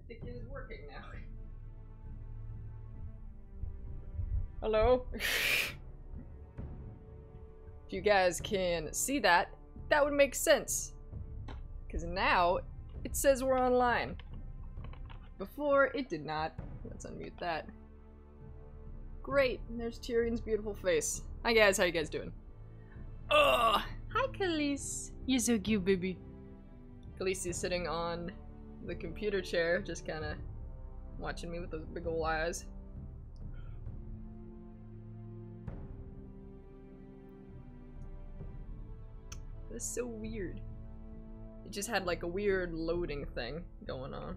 think it is working now. Hello? If you guys can see that, that would make sense. Because now, it says we're online. Before, it did not. Let's unmute that. Great, and there's Tyrion's beautiful face. Hi guys, how you guys doing? Ugh! Hi Khalees! You're so cute, baby. Khalees is sitting on the computer chair, just kinda watching me with those big ol' eyes. That's so weird. It just had like a weird loading thing going on.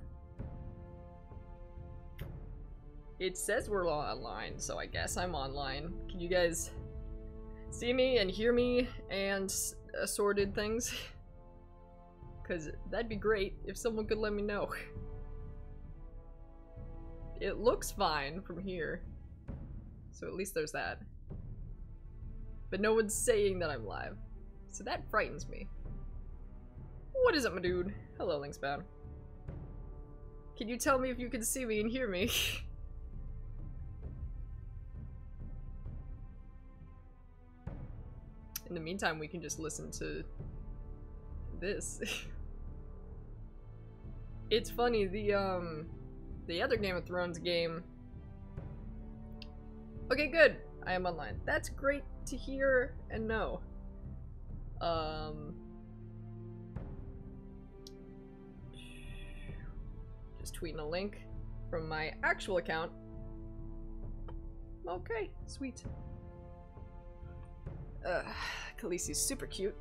It says we're online, so I guess I'm online. Can you guys see me and hear me and assorted things? Because that'd be great if someone could let me know. It looks fine from here, so at least there's that. But no one's saying that I'm live, so that frightens me. What is up, my dude? Hello, Linksbound. Can you tell me if you can see me and hear me? In the meantime, we can just listen to this. It's funny, the other Game of Thrones game. Okay, good. I am online. That's great to hear and know. Just tweeting a link from my actual account. Okay, sweet. Khaleesi's super cute,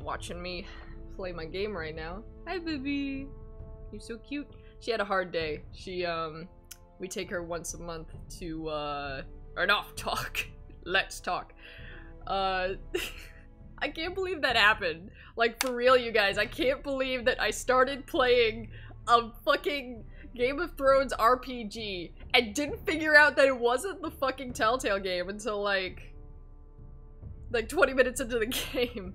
watching me play my game right now. Hi, baby. You're so cute. She had a hard day. She, we take her once a month to, or no, talk. Let's talk. I can't believe that happened. Like, for real, you guys, I can't believe that I started playing a fucking Game of Thrones RPG and didn't figure out that it wasn't the fucking Telltale game until, like 20 minutes into the game.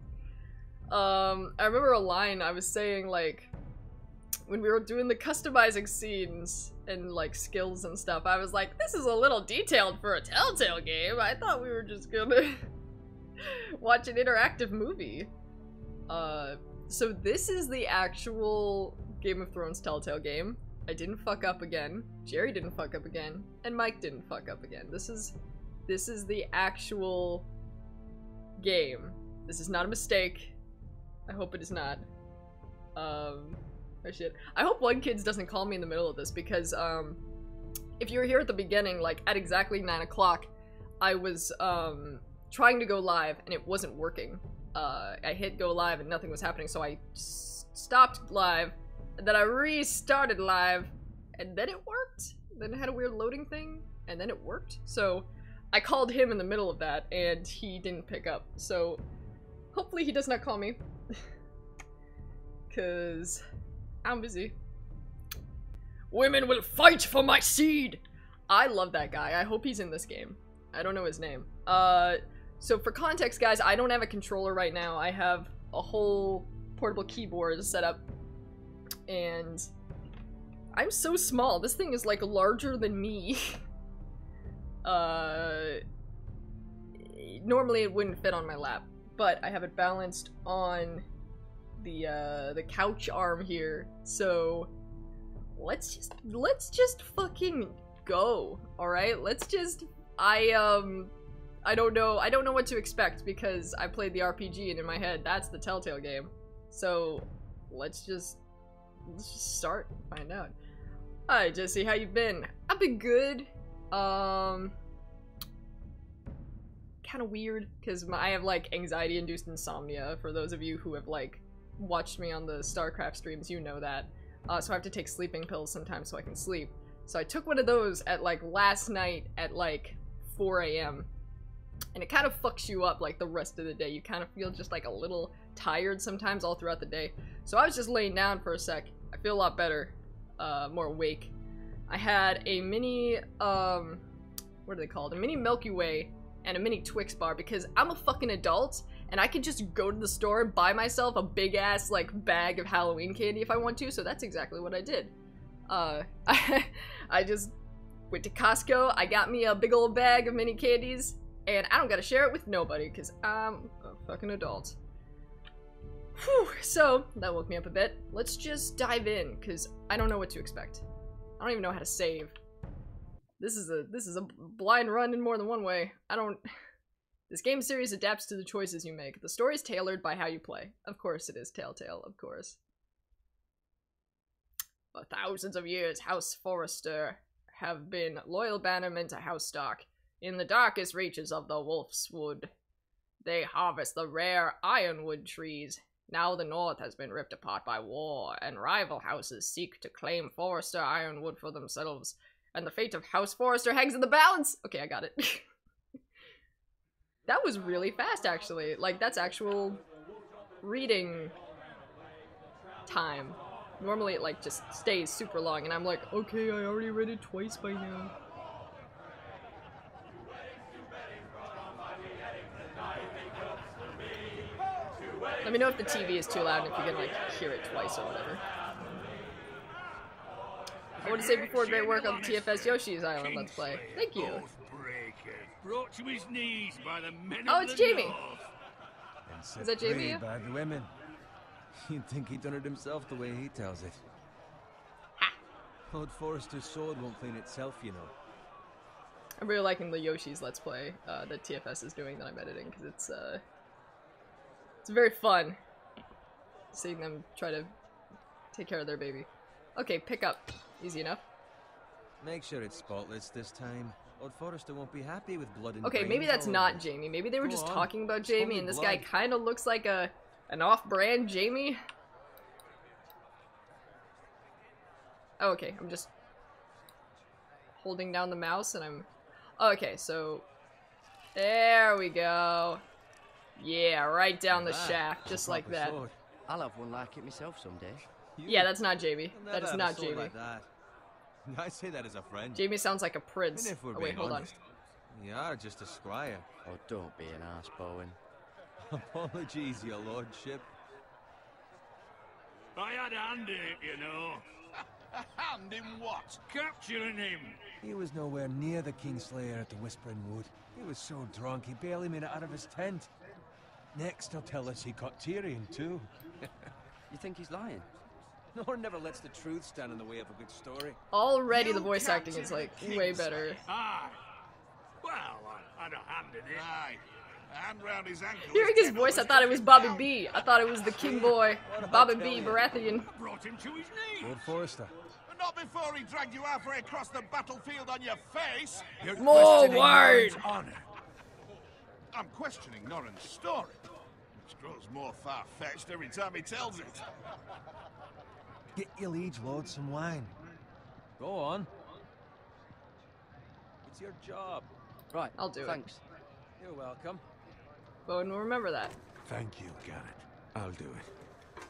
I remember a line I was saying, like, when we were doing the customizing scenes and, like, skills and stuff, I was like, this is a little detailed for a Telltale game. I thought we were just gonna watch an interactive movie. So this is the actual Game of Thrones Telltale game. I didn't fuck up again. Jerry didn't fuck up again. And Mike didn't fuck up again. This is the actual game. This is not a mistake. I hope it is not. Oh shit. I hope One Kids doesn't call me in the middle of this because, if you were here at the beginning, like, at exactly 9 o'clock, I was, trying to go live and it wasn't working. I hit go live and nothing was happening, so I stopped live, and then I restarted live, and then it worked. Then it had a weird loading thing, and then it worked. So I called him in the middle of that, and he didn't pick up. So hopefully he does not call me. Cause I'm busy. Women will fight for my seed! I love that guy. I hope he's in this game. I don't know his name. So for context, guys, I don't have a controller right now. I have a whole portable keyboard set up, and I'm so small. This thing is, like, larger than me. Normally it wouldn't fit on my lap, but I have it balanced on the couch arm here, so let's just fucking go, alright? Let's just, I don't know what to expect because I played the RPG and in my head, that's the Telltale game. So, let's just start and find out. Hi, Jessi, how you been? I've been good. Kind of weird, because I have, like, anxiety-induced insomnia. For those of you who have, like, watched me on the StarCraft streams, you know that. So I have to take sleeping pills sometimes so I can sleep. So I took one of those at, like, last night at, like, 4 AM. And it kind of fucks you up, like, the rest of the day. You kind of feel just, like, a little tired sometimes all throughout the day. So I was just laying down for a sec. I feel a lot better. More awake. I had a mini, what are they called? A mini Milky Way and a mini Twix bar because I'm a fucking adult and I could just go to the store and buy myself a big ass, like, bag of Halloween candy if I want to, so that's exactly what I did. I just went to Costco, I got me a big old bag of mini candies, and I don't gotta share it with nobody, because I'm a fucking adult. Whew, so, that woke me up a bit. Let's just dive in, because I don't know what to expect. I don't even know how to save. This is a blind run in more than one way. This game series adapts to the choices you make. The story is tailored by how you play. Of course it is, Telltale, of course. For thousands of years, House Forrester have been loyal bannermen to House Stark. In the darkest reaches of the Wolf's Wood, they harvest the rare ironwood trees. Now the North has been ripped apart by war, and rival houses seek to claim Forrester ironwood for themselves. And the fate of House Forrester hangs in the balance! Okay, I got it. That was really fast, actually. Like, that's actual reading time. Normally it, like, just stays super long, and I'm like, okay, I already read it twice by now. Let me know if the TV is too loud and if you can, like, hear it twice or whatever. I want to say before, great work on the TFS Yoshi's Island Let's Play. Thank you. Brought to his knees by the men Oh, it's Jamie. Is that Jamie? By the women. You'd think he'd done it himself the way he tells it. Ah. Lord Forrester's sword won't clean itself, you know. I'm really liking the Yoshi's Let's Play that TFS is doing that I'm editing, because it's very fun seeing them try to take care of their baby. Okay, pick up. Easy enough. Make sure it's spotless this time. Lord Forrester won't be happy with blood and okay, maybe that's not Jamie. Maybe they were just talking about Jamie, and this guy kind of looks like an off-brand Jamie. Oh, okay, I'm just holding down the mouse, and I'm... Okay, so... There we go. Yeah, right down the shaft, just like that. I'll have one like it myself someday. Yeah, that's not Jamie. That is not Jamie. Like that. I say that as a friend. Jamie sounds like a prince. Oh wait, hold on. You are just a squire. Oh, don't be an arse, Bowen. Apologies, your lordship. I had a hand in it, you know. A hand in what? Capturing him. He was nowhere near the Kingslayer at the Whispering Wood. He was so drunk he barely made it out of his tent. Next he'll tell us he caught Tyrion too. You think he's lying? Nor never lets the truth stand in the way of a good story. Already the voice acting is like way better. Aye. Well, I had a hand in it. Aye. A hand round his ankle. Hearing his voice, I thought it was Bobby B. I thought it was the King Boy, Bobby B. Baratheon. Brought him to his knees. Lord Forrester. But not before he dragged you halfway across the battlefield on your face. You're More questioning word. Norrin's honor. I'm questioning Norrin's story, which grows more far-fetched every time he tells it. Get your liege lord some wine. Go on. It's your job. Right, I'll do it. thanks. You're welcome. Bowen will remember that. Thank you, Garrett. I'll do it.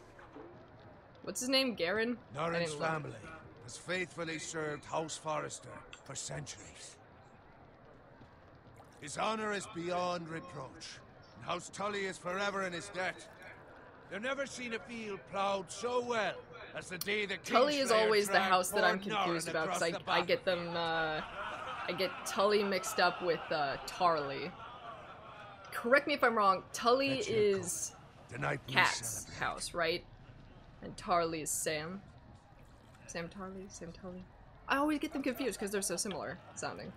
What's his name? Garen? Norrin's family has faithfully served House Forrester for centuries. His honor is beyond reproach, and House Tully is forever in his debt. They've never seen a field plowed so well as the day the Tully is Kingslayer always the dragged house that I'm poor confused Norrin about, because across the I get them, I get Tully mixed up with, Tarly. Correct me if I'm wrong, Tully That's your is Tonight we Cat's celebrate. house, right? And Tarly is Sam. Sam Tarly? Sam Tully? I always get them confused because they're so similar sounding.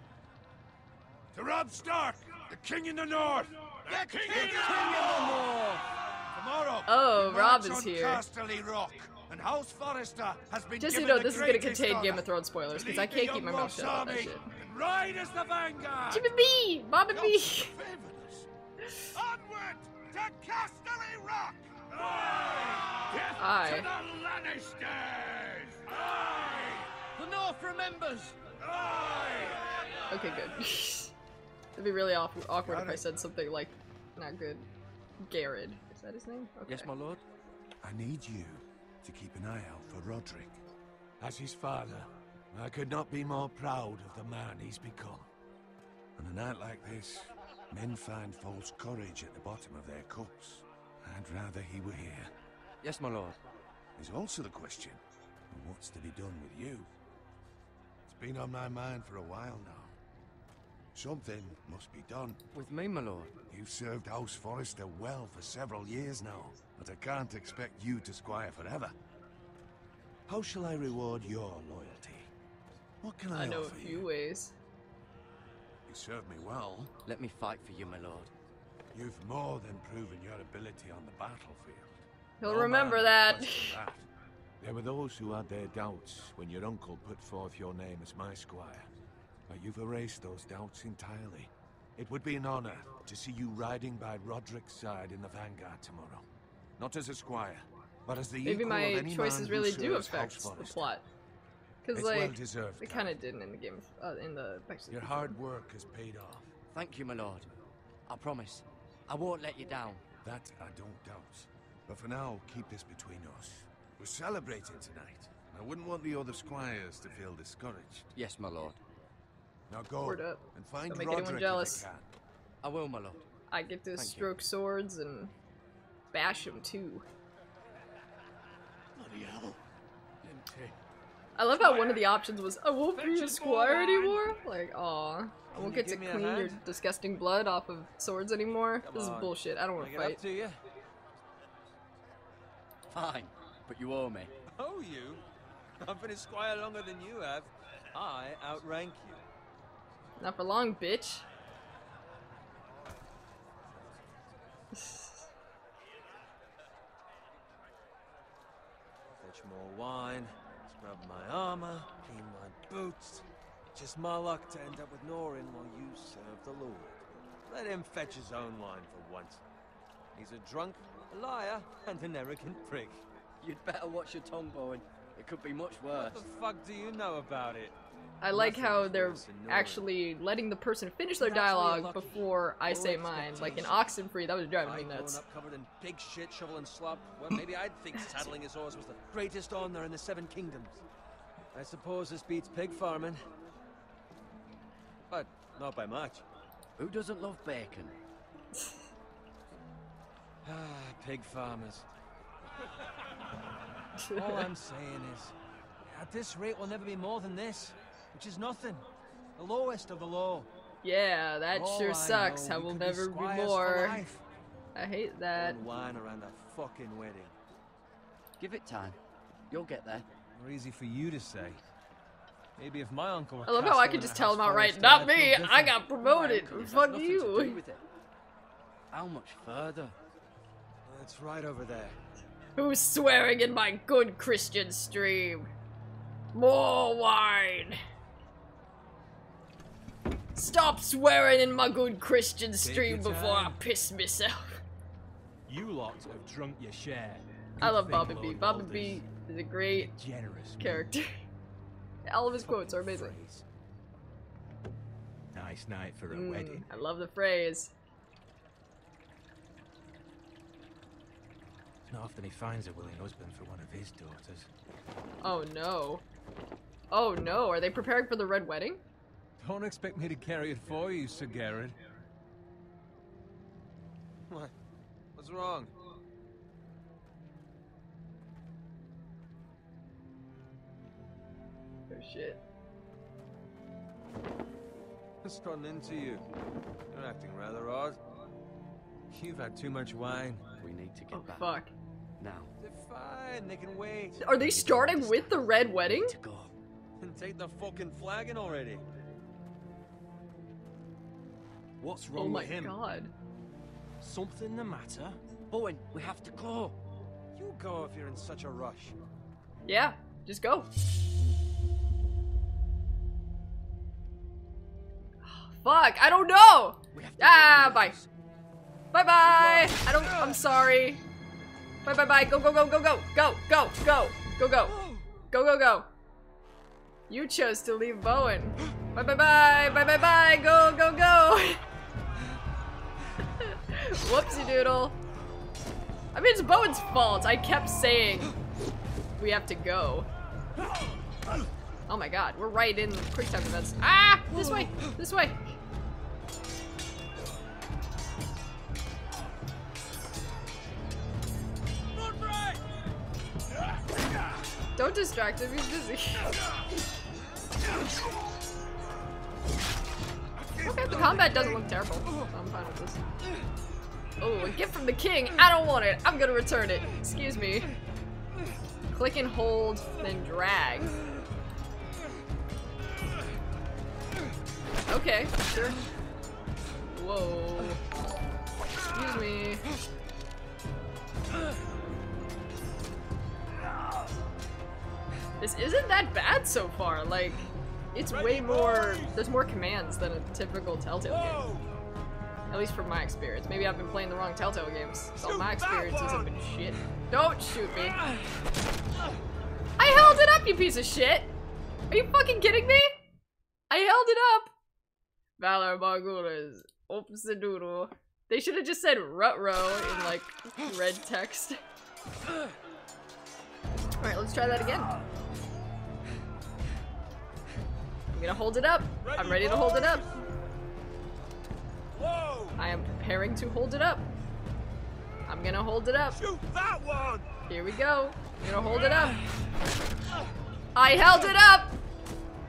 To Robb Stark, the king in the north! The king in the north! Tomorrow, Oh, we Robb march is on here. Casterly Rock, and House Forrester has been Just so you given know, the this is gonna greatest contain Game honor of Thrones spoilers, to because I lead the can't keep my young mouth shut about that army shit. and ride as the vanguard! Jimmy B! Bobby B! favours. Onward to Casterly Rock! Death Aye. to the Lannisters! Aye! The North remembers! Aye! Okay, good. It'd be really awkward if I said something like, not good. Garrett. Is that his name? Okay. Yes, my lord? I need you to keep an eye out for Roderick. As his father, I could not be more proud of the man he's become. On a night like this, men find false courage at the bottom of their cups. I'd rather he were here. Yes, my lord. There's also the question, And what's to be done with you? It's been on my mind for a while now. Something must be done. With me, my lord. You've served House Forrester well for several years now, but I can't expect you to squire forever. How shall I reward your loyalty? What can I I know a offer few you? ways. You serve me well. Let me fight for you, my lord. You've more than proven your ability on the battlefield. He'll No remember man that. can question that. There were those who had their doubts when your uncle put forth your name as my squire. But you've erased those doubts entirely. It would be an honor to see you riding by Roderick's side in the vanguard tomorrow. Not as a squire, but as the Maybe equal my of any choices man who really do serves affect House the Forrester. plot. Because, It's like, well-deserved, they kind of Captain. didn't in the game, in the backstory. Your hard work has paid off. Thank you, my lord. I promise. I won't let you down. That I don't doubt. But for now, keep this between us. We're celebrating tonight. I wouldn't want the other squires to feel discouraged. Yes, my lord. Now go Word up. and find Don't make anyone Roderick jealous. if you can. I will, my lord. I get to Thank you. stroke swords and bash them too. Bloody hell. I love how one of the options was, I won't be a squire anymore. Like, aw. I won't get to give me a clean your hand? disgusting blood off of swords anymore. Come This is on. bullshit. I don't want Can to I get fight. up to you? Fine, but you owe me. Oh, you? I've been a squire longer than you have. I outrank you. Not for long, bitch. Fetch more wine, scrub my armor, clean my boots. Just my luck to end up with Norin while you serve the Lord. Let him fetch his own wine for once. He's a drunk, a liar, and an arrogant prick. You'd better watch your tongue, Bowen. It could be much What worse. the fuck do you know about it? I like Nothing how is they're worse than Norin. actually letting the person finish their He's actually dialogue lucky. before I Or say mine. Like in expectation. Oxenfree, that was driving me I'd grown nuts. up covered in pig shit, shovel and slop. Well, maybe I'd think saddling his horse was the greatest honor in the Seven Kingdoms. I suppose this beats pig farming. But not by much. Who doesn't love bacon? Ah, pig farmers. All I'm saying is, at this rate we'll never be more than this, which is nothing. The lowest of the low. Yeah, that For all sure I sucks. know, I we will could be never be squires for more. life. I hate that. And wine around a fucking wedding. Give it time. You'll get there. More easy for you to say. Maybe if my uncle were I love how I could just tell him outright, not me, I got promoted. My uncle has Fuck nothing to do you. with it. How much further? It's right over there. Who's swearing in my good Christian stream? More wine. Stop swearing in my good Christian stream your before I time. piss myself. You lot have drunk your share. I love Good Bobby thing, B. Lord Bobby Walters. B is a great Generous character. All of his quotes are amazing. phrase. Nice night for a wedding. I love the phrase. Not often he finds a willing husband for one of his daughters. Oh no. Oh no, are they preparing for the Red Wedding? Don't expect me to carry it for you, Sir Garrett. What? What's wrong? Oh shit. What's gotten into you? You're acting rather odd. You've had too much wine. We need to get Oh back. fuck. Now. They're fine, they can wait. Are they starting with the Red Wedding? To go. And take the fucking flagon already. What's Oh wrong my with him? god. Something the matter? Bowen, we have to go. You go if you're in such a rush. Yeah, just go. Fuck, I don't know! We have to Ah, go. bye. Bye bye! I don't, I'm sorry. Bye bye bye, go go go go go, go, go, go, go, go, go, go, go. You chose to leave Bowen. Bye bye bye, bye bye bye, go, go, go. Whoopsie doodle. I mean, it's Bowen's fault. I kept saying we have to go. Oh my god, we're right in quick time events. Ah! This way! This way! Don't Don't distract him, he's busy. Okay, the combat doesn't look terrible. So I'm fine with this. Oh, a gift from the king. I don't want it. I'm gonna return it. Excuse me. Click and hold, then drag. Okay, sure. Whoa. Excuse me. This isn't that bad so far. Like, it's way more. There's more commands than a typical Telltale game. At least from my experience. Maybe I've been playing the wrong Telltale games. So my experiences have been shit. Don't shoot me. I held it up, you piece of shit! Are you fucking kidding me? I held it up! Valor Margulis. Oopsie-doodle. They should have just said Rut-row in like red text. Alright, let's try that again. I'm gonna hold it up. I'm ready to hold it up. I am preparing to hold it up. I'm gonna hold it up. Shoot that one! Here we go. I'm gonna hold it up. I held it up!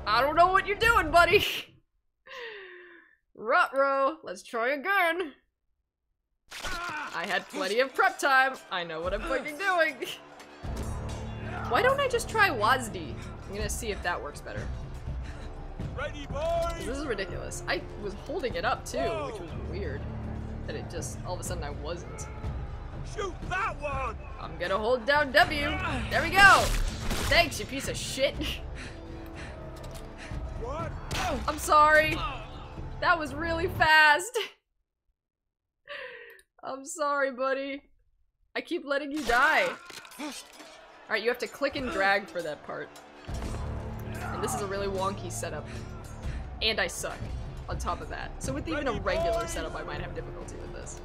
I don't know what you're doing, buddy. Rut-row. Let's try again. I had plenty of prep time. I know what I'm fucking doing. Why don't I just try WASD? I'm gonna see if that works better. Ready, boys! This is ridiculous. I was holding it up too, which was weird. That it just, all of a sudden I wasn't. Shoot that one! I'm gonna hold down W. There we go! Thanks, you piece of shit. What? I'm sorry. That was really fast. I'm sorry, buddy. I keep letting you die. Alright, you have to click and drag for that part. And this is a really wonky setup. And I suck on top of that. So with even a regular setup, I might have difficulty with this.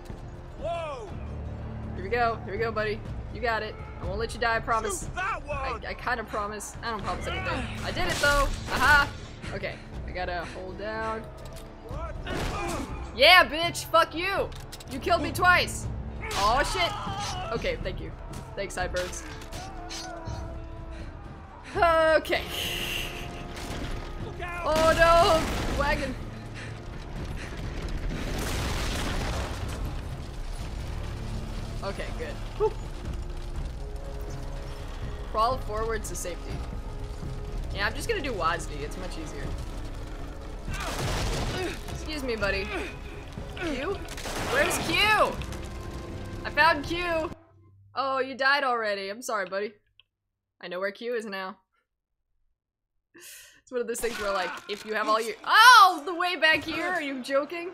Whoa! Here we go, buddy. You got it. I won't let you die, I promise. Shoot that one! I kind of promise. I don't promise anything. I did it though! Aha! Okay, I gotta hold down. What? Yeah, bitch! Fuck you! You killed me twice! Oh shit! Okay, thank you. Thanks, Sidebirds. Okay. Look out! Oh no! Wagon. Okay, good. Whew. Crawl forward to safety. Yeah, I'm just gonna do WASD. It's much easier. Excuse me, buddy. Q? Where's Q? I found Q. Oh, you died already. I'm sorry, buddy. I know where Q is now. It's one of those things where, like, if you have all your— Oh! The way back here? Are you joking?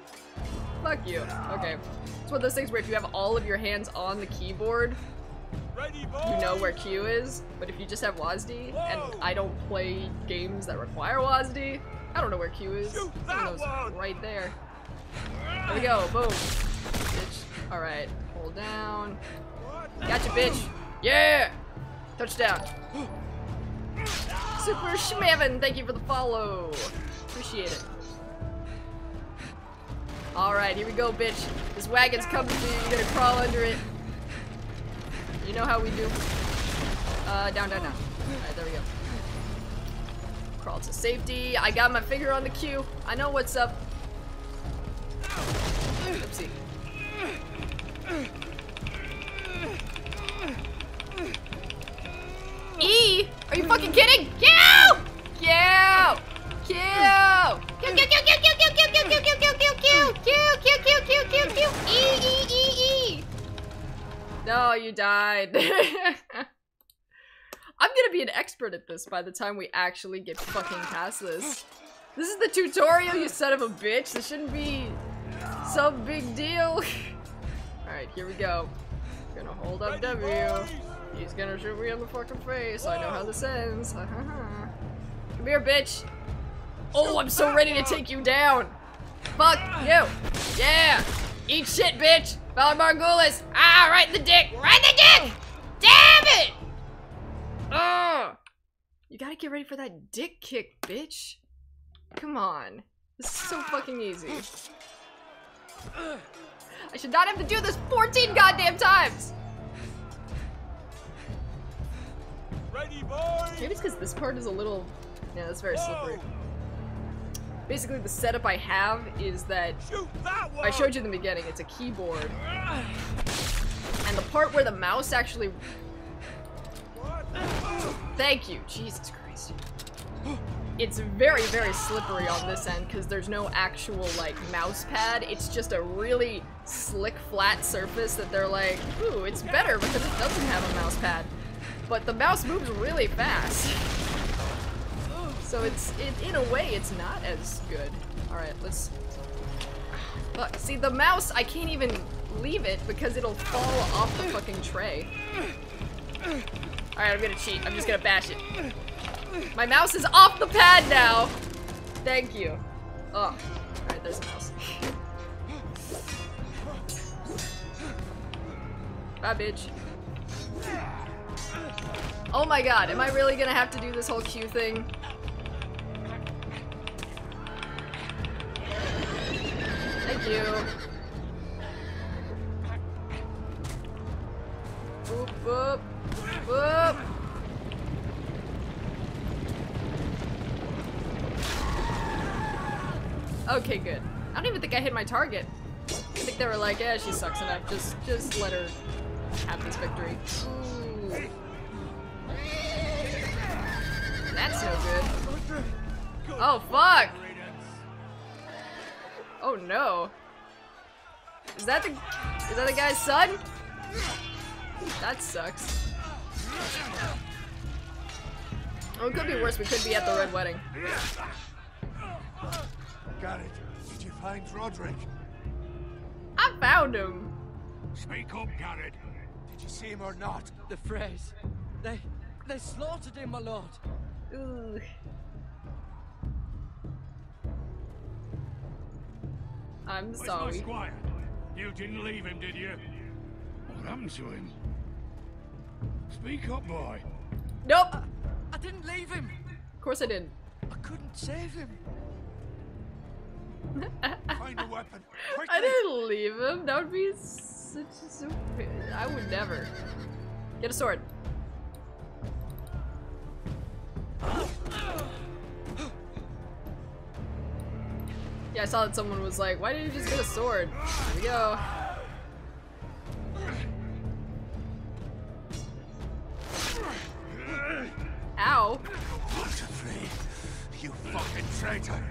Fuck you. Okay. It's one of those things where if you have all of your hands on the keyboard, Ready, you know where Q is. But if you just have WASD, and I don't play games that require WASD, I don't know where Q is. Shoot I that know it's one! right there. There we go. Boom. Bitch. Alright. Hold down. Gotcha, bitch. Yeah! Touchdown. Super Schmavin, thank you for the follow. Appreciate it. Alright, here we go, bitch. This wagon's coming for you. You're gonna crawl under it. You know how we do. Down. Alright, there we go. Crawl to safety. I got my finger on the Q. I know what's up. Oopsie. E? Are you fucking kidding? Q! Q! Q! Q! Q! Q! Q! Q! Q! Q! Q! Q! Q! Q! Q! Q! Q! Q! Q! E! No, you died. I'm gonna be an expert at this by the time we actually get fucking past this. This is the tutorial, you son of a bitch. This shouldn't be some big deal. Alright, here we go. Gonna hold up W. He's gonna shoot me in the fucking face. I know how this ends. Come here, bitch. Oh, I'm so ready to take you down. Fuck you. Yeah. Eat shit, bitch. Valor Margulis. Ah, right in the dick. Right in the dick. Damn it. Ugh. You gotta get ready for that dick kick, bitch. Come on. This is so fucking easy. I should not have to do this 14 goddamn times. Ready, boys? Maybe it's because this part is a little... Yeah, that's very slippery. Basically, the setup I have is that... Shoot that one! I showed you in the beginning, it's a keyboard. And the part where the mouse actually... Thank you, Jesus Christ. It's very, very slippery on this end because there's no actual, like, mouse pad. It's just a really slick, flat surface that they're like, ooh, it's better because it doesn't have a mouse pad. But the mouse moves really fast. So in a way, it's not as good. Alright, let's... Look, see, the mouse, I can't even leave it because it'll fall off the fucking tray. Alright, I'm gonna cheat. I'm just gonna bash it. My mouse is off the pad now! Thank you. Oh. Alright, there's a mouse. Bye, bitch. Oh my god, am I really gonna have to do this whole Q thing? Thank you. Boop, boop, boop. Okay, good. I don't even think I hit my target. I think they were like, yeah, she sucks enough. Just let her have this victory. Ooh. That's no good. Oh, fuck! Oh no. Is that the guy's son? That sucks. Oh, it could be worse. We could be at the Red Wedding. Got it. Did you find Roderick? I found him. Speak up, Garrett. Did you see him or not? The phrase. They slaughtered him, my lord. Ooh. I'm Where's my sorry. squire? You didn't leave him, did you? What happened to him? Speak up, boy. Nope. I didn't leave him. Of course I didn't. I couldn't save him. Find a weapon. Quickly. I didn't leave him. That would be such a stupid. I would never. Get a sword. Yeah, I saw that someone was like, why didn't you just get a sword? Here we go. Ow. Walter Frey, you fucking traitor.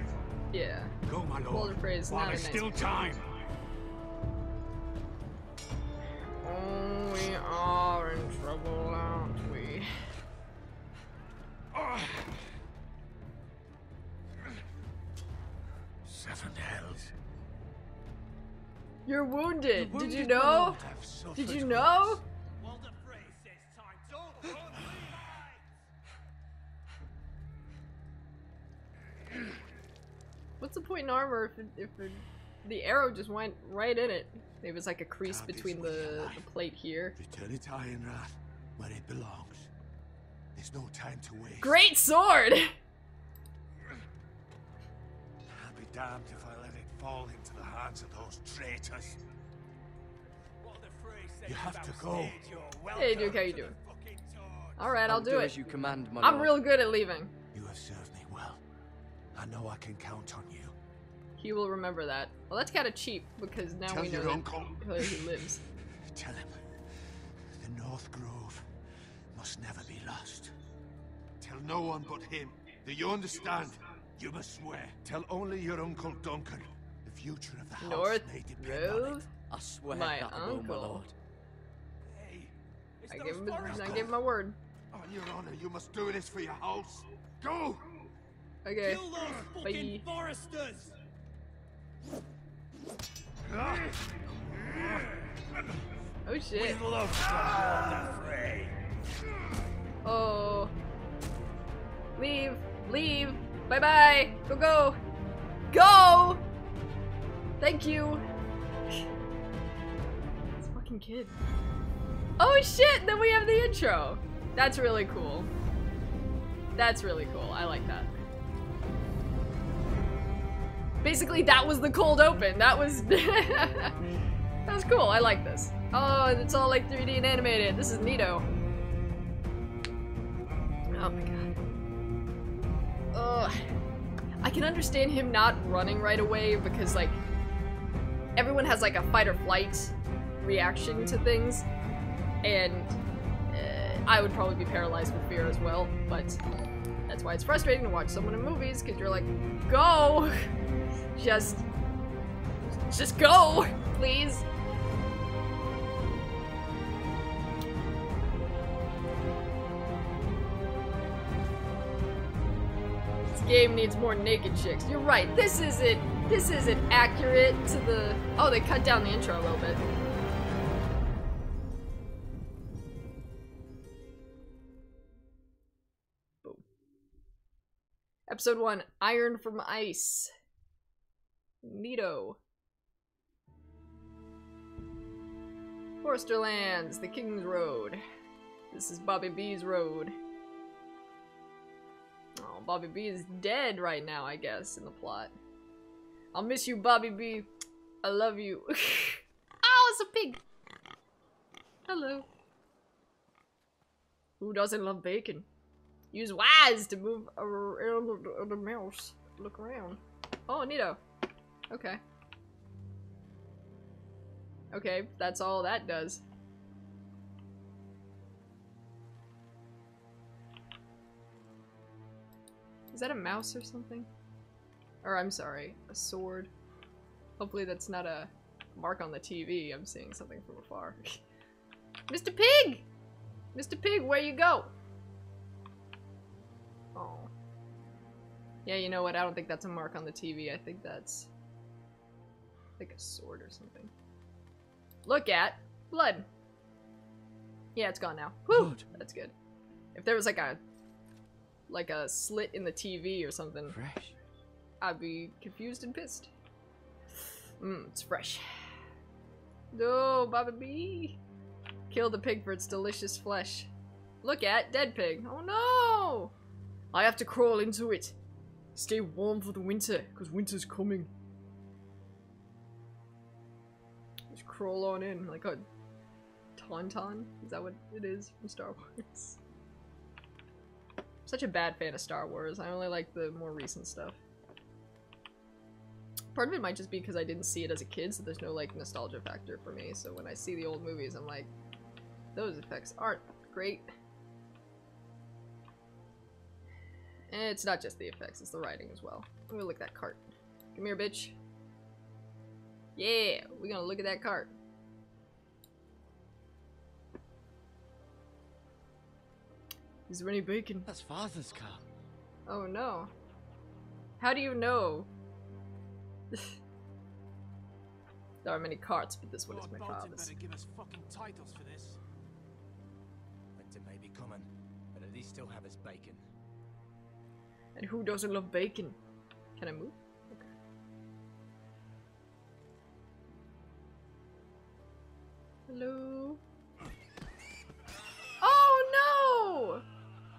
Yeah. Go, my lord. Walter Frey is While not a there's nice still man. time. Oh, we are in trouble, aren't we? Seven hells. You're wounded. Did you wounded, know? I've suffered Did you much. know? Walter Frey says time's over. What's the point in armor if the arrow just went right in it? Maybe it was like a crease Can't between destroy your the life. plate here. Return it to Ironrath, where it belongs. There's no time to waste. Great sword! I'll be damned if I let it fall into the hands of those traitors. Walter Frey says You have to backstage, go. you're Hey, welcome Duke, how you to the doing? fucking torch. Alright, I'll do as it. you command, my I'm lord. real good at leaving. You have served me well. I know I can count on you. He will remember that. Well, that's kind of cheap because now Tell we know your that uncle. where he lives. Tell him the North Grove must never be lost. Tell no one but him. Do you understand? You must swear. Tell only your Uncle Duncan. The future of the house North may depend on Grove? it. I swear My that I will, my uncle. lord. Hey, it's I those gave him foresters. my word. On your honor, you must do this for your house. Go! Okay. Kill those fucking Bye. foresters. Oh shit. We love Walter Frey. Oh. Leave. Leave. Bye bye. Go go. Go! Thank you. This fucking kid. Oh shit! Then we have the intro. That's really cool. That's really cool. I like that. Basically, that was the cold open. That was... that was cool. I like this. Oh, it's all like 3D and animated. This is neato. Oh my god. Ugh. I can understand him not running right away because, like, everyone has, like, a fight or flight reaction to things. And I would probably be paralyzed with fear as well, but that's why it's frustrating to watch someone in movies, because you're like, go! Just go, please. This game needs more naked chicks. You're right. This isn't accurate to the. Oh, they cut down the intro a little bit. Boom. Episode 1: Iron from Ice. Neato. Forsterlands, the King's Road. This is Bobby B's road. Oh, Bobby B is dead right now, I guess, in the plot. I'll miss you, Bobby B. I love you. Oh, it's a pig! Hello. Who doesn't love bacon? Use WAS to move around the mouse. Look around. Oh, neato. Okay. Okay, that's all that does. Is that a mouse or something? Or, I'm sorry, a sword. Hopefully that's not a mark on the TV. I'm seeing something from afar. Mr. Pig! Mr. Pig, where you go? Oh. Yeah, you know what? I don't think that's a mark on the TV. I think that's like a sword or something. Look at blood. Yeah, it's gone now. Whew, blood. That's good. If there was like a slit in the TV or something, Fresh. I'd be confused and pissed. It's fresh. No, Bobby B. Kill the pig for its delicious flesh. Look at dead pig. Oh no! I have to crawl into it. Stay warm for the winter, because winter's coming. Just crawl on in like a tauntaun. Is that what it is from Star Wars? I'm such a bad fan of Star Wars. I only like the more recent stuff. Part of it might just be because I didn't see it as a kid, so there's no like nostalgia factor for me. So when I see the old movies, I'm like, those effects aren't great. And it's not just the effects, it's the writing as well. I'm gonna look at that cart. Come here, bitch. Yeah, we're gonna look at that cart. Is there any bacon? That's Father's car. Oh no. How do you know? There are many carts, but this one is my father's. Better give us fucking titles for this. Winter may be coming, but at least still have his bacon. And who doesn't love bacon? Can I move? Okay. Hello? Oh no!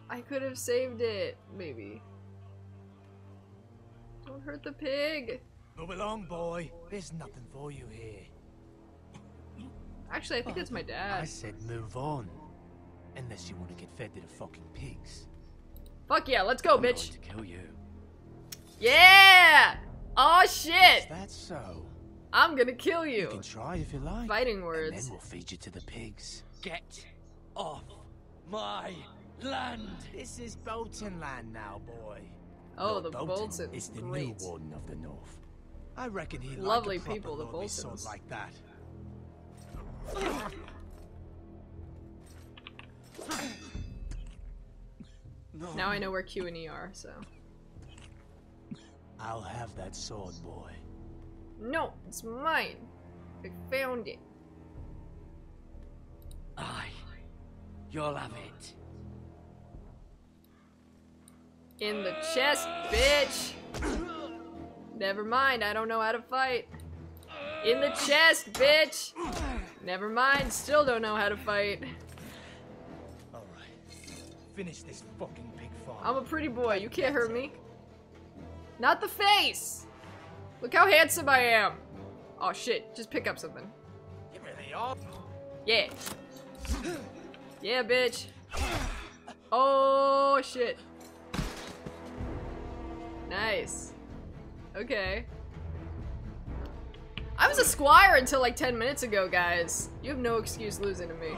I could have saved it, maybe. Don't hurt the pig! Move along, boy. There's nothing for you here. Actually, I think it's my dad. I said move on. Unless you want to get fed to the fucking pigs. Fuck yeah, let's go, I'm bitch! going to kill you. Yeah! Oh shit! Is that so? I'm gonna kill you! You can try if you like. Fighting And words. then we'll feed you to the pigs. Get off my land! This is Bolton land now, boy. Oh, Lord the Boltons. is the Great. new warden of the north. I reckon he Lovely like a proper people, the lordly sword Boltons. like that. No. Now I know where Q and E are, so. I'll have that sword, boy. No, it's mine. I found it. Aye. You'll have it. In the chest, bitch! Never mind, I don't know how to fight. In the chest, bitch! Never mind, still don't know how to fight. Alright. Finish this fucking pig farm. I'm a pretty boy, you can't hurt me. Not the face! Look how handsome I am! Oh shit, just pick up something. You really are. Yeah. Yeah, bitch. Oh shit. Nice. Okay. I was a squire until like 10 minutes ago, guys. You have no excuse losing to me.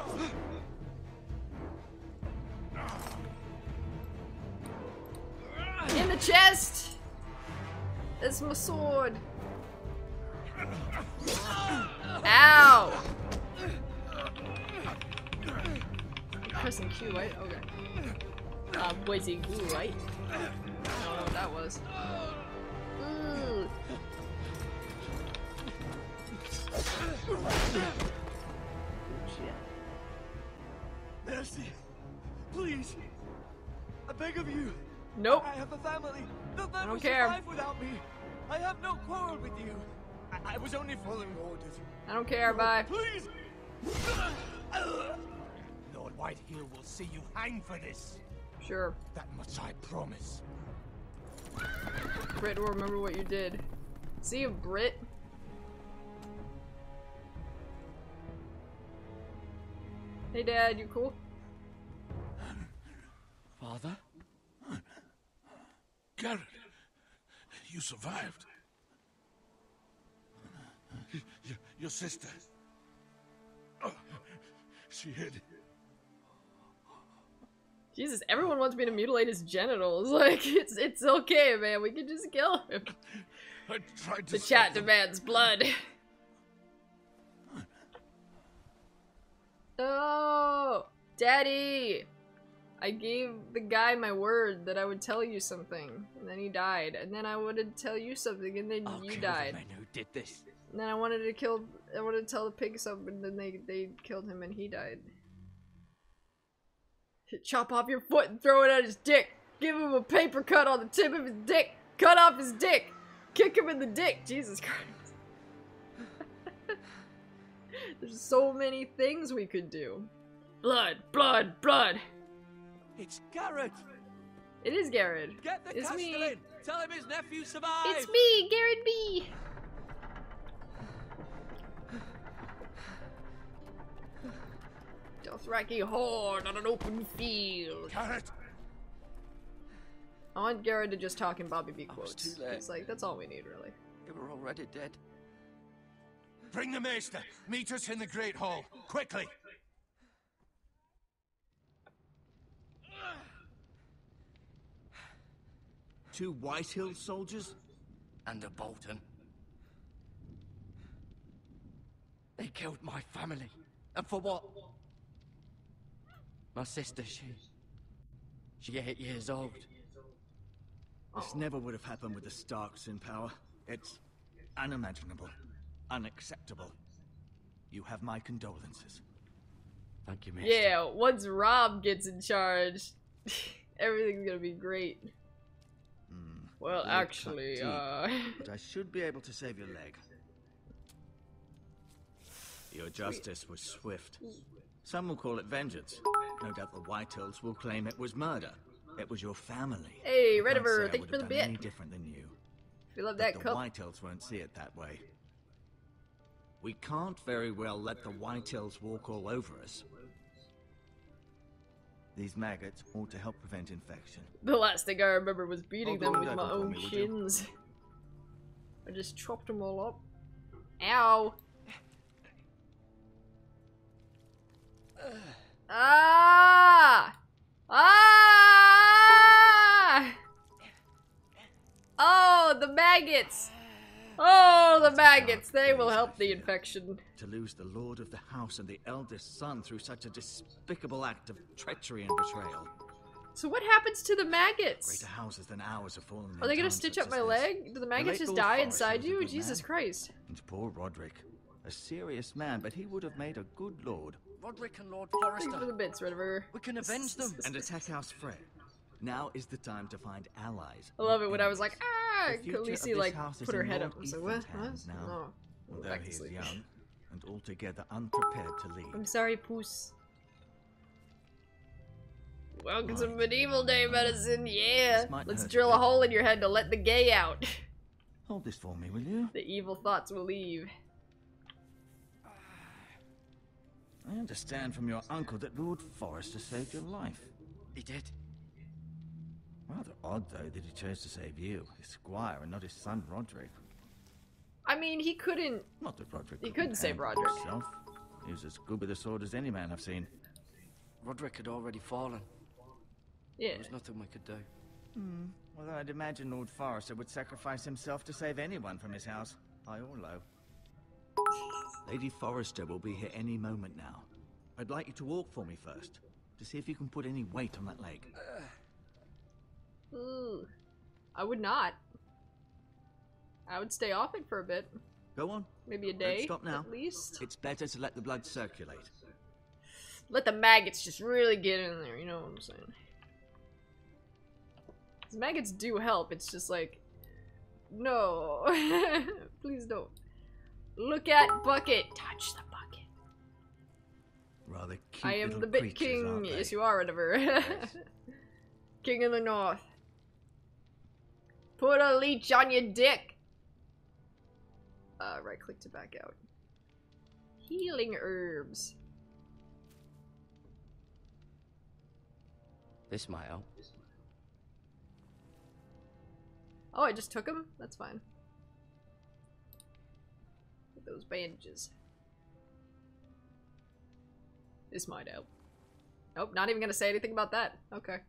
In the chest! That's my sword. Ow! I'm pressing Q, right? Okay. Boise glue, right? I don't know what that was. Ooh. Mercy, please, I beg of you. Nope. I have a family. They'll never don't care. survive without me. I have no quarrel with you. I was only following orders. I don't care, bye. Please. Lord Whitehill will see you hang for this. Sure. That much I promise. Brit will remember what you did. See you, Brit. Hey, Dad, you cool? Father? Garrett, you survived. Your sister. Oh, she hid. Jesus, everyone wants me to mutilate his genitals. Like, it's okay, man. We can just kill him. I tried to The stop chat them. demands blood. Oh, Daddy! I gave the guy my word that I would tell you something, and then he died. And then I wanted to tell you something, and then you died. The men who did this. And then I wanted to tell the pig something, and then they killed him, and he died. Chop off your foot and throw it at his dick. Give him a paper cut on the tip of his dick. Cut off his dick. Kick him in the dick. Jesus Christ. There's so many things we could do. Blood, blood, blood. It's Garrett. It is Garrett. Get the It's me. Castellan. Tell him his nephew survived. It's me, Garrett B. Dothraki horde on an open field. Garrett! I want Garrett to just talk in Bobby B I was quotes. too late. It's like, that's all we need, really. They were already dead. Bring the maester. Meet us in the Great Hall. Quickly! Two Whitehill soldiers? And a Bolton. They killed my family. And for what? My sister, she 8 years old. This never would have happened with the Starks in power. It's unimaginable. Unacceptable. You have my condolences. Thank you, Master. Yeah, once Rob gets in charge, everything's gonna be great. Well, Leg actually, cut but I should be able to save your leg. Your justice was swift. Some will call it vengeance. No doubt the Whitehills will claim it was murder. It was your family. Hey, I can't Rediver, say I thank you would for the have done bit. any different than you. Fill up But that the cup. Whitehills won't see it that way. We can't very well let the Whitehills walk all over us. These maggots ought to help prevent infection. The last thing I remember was beating Oh, them go with over my for own me, would you? shins. I just chopped them all up. Ow! Ah! Ah! Oh, the maggots! Oh, the maggots! They will help the infection. To lose the lord of the house and the eldest son through such a despicable act of treachery and betrayal. So what happens to the maggots? Greater houses than ours have fallen. Are they in gonna times stitch such up my as this. leg? Do the maggots late just Lord die Forrester inside was a you? good Jesus man. Christ. And poor Roderick. A serious man, but he would have made a good lord. Roderick and Lord Thank you for Forrester. the bits, River. We can avenge them. And attack House Fred. Now is the time to find allies. I love it not when I was enemies. like, ah! The future of Khaleesi, this like, house is put her in head Lord up. I was like, Ethan's what? hands now. No. Although Back to he is sleep. young and altogether unprepared to lead. I'm sorry, Poos. Welcome to Right. medieval day medicine, yeah! This might Let's hurt a drill a bit. hole in your head to let the gay out. Hold this for me, will you? The evil thoughts will leave. I understand from your uncle that Lord Forrester saved your life. He did. Rather odd, though, that he chose to save you, his squire, and not his son, Roderick. I mean, he couldn't... Not that Roderick He couldn't save handle Roderick. himself. He was as good with a sword as any man I've seen. Roderick had already fallen. Yeah. There was nothing we could do. Well, I'd imagine Lord Forrester would sacrifice himself to save anyone from his house, high or low. Lady Forrester will be here any moment now. I'd like you to walk for me first, to see if you can put any weight on that leg. Ooh. I would not. I would stay off it for a bit. Go on. Maybe a day, Stop now. at least. It's better to let the blood circulate. Let the maggots just really get in there, you know what I'm saying? 'Cause maggots do help, it's just like... No. Please don't. Look at Bucket. Touch the bucket. Rather cute I am little the Bit creatures, King. aren't they? Yes, you are, whatever. King of the North. Put a leech on your dick. Right click to back out. Healing herbs. This might help. Oh, I just took them? That's fine. With those bandages. This might help. Nope, not even gonna say anything about that. Okay.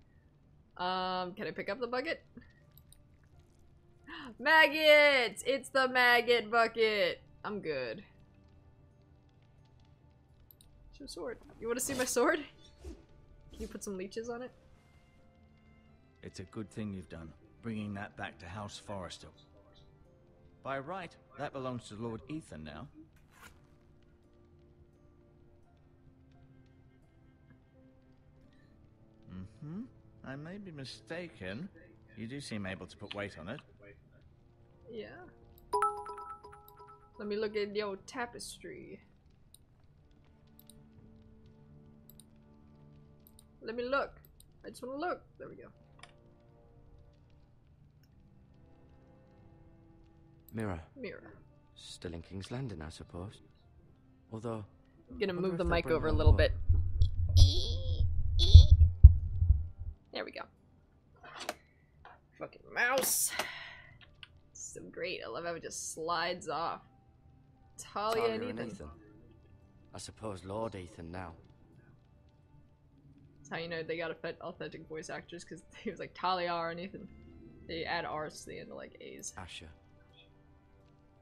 Can I pick up the bucket? Maggots! It's the maggot bucket! I'm good. Show sword. You wanna see my sword? Can you put some leeches on it? It's a good thing you've done, bringing that back to House Forrester. By right, that belongs to Lord Ethan now. I may be mistaken. You do seem able to put weight on it. Yeah. Let me look at your tapestry. Let me look. I just want to look. There we go. Mirror. Mirror. Still in King's Landing, I suppose. Although... I'm gonna wonder move if the they'll mic bring over a her little up. bit. There we go. Fucking mouse. So great. I love how it just slides off. Talia and Ethan. I suppose Lord Ethan now. That's how you know they got authentic voice actors, because he was like Talia and Ethan. They add R's to the end of like A's. Asher.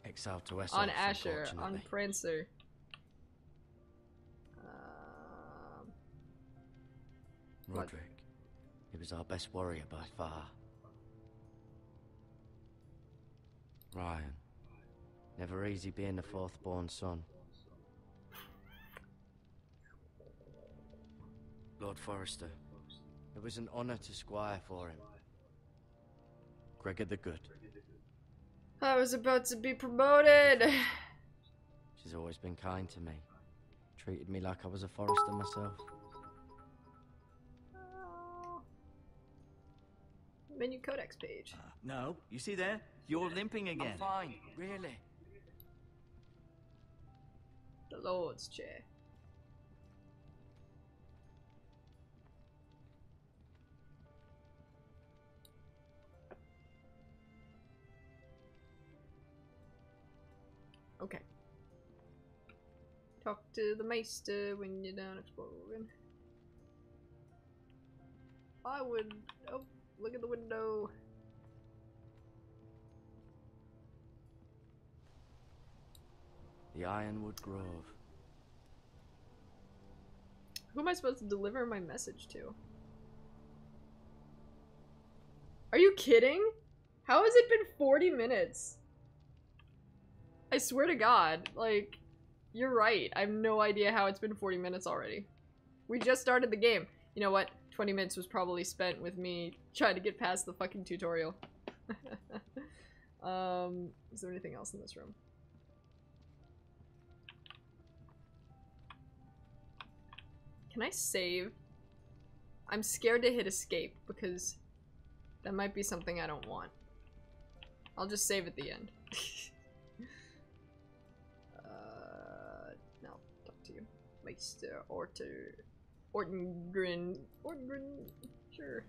Exiled to Essos, On Asher, on unfortunately. Prancer. Roderick. He was our best warrior by far. Ryan. Never easy being the fourth-born son. Lord Forrester. It was an honor to squire for him. Gregor the Good. I was about to be promoted. She's always been kind to me. Treated me like I was a Forrester myself. Menu codex page. No, you see there? You're limping again. I'm fine, really. The Lord's chair. Okay. Talk to the Maester when you're down exploring. I would... Oh, look at the window. The Ironwood Grove. Who am I supposed to deliver my message to? Are you kidding? How has it been 40 minutes? I swear to God, like, you're right. I have no idea how it's been 40 minutes already. We just started the game. You know what? 20 minutes was probably spent with me trying to get past the fucking tutorial. Is there anything else in this room? Can I save? I'm scared to hit escape because that might be something I don't want. I'll just save at the end. No, talk to you. Meister Orter. Ortengrin. Ortengrin. Sure.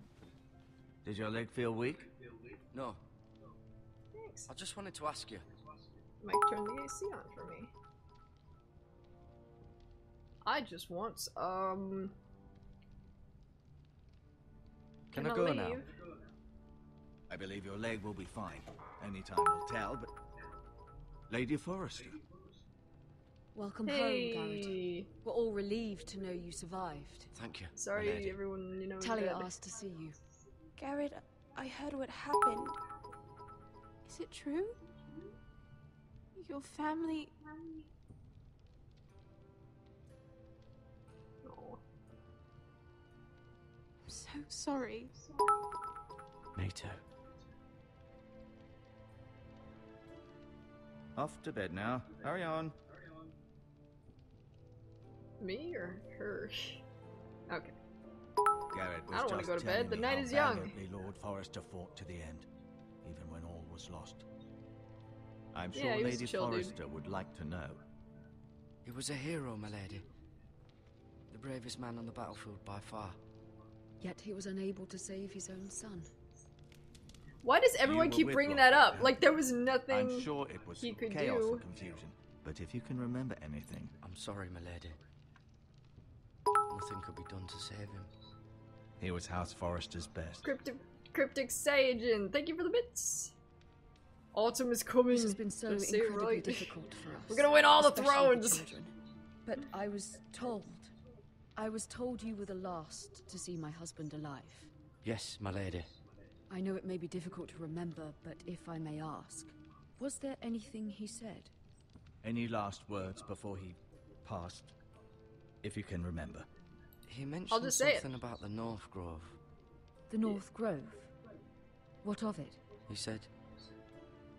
Did your leg feel weak? No, Thanks. I just wanted to ask you. Mike, turn the AC on for me. I just want Can I go now? I believe your leg will be fine. Only time will tell, but... Lady Forrester. Welcome Hey. home, Garrett. We're all relieved to know you survived. Thank you. Sorry, my lady. everyone, you know. Talia dead. asked to see you. Garrett, I heard what happened. Is it true? Your family... Oh. I'm so sorry. Me too. Off to bed now. Hurry on. Me or her? Okay. Garrett was I don't wanna just go to bed. telling The me night how is young. valiantly Lord Forrester fought to the end, even when all was lost. I'm Yeah, sure he was a Lady chill dude. Forrester would like to know. He was a hero, my lady. The bravest man on the battlefield by far. Yet he was unable to save his own son. Why does everyone You were keep with bringing Lord that up? Forrester. Like there was nothing. I'm sure it was he could chaos do. and confusion. But if you can remember anything, I'm sorry, my lady. Nothing could be done to save him. he was House Forrester's best. Cryptic Sage, and thank you for the bits. Autumn is coming. This has been so Let's say it incredibly right. difficult for us. We're gonna win all the especially thrones. children. But I was told you were the last to see my husband alive. Yes, my lady. I know it may be difficult to remember, but if I may ask, was there anything he said? Any last words before he passed? If you can remember. He mentioned just say it. something about the North Grove. The North Grove? What of it? He said,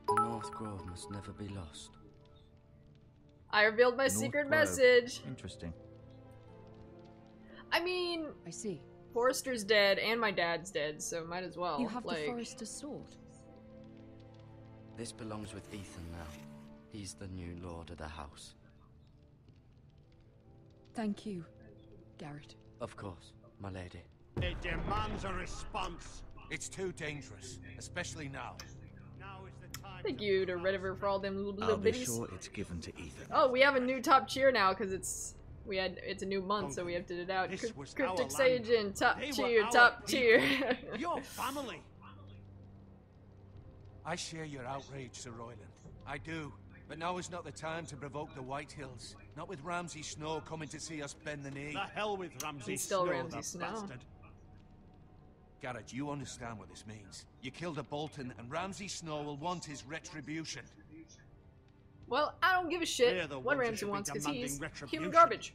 the North Grove must never be lost. I revealed my North secret Grove. message. Interesting. I mean, I see. Forrester's dead and my dad's dead, so might as well. You have like, the Forrester's sword. This belongs with Ethan now. He's the new lord of the house. Thank you, Garrett. Of course, my lady. It demands a response. It's too dangerous, especially now. Now is the time. Thank you to Rediver for all them little I'll be bitties. sure it's given to Ethan. Oh, we have a new top cheer now because it's a new month, so we have to do it out. This was our Cryptic land. Sage and top They were cheer, our top people. tier. Your family. I share your outrage, Sir Royland. I do. But now is not the time to provoke the White Hills. Not with Ramsay Snow coming to see us bend the knee. The hell with Ramsay He's still Snow, Ramsay that Snow. bastard. Garrett, you understand what this means. You killed a Bolton, and Ramsay Snow will want his retribution. Well, I don't give a shit They're the what ones who Ramsay should be wants because demanding he's retribution. human garbage.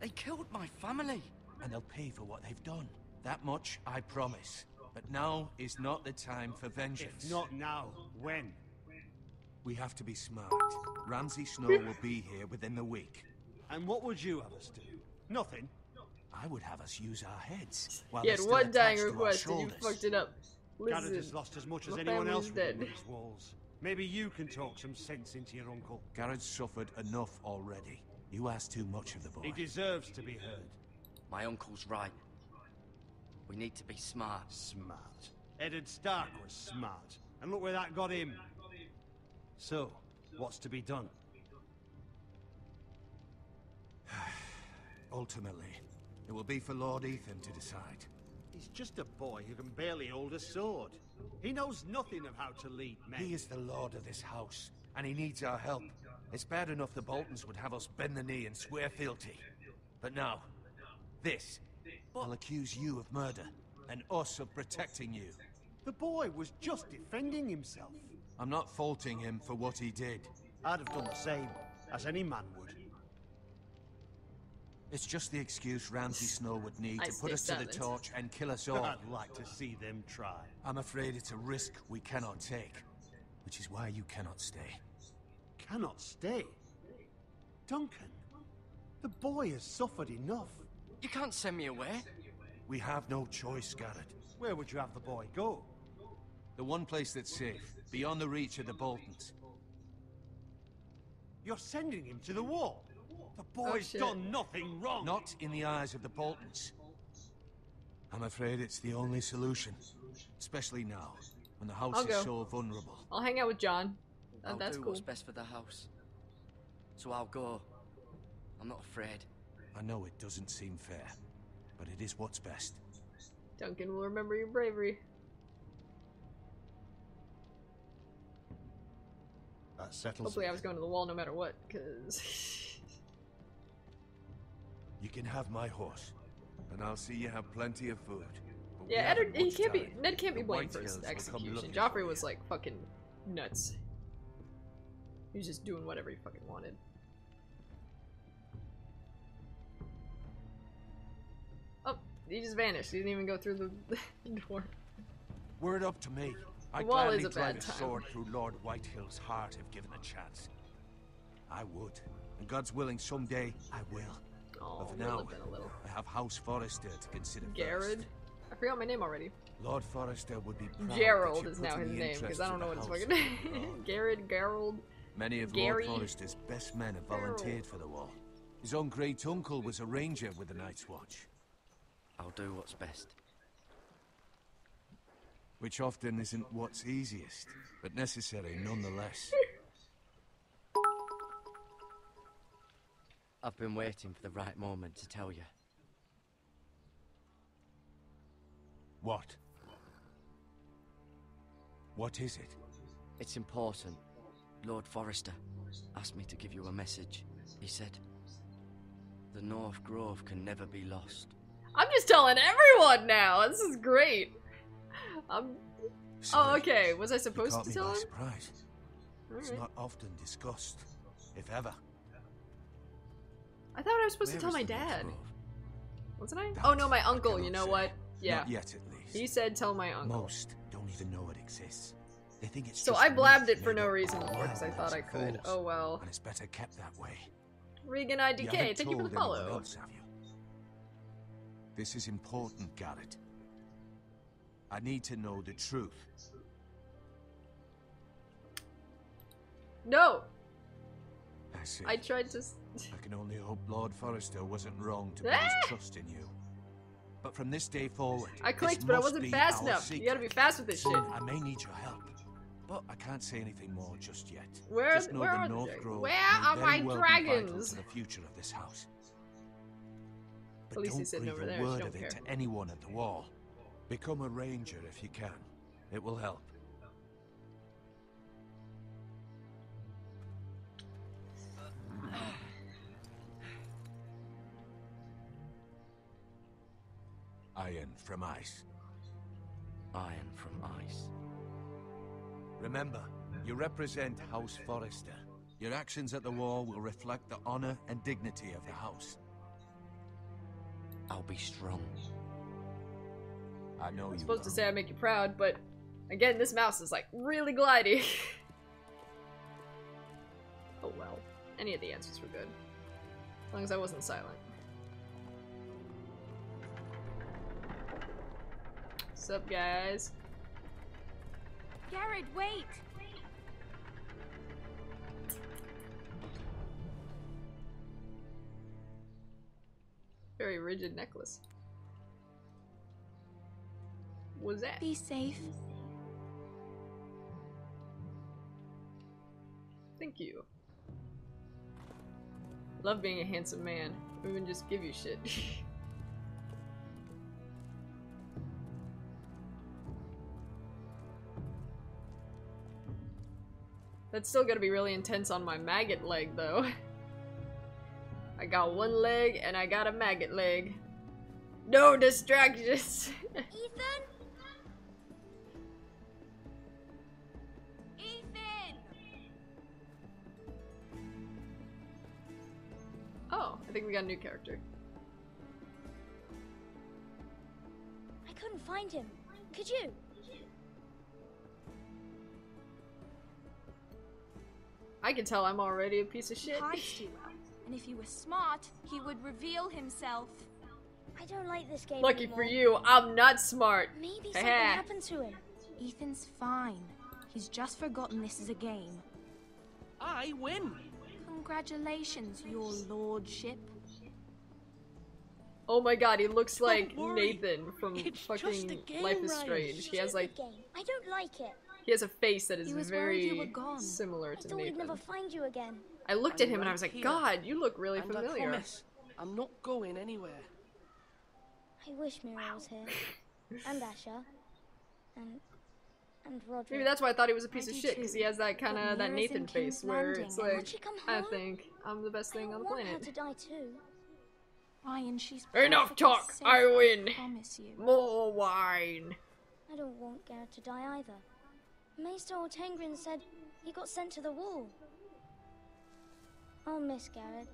They killed my family. And they'll pay for what they've done. That much I promise. But now is not the time for vengeance. If not now, when? We have to be smart. Ramsay Snow will be here within the week. And what would you have us do? Nothing. I would have us use our heads. While He they're had still one dying attached to our request and you shoulders. fucked it up. Garrett Listen, has lost as much as my anyone else family's within dead. these walls. Maybe you can talk some sense into your uncle. Garrett's suffered enough already. You ask too much of the boy. He deserves to be heard. My uncle's right. We need to be smart. Smart. Eddard Stark was smart. And look where that got him. So, what's to be done? Ultimately, it will be for Lord Ethan to decide. He's just a boy who can barely hold a sword. He knows nothing of how to lead men. He is the lord of this house, and he needs our help. It's bad enough the Boltons would have us bend the knee and swear fealty. But now, this will accuse you of murder, and us of protecting you. The boy was just defending himself. I'm not faulting him for what he did. I'd have done the same, as any man would. It's just the excuse Ramsay Snow would need I to put stay us to the silent. torch and kill us all. I'd like to see them try. I'm afraid it's a risk we cannot take, which is why you cannot stay. Cannot stay. Duncan, the boy has suffered enough. You can't send me away. We have no choice, Garrett. Where would you have the boy go? The one place that's safe, beyond the reach of the Boltons. You're sending him to the wall. The boy's shit. done nothing wrong. Not in the eyes of the Boltons. I'm afraid it's the only solution. Especially now, when the house I'll is go. so vulnerable. I'll hang out with John. I'll That's do cool. what's best for the house. So I'll go. I'm not afraid. I know it doesn't seem fair, but it is what's best. Duncan will remember your bravery. That settles Hopefully it. I was going to the wall no matter what, because... You can have my horse, and I'll see you have plenty of food. But we yeah, haven't he much can't be. time. Ned can't be The blamed for Whitehills his will come execution. looking Joffrey for was you. like fucking nuts. He was just doing whatever he fucking wanted. Oh, he just vanished. He didn't even go through the door. Word up to me. I'd wall gladly is a drive bad a time. sword through Lord Whitehill's heart if given a chance. I would. And God's willing, someday I will. Oh, But for will now, have been a little. I have House Forrester to consider Garrett? first. I forgot my name already. Lord Forrester would be proud Gerald that you is put now in his the name, because interests I don't of know the what his house fucking name. above. Garrett, Gerald. Many of Gary. Lord Forrester's best men have Gerald. volunteered for the war. His own great uncle was a ranger with the Night's Watch, I'll do what's best. which often isn't what's easiest, but necessary nonetheless. I've been waiting for the right moment to tell you. What? What is it? It's important. Lord Forrester asked me to give you a message. He said, the North Grove can never be lost. I'm just telling everyone now. This is great. Oh, Sorry. okay. Was I You supposed caught to me tell by him? surprise. It's Alright. not often discussed, if ever. I thought I was supposed to Where tell is my the North dad. Grove? Wasn't I? That Oh no, my I uncle. cannot You know say. what? Yeah. Not yet, at least. He said tell my uncle. Most don't even know it exists. They think it's So just I a blabbed myth it for made no up reason by before because I thought gamblers I and could. fools, Oh well. and it's better kept that way. Regan You IDK, haven't thank you for told the anyone follow. else, have you? This is important, Garrett. I need to know the truth. No! I see. I tried to... I can only hope Lord Forrester wasn't wrong to put Ah! his trust in you. But from this day forward, I this clicked, but I must wasn't be fast our enough. You gotta be secret. fast with this Soon shit. I may need your help, but I can't say anything more just yet. Where Just know are the the North dragons? Grove Where may are very my well be vital dragons? to the future of this house. But At least don't he's sitting breathe over a there, so word don't of it care. to anyone at the wall. Become a ranger if you can. It will help. Iron from ice. Iron from ice. Remember, you represent House Forrester. Your actions at the wall will reflect the honor and dignity of the house. I'll be strong. I know I'm you supposed to will. say I make you proud, but again, this mouse is like really gliding. Oh well. Any of the answers were good. As long as I wasn't silent. What's up, guys? Garrett, wait! Very rigid necklace. What was that? Be safe. Thank you. Love being a handsome man. Women just give you shit. That's still gonna be really intense on my maggot leg, though. I got one leg, and I got a maggot leg. No distractions! Ethan? Ethan! Oh, I think we got a new character. I couldn't find him. Could you? I can tell I'm already a piece of shit. Hides too well. And if he was smart, he would reveal himself. I don't like this game Lucky anymore. for you, I'm not smart. Maybe something Haha. happened to him. Ethan's fine. He's just forgotten this is a game. I win. Congratulations, your lordship. Oh my god, he looks like worry. Nathan from It's fucking just a game, Life is Ryan. Strange. He has like Stupid game. I don't like it. he has a face that is He was worried you were very gone. similar I to thought we'd Nathan. never find you again. I looked at him and I right was like, here. God, you look really And familiar. I promise, I'm not going anywhere. I wish Muriel was here. And Asher. And Roderick. Maybe that's why I thought he was a piece I of do shit, because too. he has that kind But of that Mira's in Nathan face King's where Landing, it's and like, Won't she come I home? think I'm the best I thing don't on the want her planet. to die too. Ryan, she's Enough perfectly talk, safe, I win. promise you. More wine. I don't want Garrett to die either. Maester Ortengrin said he got sent to the wall. I'll miss Garrett.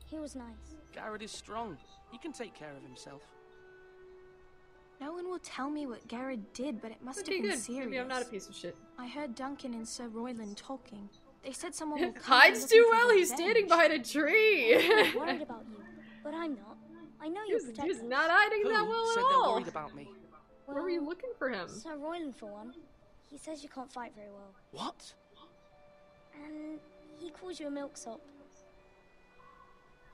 He was nice. Garrett is strong. He can take care of himself. No one will tell me what Garrett did, but it must Okay, have been good. serious. Maybe I'm not a piece of shit. I heard Duncan and Sir Royland talking. They said someone will come Hides looking too for well, he's revenge. standing behind a tree. I'm worried about you, but I'm not. I know you'll protect He's us. not hiding Who that well said at they're all. worried about me? Where were you looking for him? Sir Royland, for one. He says you can't fight very well. What? And he calls you a milksop.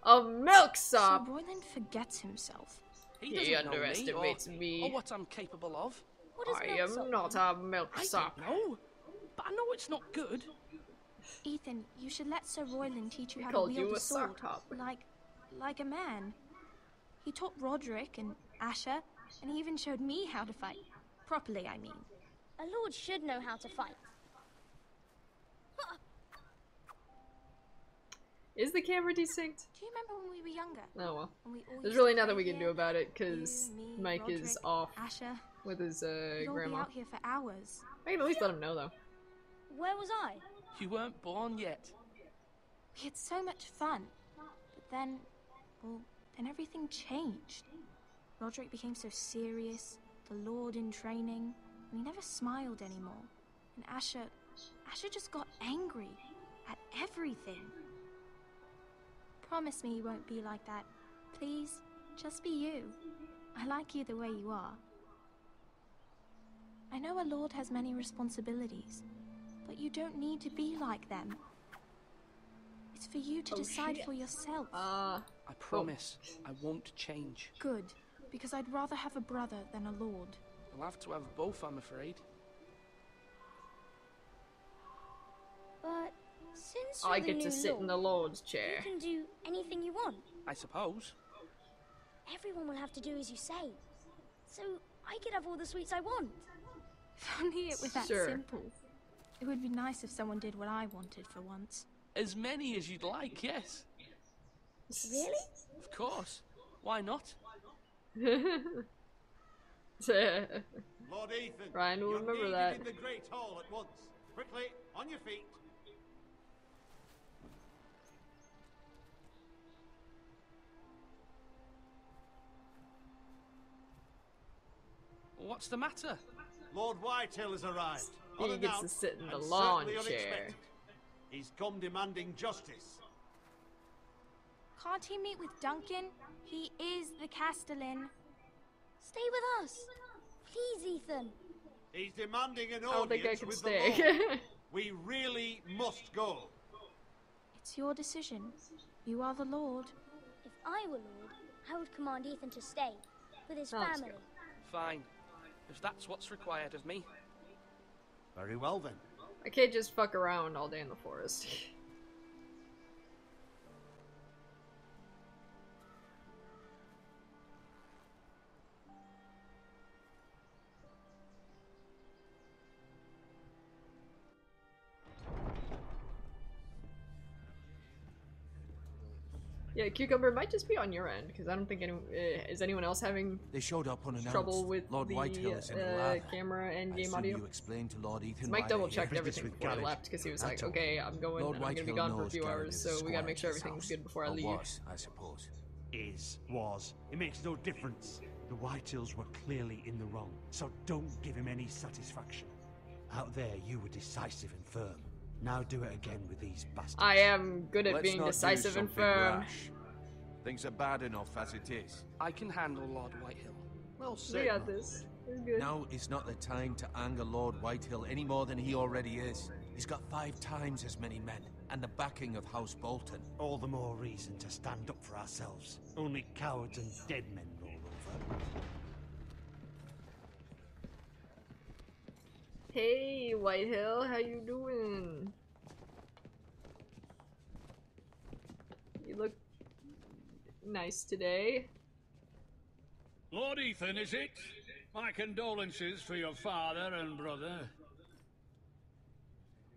A milksop. Sir Royland forgets himself. He He doesn't know underestimates me, me. or what I'm capable of. What is I milksop? am not a I milksop. don't know, but I know it's not good. Ethan, you should let Sir Royland teach you He how to called wield you a a sword, sock hop. like a man. He taught Roderick and Asher, and he even showed me how to fight. Properly, I mean. A lord should know how to fight. Is the camera desynced? Do you remember when we were younger? Oh well. When we all There's used really to nothing play we can do here? about it because You, me, Mike is Roderick, off Asher. with his We'd all be grandma. out here for hours. I can at least let him know though. Where was I? You weren't born yet. We had so much fun. But then, well, then everything changed. Roderick became so serious, the Lord in training, and he never smiled anymore. And Asher just got angry at everything. Promise me you won't be like that. Please, just be you. I like you the way you are. I know a lord has many responsibilities, but you don't need to be like them. It's for you to decide for yourself. I promise I won't change. Good, because I'd rather have a brother than a lord. I'll have to have both, I'm afraid. But since you're I the get to new sit in the lord, Lord's chair. you can do anything you want. I suppose. Everyone will have to do as you say. So I could have all the sweets I want. If only it was that Sure. simple. It would be nice if someone did what I wanted for once. As many as you'd like, yes. Really? Of course. Why not? Lord Ethan, Ryan will you're remember needed that. in the Great Hall at once. Quickly, on your feet. What's the matter? Lord Whitehill has arrived. He gets to unannounced sit in the and lawn certainly chair. unexpected. He's come demanding justice. Can't he meet with Duncan? He is the Castellan. Stay with us. Please, Ethan. He's demanding an I don't think I audience can with stay. the Lord. We really must go. It's your decision. You are the Lord. If I were lord, I would command Ethan to stay with his Oh, let's family. Fine. If that's what's required of me. Very well then. I can't just fuck around all day in the forest. Yeah, Cucumber might just be on your end, because I don't think is anyone else having They showed up unannounced. trouble with Lord the Whitehill is in the lab. camera and I game assume audio? you explained to Lord Ethan Mike why double they're checked here. everything with before I Garrett. left, because he was I like, told okay, I'm going, Lord and I'm going to be Whitehill gone for a knows few Garrett hours, is so we gotta make squire sure at his everything's house. good before I Or leave. was, I suppose. Was. It makes no difference. The Whitehills were clearly in the wrong, so don't give him any satisfaction. Out there, you were decisive and firm. Now do it again with these bastards. I am good at Let's being not do decisive and something firm. rash. Things are bad enough as it is. I can handle Lord Whitehill. Well We said, got my this. lord. We're good. Now is not the time to anger Lord Whitehill any more than he already is. He's got 5 times as many men, and the backing of House Bolton. All the more reason to stand up for ourselves. Only cowards and dead men roll over. Hey, Whitehill, how you doing? You look nice today. Lord Ethan, is it? My condolences for your father and brother.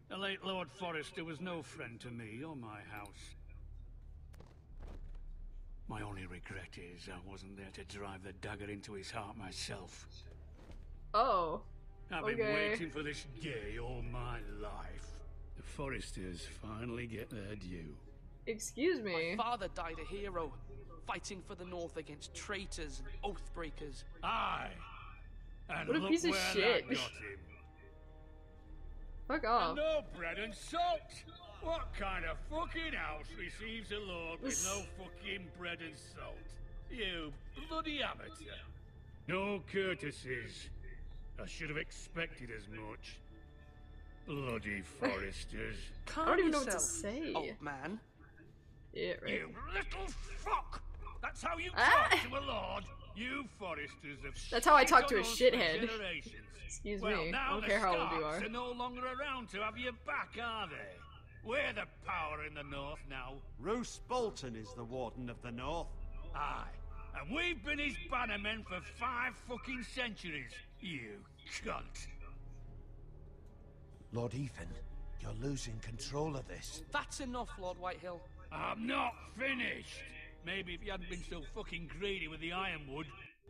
The late Lord Forrester was no friend to me or my house. My only regret is I wasn't there to drive the dagger into his heart myself. Oh. I've been waiting for this day all my life. The Forresters finally get their due. Excuse me? My father died a hero, fighting for the North against traitors and oath-breakers. Aye. And what a look piece of where shit. that got him. Fuck off. And no bread and salt! What kind of fucking house receives a lord with no fucking bread and salt? You bloody amateur. No courtesies. I should have expected as much. Bloody Forresters. I don't even know what to say. Old man. Yeah, right. You little fuck! That's how you talk to a lord? You Forresters have That's how I talk to a shit on us for shithead. generations. Excuse well, me. Now I don't care how old you are. the Starks are no longer around to have your back, are they? We're the power in the North now. Roose Bolton is the Warden of the North. Aye. And we've been his bannermen for 5 fucking centuries. You cunt. Lord Ethan, you're losing control of this. That's enough, Lord Whitehill. I'm not finished. Maybe if you hadn't been so fucking greedy with the ironwood,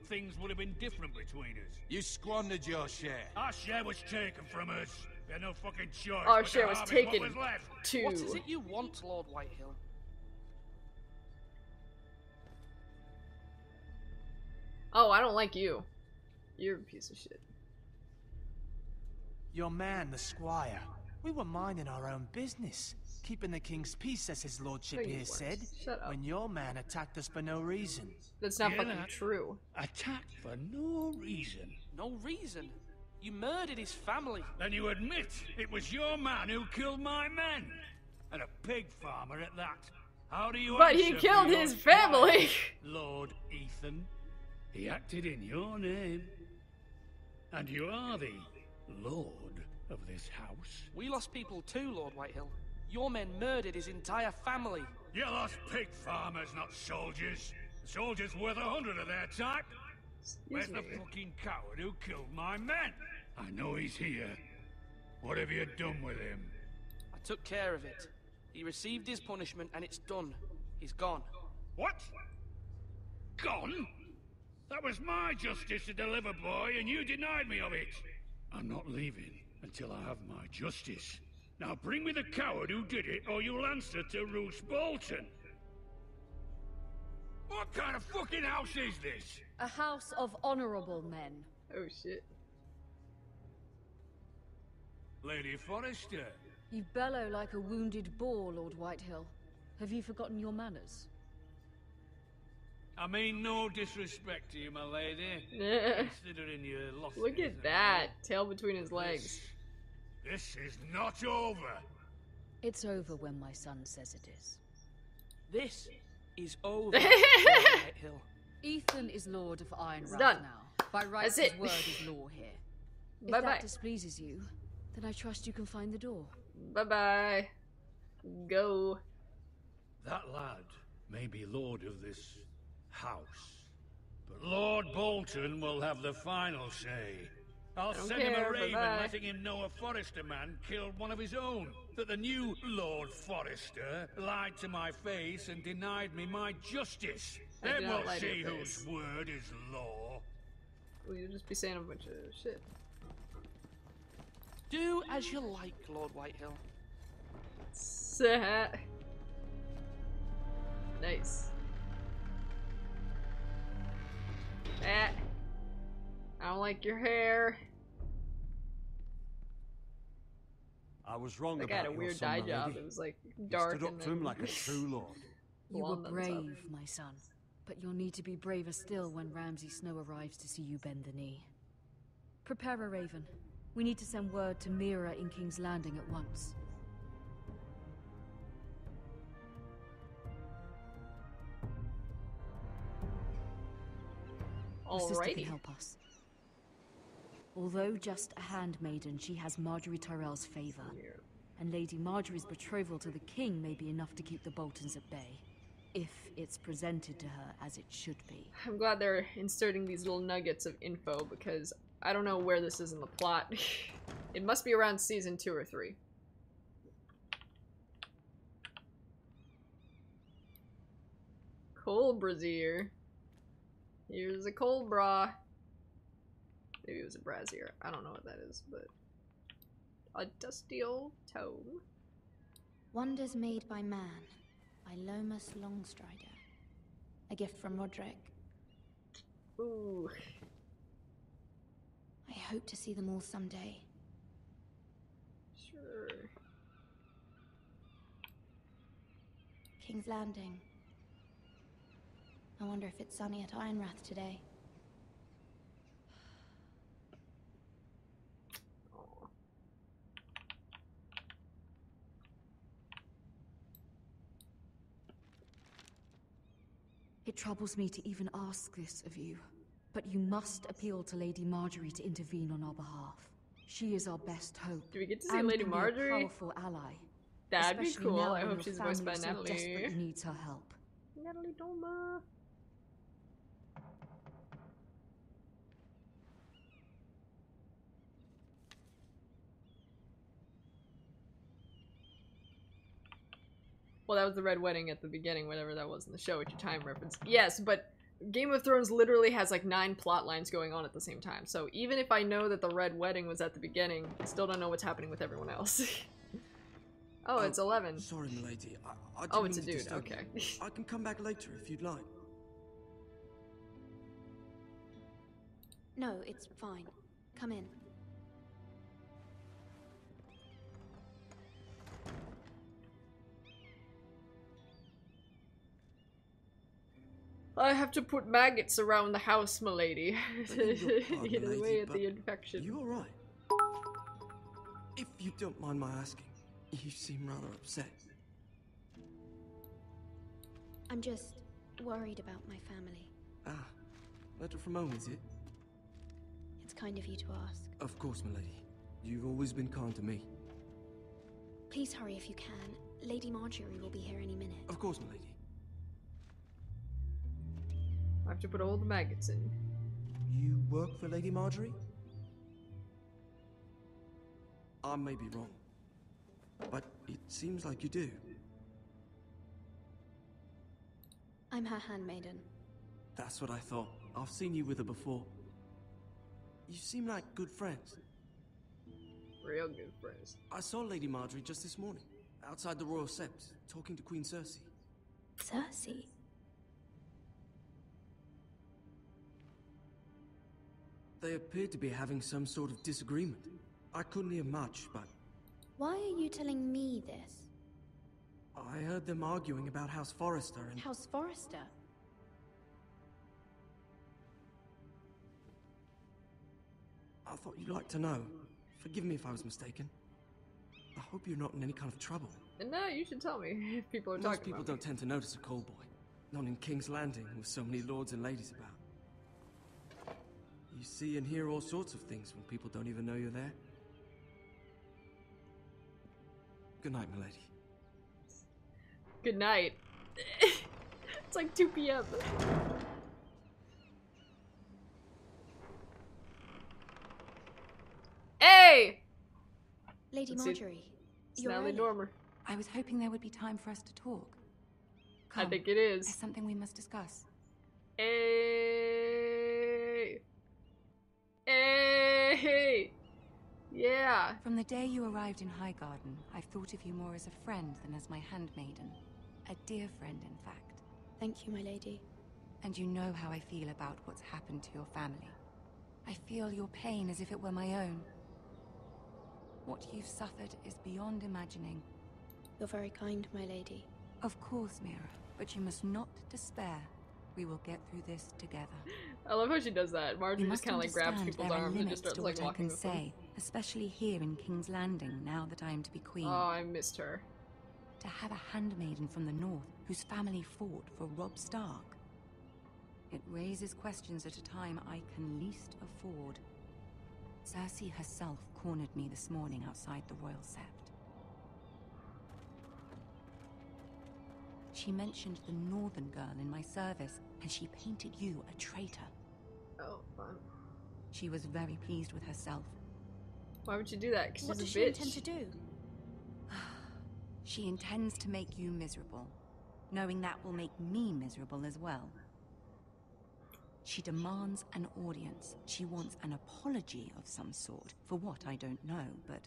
things would have been different between us. You squandered your share. Our share was taken from us. We had no fucking choice. Our but share to was harvest what taken was left. too. What is it you want, Lord Whitehill? Oh, I don't like you. You're a piece of shit. Your man, the squire. We were minding our own business. Keeping the king's peace, as his lordship No, you here weren't. said. Shut up. When your man attacked us for no reason. That's not Yeah, fucking that- true. Attacked for no reason. No reason. You murdered his family. Then you admit it was your man who killed my men. And a pig farmer at that. How do you But he answer for killed your his squire, family. Lord Ethan? He acted in your name. And you are the lord of this house. We lost people too, Lord Whitehill. Your men murdered his entire family. You lost pig farmers, not soldiers. The soldiers worth 100 of their type. Where's the fucking coward who killed my men? I know he's here. What have you done with him? I took care of it. He received his punishment and it's done. He's gone. What? Gone? That was my justice to deliver, boy, and you denied me of it. I'm not leaving until I have my justice. Now bring me the coward who did it, or you'll answer to Roose Bolton. What kind of fucking house is this? A house of honorable men. Oh shit. Lady Forrester. You bellow like a wounded boar, Lord Whitehill. Have you forgotten your manners? I mean no disrespect to you, my lady. Considering you lost. Look me at as a that. lord. Tail between his legs. This is not over. It's over when my son says it is. This is over, Lord Whitehill. Ethan is Lord of Ironrath done. now. By rights, That's his it. word is law here. If Bye-bye. that displeases you, then I trust you can find the door. Bye bye. Go. That lad may be lord of this house, but Lord Bolton will have the final say. I'll don't send him care, a raven bye-bye. letting him know a Forrester man killed one of his own. That the new Lord Forrester lied to my face and denied me my justice. I did Then not we'll lie to see your whose face. word is law. Well, you'll just be saying a bunch of shit. Do as you like, Lord Whitehill. Nice. I don't like your hair. I was wrong Like I about had a your weird son, dye my job. lady. It was like You dark stood up and to him then like a true lord. You were blonde on top. brave, my son. But you'll need to be braver still when Ramsay Snow arrives to see you bend the knee. Prepare a raven. We need to send word to Mira in King's Landing at once. Your sister can help us. Although just a handmaiden, she has Marjorie Tyrell's favor. And Lady Marjorie's betrothal to the king may be enough to keep the Boltons at bay. If it's presented to her as it should be. I'm glad they're inserting these little nuggets of info because I don't know where this is in the plot. It must be around season 2 or 3. Cold brazier. Here's a cold bra. Maybe it was a brazier. I don't know what that is, but a dusty old tome. Wonders Made by Man by Lomas Longstrider. A gift from Roderick. Ooh. I hope to see them all someday. Sure. King's Landing. I wonder if it's sunny at Ironrath today. It troubles me to even ask this of you, but you must appeal to Lady Marjorie to intervene on our behalf. She is our best hope. Do we get to see Lady Marjorie? A powerful ally. That'd be Especially cool. now I when hope your she's voiced by family so Natalie. desperately needs her help. Natalie Doma. Well, that was the Red Wedding at the beginning, whatever that was in the show, it's your time reference. Yes, but Game of Thrones literally has like 9 plot lines going on at the same time. So even if I know that the Red Wedding was at the beginning, I still don't know what's happening with everyone else. Oh, it's 11. Sorry, milady. I didn't Oh, it's a mean to dude, disturb okay. you. I can come back later if you'd like. No, it's fine. Come in. I have to put maggots around the house, milady. Get away at the infection. You alright? If you don't mind my asking, you seem rather upset. I'm just worried about my family. Ah, letter from home, is it? It's kind of you to ask. Of course, milady. You've always been kind to me. Please hurry if you can. Lady Marjorie will be here any minute. Of course, milady. I have to put all the maggots in. You work for Lady Marjorie? I may be wrong, but it seems like you do. I'm her handmaiden. That's what I thought. I've seen you with her before. You seem like good friends. Real good friends. I saw Lady Marjorie just this morning, outside the Royal Sept, talking to Queen Cersei. Cersei? They appeared to be having some sort of disagreement. I couldn't hear much, but Why are you telling me this? I heard them arguing about House Forrester and... House Forrester? I thought you'd like to know. Forgive me if I was mistaken. I hope you're not in any kind of trouble. No, you should tell me if people are Most talking people about don't tend to notice a call boy. Not in King's Landing with so many lords and ladies about. You see and hear all sorts of things when people don't even know you're there. Good night, milady. Good night. It's like 2 p.m. Hey! Lady Marjorie, you're Natalie early. Dormer. I was hoping there would be time for us to talk. I think it is. There's something we must discuss. Hey! Hey! Yeah! From the day you arrived in Highgarden, I've thought of you more as a friend than as my handmaiden. A dear friend, in fact. Thank you, my lady. And you know how I feel about what's happened to your family. I feel your pain as if it were my own. What you've suffered is beyond imagining. You're very kind, my lady. Of course, Mira, but you must not despair. We will get through this together. I love how she does that. Marjorie just kind of like grabs people's there are arms and limits just starts to like what I walking can with them. say, especially here in King's Landing, now that I am to be queen. Oh, I missed her. To have a handmaiden from the north whose family fought for Robb Stark. It raises questions at a time I can least afford. Cersei herself cornered me this morning outside the Royal Sept. She mentioned the northern girl in my service, and she painted you a traitor. Oh, fun. She was very pleased with herself. Why would you do that? Because what she's does a she bitch. intend to do? She intends to make you miserable, knowing that will make me miserable as well. She demands an audience. She wants an apology of some sort. For what, I don't know, but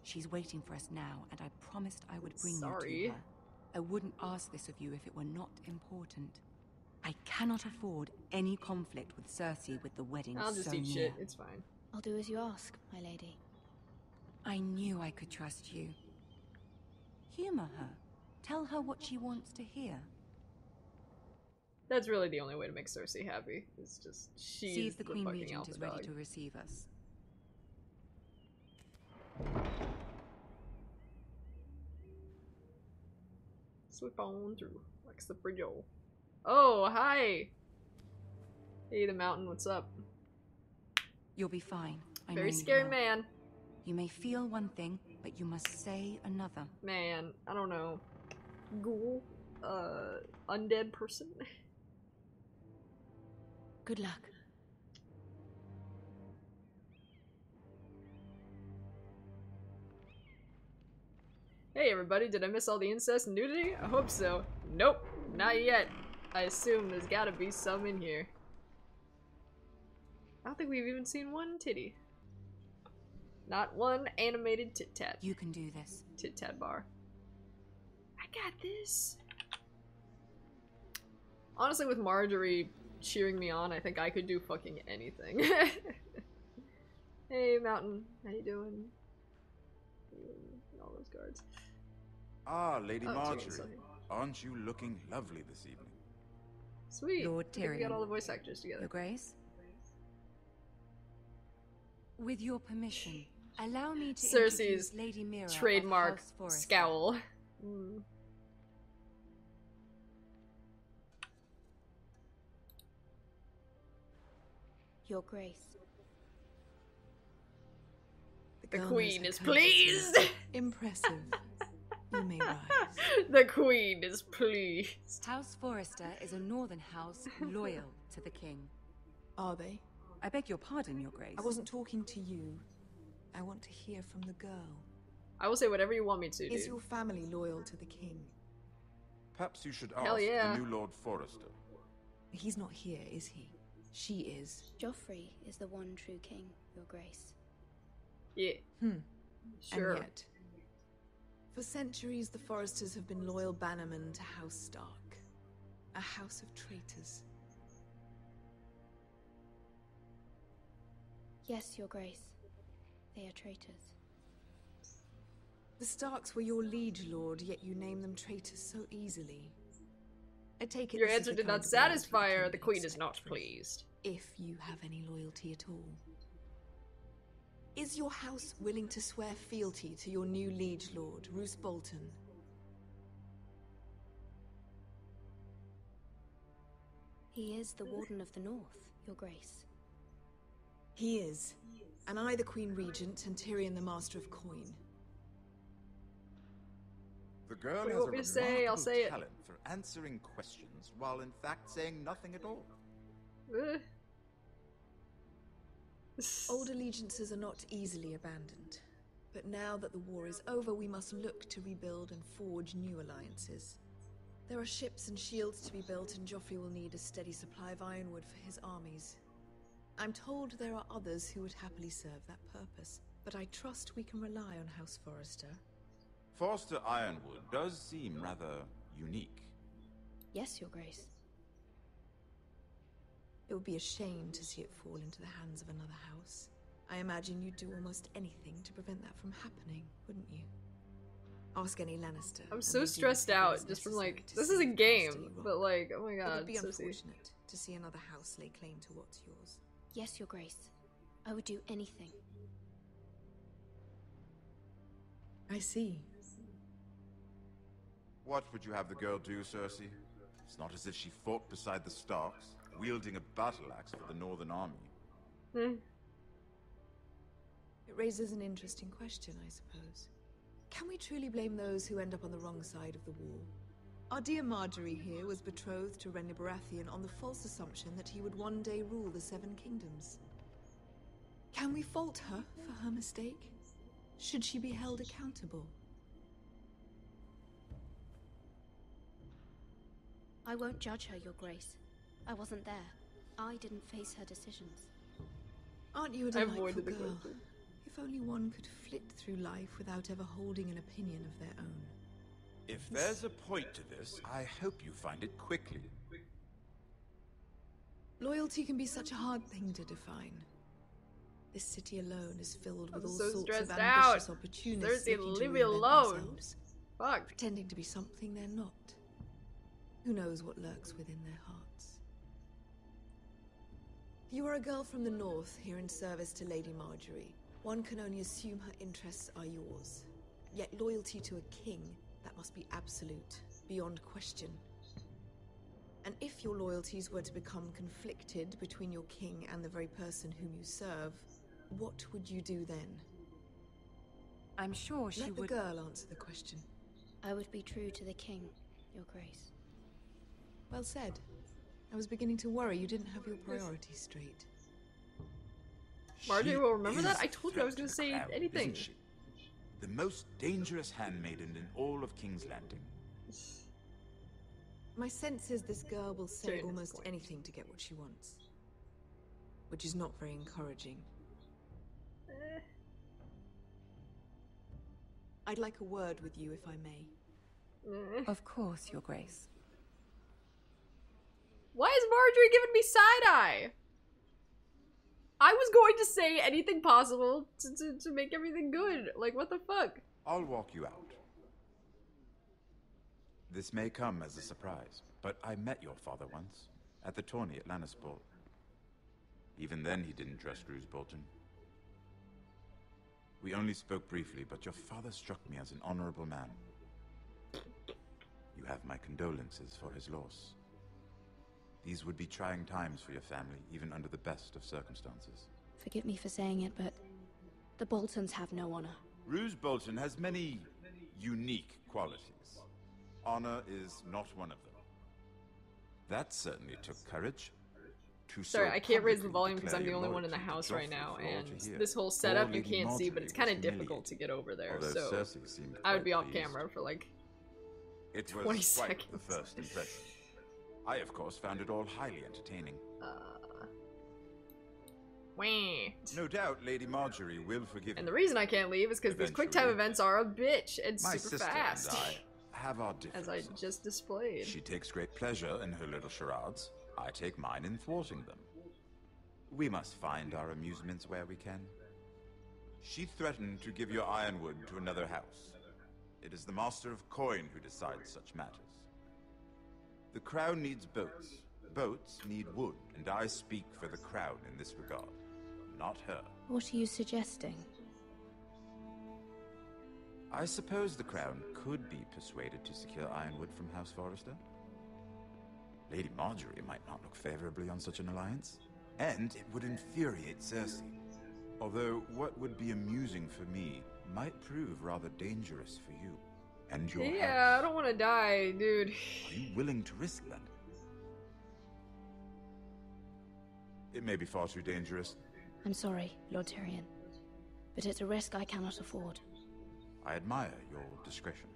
she's waiting for us now, and I promised I would bring you to her. I wouldn't ask this of you if it were not important. I cannot afford any conflict with Cersei with the wedding I'll just so eat near. shit. It's fine. I'll do as you ask, my lady. I knew I could trust you. Humor her. Tell her what she wants to hear. That's really the only way to make Cersei happy. It's just she's See if the Queen fucking Regent alpha is ready dog. to receive us. Sweep on through like the bridge. Oh, hi. Hey, the mountain. What's up? You'll be fine. I know Very you scary will. man. You may feel one thing, but you must say another. Man, I don't know. Ghoul? Undead person? Good luck. Hey everybody, did I miss all the incest and nudity? I hope so. Nope, not yet. I assume there's gotta be some in here. I don't think we've even seen one titty. Not one animated tit-tat. You can do this. Tit-tat bar. I got this. Honestly, with Marjorie cheering me on, I think I could do fucking anything. Hey, Mountain. How you doing? All those guards. Ah, Lady Oh, Marjorie. Tyrion's still here. Aren't you looking lovely this evening? Sweet. Lord I think we got Tyrion. all the voice actors together. Your Grace? With your permission, allow me to Cersei's introduce Lady Mira of trademark House Forrester. scowl. Mm. Your Grace. The girl queen knows is her courtesy. pleased. Impressive. You may rise. The queen is pleased. House Forrester is a northern house loyal to the king. Are they? I beg your pardon, Your Grace. I wasn't talking to you. I want to hear from the girl. I will say whatever you want me to, Is dude. your family loyal to the king? Perhaps you should Hell ask yeah. the new Lord Forrester. He's not here, is he? She is. Joffrey is the one true king, Your Grace. Yeah. Sure. And yet, for centuries, the Forresters have been loyal bannermen to House Stark. A house of traitors. Yes, Your Grace. They are traitors. The Starks were your liege lord, yet you name them traitors so easily. I take it Your this is answer the did kind not of loyalty satisfy her. king The queen is expects not from you, pleased. if you have any loyalty at all. Is your house willing to swear fealty to your new liege lord, Roose Bolton? He is the Warden of the North, Your Grace. He is. And I the Queen Regent and Tyrion the Master of Coin. The girl What do you has want a me to say? I'll remarkable say it. talent for answering questions while in fact saying nothing at all. Old allegiances are not easily abandoned. But now that the war is over, we must look to rebuild and forge new alliances. There are ships and shields to be built, and Joffrey will need a steady supply of ironwood for his armies. I'm told there are others who would happily serve that purpose, but I trust we can rely on House Forrester. Forster Ironwood does seem rather unique. Yes, Your Grace. It would be a shame to see it fall into the hands of another house. I imagine you'd do almost anything to prevent that from happening, wouldn't you? Ask any Lannister. I'm and so they'd do stressed whatever out is just from necessary like, to this see is a the game, destiny but rock. like, oh my It god, would be Cersei. unfortunate to see another house lay claim to what's yours. Yes, Your Grace. I would do anything. I see. What would you have the girl do, Cersei? It's not as if she fought beside the Starks, wielding a battle axe for the Northern Army. Hmm. It raises an interesting question, I suppose. Can we truly blame those who end up on the wrong side of the war? Our dear Marjorie here was betrothed to Renly Baratheon on the false assumption that he would one day rule the Seven Kingdoms. Can we fault her for her mistake? Should she be held accountable? I won't judge her, Your Grace. I wasn't there. I didn't face her decisions. Aren't you a I delightful avoided the girl? question. If only one could flit through life without ever holding an opinion of their own. If there's a point to this, I hope you find it quickly. Loyalty can be such a hard thing to define. This city alone is filled with I'm all so sorts of stressed ambitious out. opportunists Cersei, looking to leave me reinvent alone. themselves, Fuck. pretending to be something they're not. Who knows what lurks within their hearts? You are a girl from the north, here in service to Lady Marjorie. One can only assume her interests are yours. Yet loyalty to a king, that must be absolute, beyond question. And if your loyalties were to become conflicted between your king and the very person whom you serve, what would you do then? I'm sure she Let would... the girl answer the question. I would be true to the king, Your Grace. Well said. I was beginning to worry you didn't have your priorities straight. Marjorie She will remember that? is I told you I was gonna the say crown, anything. isn't she? The most dangerous handmaiden in all of King's Landing. My sense is this girl will say Very almost disappointing. anything to get what she wants. Which is not very encouraging. I'd like a word with you, if I may. Of course, Your Grace. Why is Marjorie giving me side-eye? I was going to say anything possible to make everything good. Like, what the fuck? I'll walk you out. This may come as a surprise, but I met your father once, at the tourney at Lannisport. Even then he didn't trust Roose Bolton. We only spoke briefly, but your father struck me as an honorable man. You have my condolences for his loss. These would be trying times for your family, even under the best of circumstances. Forgive me for saying it, but the Boltons have no honor. Roose Bolton has many unique qualities. Honor is not one of them. That certainly took courage. To Sorry, so I can't raise the publicly volume because I'm the declare only your one in the loyalty to house right Joffrey now, for all and to hear. this whole Poor setup you Lady can't see, but Marjorie it's kind of was difficult to humiliated, get over there, although so Cersei seemed I would quite be off pleased. camera for like It 20 was quite seconds. the first impression. I, of course, found it all highly entertaining. Wah. No doubt Lady Marjorie will forgive And me. the reason I can't leave is because these quick time Eventually. events are a bitch and My super sister fast. and I have our As I differences. just displayed. She takes great pleasure in her little charades. I take mine in thwarting them. We must find our amusements where we can. She threatened to give your ironwood to another house. It is the Master of Coin who decides such matters. The crown needs boats. Boats need wood, and I speak for the crown in this regard, not her. What are you suggesting? I suppose the crown could be persuaded to secure ironwood from House Forrester. Lady Marjorie might not look favorably on such an alliance, and it would infuriate Cersei. Although what would be amusing for me might prove rather dangerous for you and your Yeah, I house. don't want to die, dude. Are you willing to risk that? It may be far too dangerous. I'm sorry, Lord Tyrion, but it's a risk I cannot afford. I admire your discretion.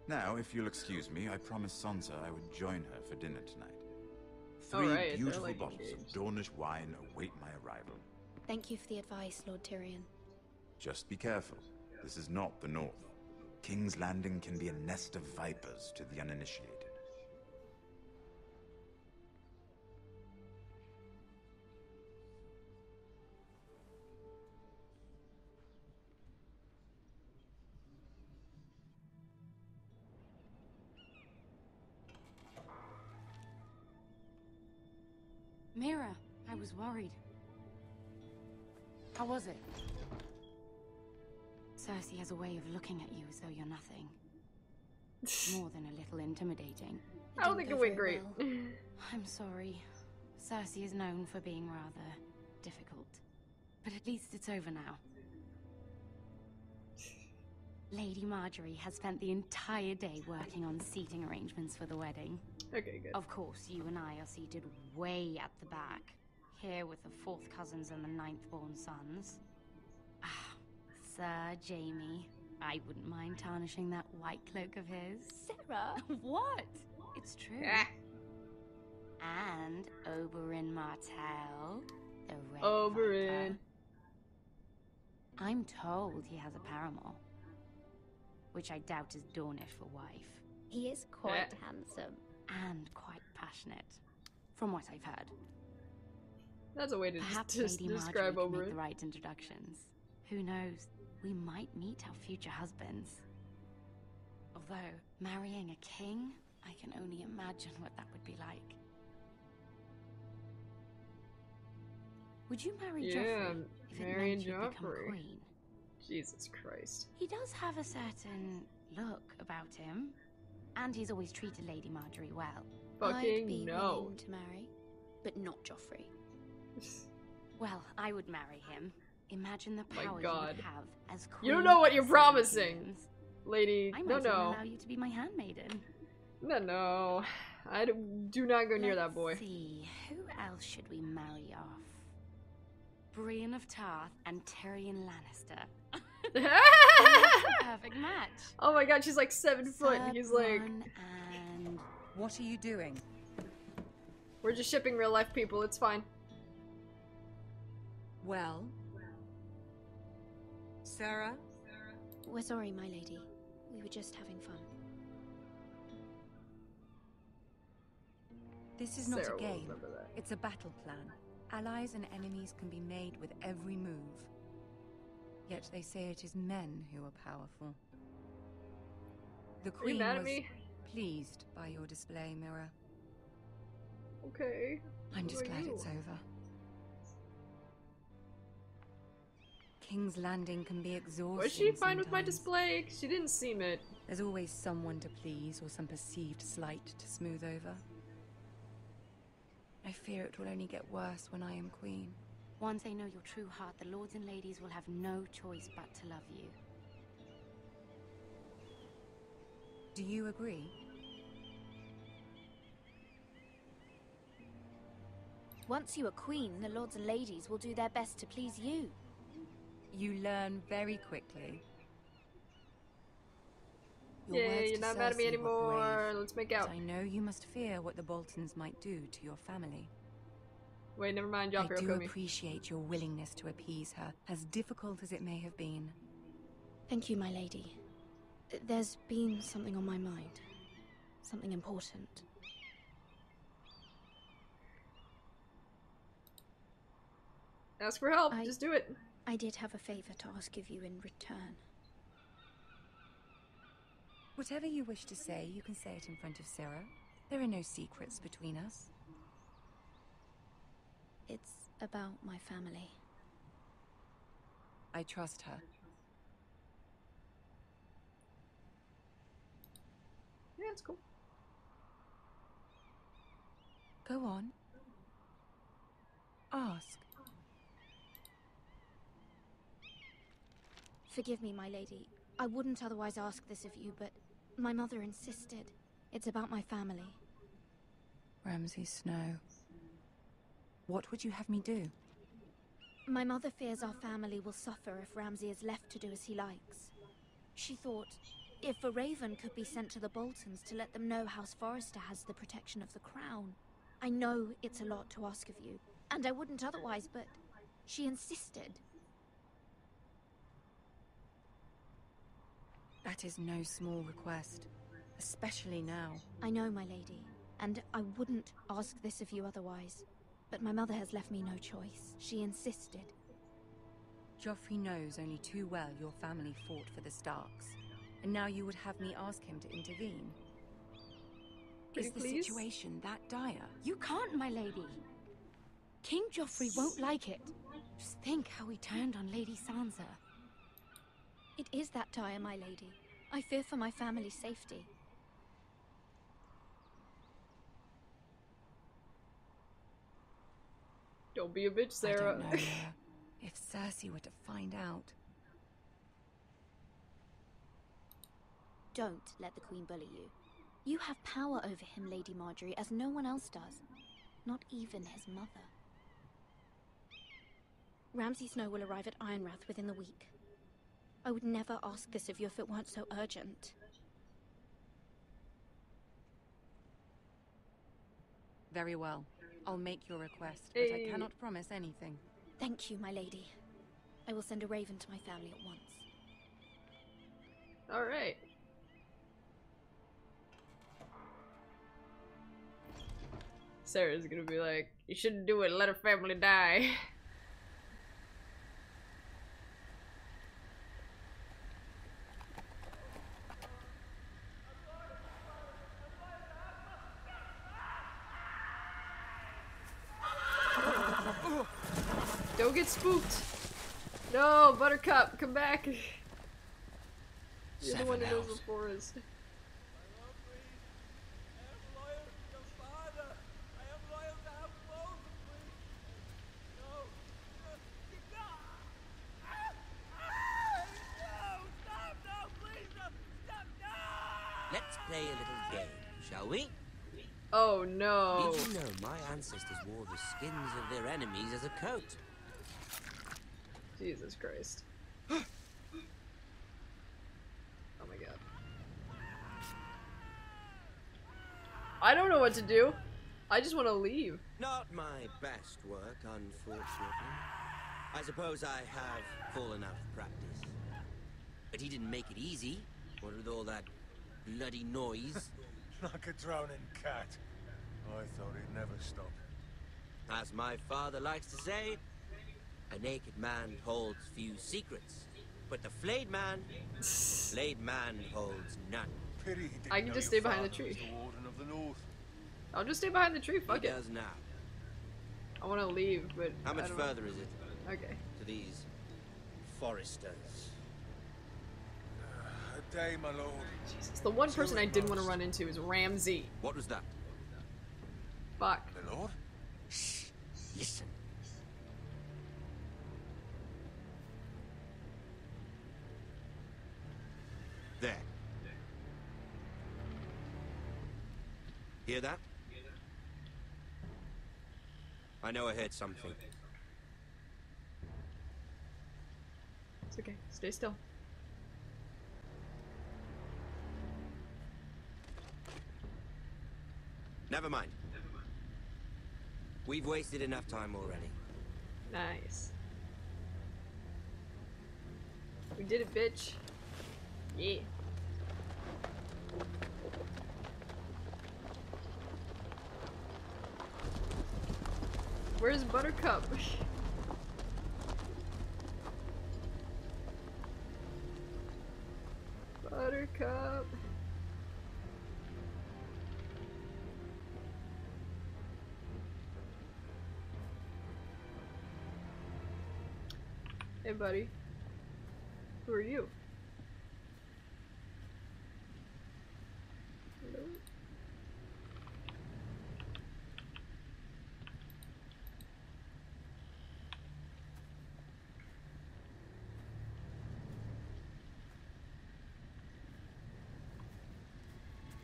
Now, if you'll excuse me, I promised Sansa I would join her for dinner tonight. 3 Alright, they're, beautiful like, bottles of engaged. Dornish wine await my arrival. Thank you for the advice, Lord Tyrion. Just be careful. This is not the North. King's Landing can be a nest of vipers to the uninitiated. Mira, I was worried. How was it? Cersei has a way of looking at you as though you're nothing. More than a little intimidating. I don't think it went great. I'm sorry. Cersei is known for being rather difficult. But at least it's over now. Lady Marjorie has spent the entire day working on seating arrangements for the wedding. Okay, good. Of course, you and I are seated way at the back. Here with the 4th cousins and the 9th-born sons. Ah, Sir Jaime. I wouldn't mind tarnishing that white cloak of his. Sarah! What? It's true. Ah. And Oberyn Martell, the Red Oberyn. Viper. I'm told he has a paramour. Which I doubt is Dornish for wife. He is quite handsome. And quite passionate. From what I've heard. That's a way to Perhaps just Lady describe Marjorie can Oberyn. make the right introductions. Who knows? We might meet our future husbands. Although, marrying a king, I can only imagine what that would be like. Would you marry Joffrey if it marry meant you'd become Joffrey. queen? Jesus Christ. He does have a certain look about him. And he's always treated Lady Marjorie well. I'd be Fucking no. willing to marry, but not Joffrey. Well, I would marry him. Imagine the My power you God. would have as queen. You don't know what you're of promising, kingdoms. lady. I No, might even no. allow you to be my handmaiden. No, no. Do not go near that boy. Let's see, who else should we marry off? Brienne of Tarth and Tyrion Lannister. Perfect match. Oh my god, she's like 7 foot. Sir He's like, Bronn and What are you doing? we're just shipping real life people. It's fine. Well? Sarah? We're sorry, my lady. We were just having fun. This is not Sarah a will game. remember that. It's a battle plan. Allies and enemies can be made with every move. Yet they say it is men who are powerful. The Are you Queen mad at was me? pleased by your display, Mira. Okay. I'm What just about glad you? it's over. King's Landing can be exhausting. Was she fine with my sometimes. display? She didn't seem it. There's always someone to please or some perceived slight to smooth over. I fear it will only get worse when I am queen. once they know your true heart, the lords and ladies will have no choice but to love you. Do you agree? Once you are queen, the lords and ladies will do their best to please you. You learn very quickly. Your Yay, words you're to not mad at me Cersei were anymore. brave, Let's make but out. I know you must fear what the Boltons might do to your family. Wait, never mind. I Joffrey will do kill me. appreciate your willingness to appease her, as difficult as it may have been. Thank you, my lady. There's been something on my mind. Something important. Ask for help. Just do it. I did have a favor to ask of you in return. Whatever you wish to say, you can say it in front of Sarah. There are no secrets between us. It's about my family. I trust her. Yeah, it's cool. Go on. Ask. Forgive me, my lady. I wouldn't otherwise ask this of you, but my mother insisted. It's about my family. Ramsay Snow. What would you have me do? My mother fears our family will suffer if Ramsay is left to do as he likes. She thought, if a raven could be sent to the Boltons to let them know House Forrester has the protection of the crown. I know it's a lot to ask of you, and I wouldn't otherwise, but she insisted. That is no small request, especially now. I know, my lady, and I wouldn't ask this of you otherwise. But my mother has left me no choice. She insisted. Joffrey knows only too well your family fought for the Starks, and now you would have me ask him to intervene. Pretty Is the please? situation that dire? You can't, my lady. King Joffrey won't like it. Just think how he turned on Lady Sansa. It is that dire, my lady. I fear for my family's safety. Don't be a bitch, Sarah. I don't know, Laura. If Cersei were to find out... Don't let the Queen bully you. You have power over him, Lady Marjorie, as no one else does. Not even his mother. Ramsay Snow will arrive at Ironrath within the week. I would never ask this of you if it weren't so urgent. Very well. I'll make your request, but Hey. I cannot promise anything. Thank you, my lady. I will send a raven to my family at once. Alright. Sarah's gonna be like, you shouldn't do it, let her family die. Don't get spooked. No, Buttercup, come back. You're the one who knows the forest. Let's play a little game, shall we? Oh no. Did you know my ancestors wore the skins of their enemies as a coat? Jesus Christ. Oh my god. I don't know what to do. I just want to leave. Not my best work, unfortunately. I suppose I have fallen out of practice. But he didn't make it easy. What with all that bloody noise? Like a drowning cat. I thought he'd never stop. As my father likes to say, a naked man holds few secrets. But the flayed man holds none. Pity he didn't I can know just your stay behind the father was tree. the Warden of the North. I'll just stay behind the tree, fuck He it. does now. I want to leave, but How much I don't know. further is it? Okay. To these foresters. A day, my lord. Jesus. The one person I didn't want to run into is Ramsay. What was that? Fuck. My lord? Shh. Listen. There. Hear that? I know I heard something. It's okay. Stay still. Never mind. We've wasted enough time already. Nice. We did it, bitch. Yeah. Where's Buttercup? Buttercup. Hey, buddy. Who are you? Hello?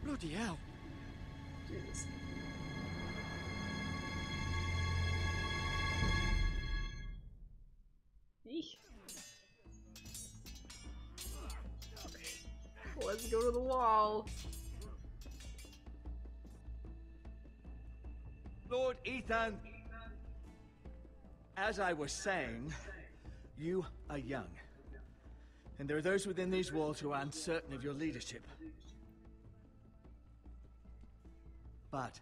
Bloody hell. Jesus. Eek. Let's go to the wall. Lord Ethan, as I was saying, you are young. And there are those within these walls who are uncertain of your leadership. But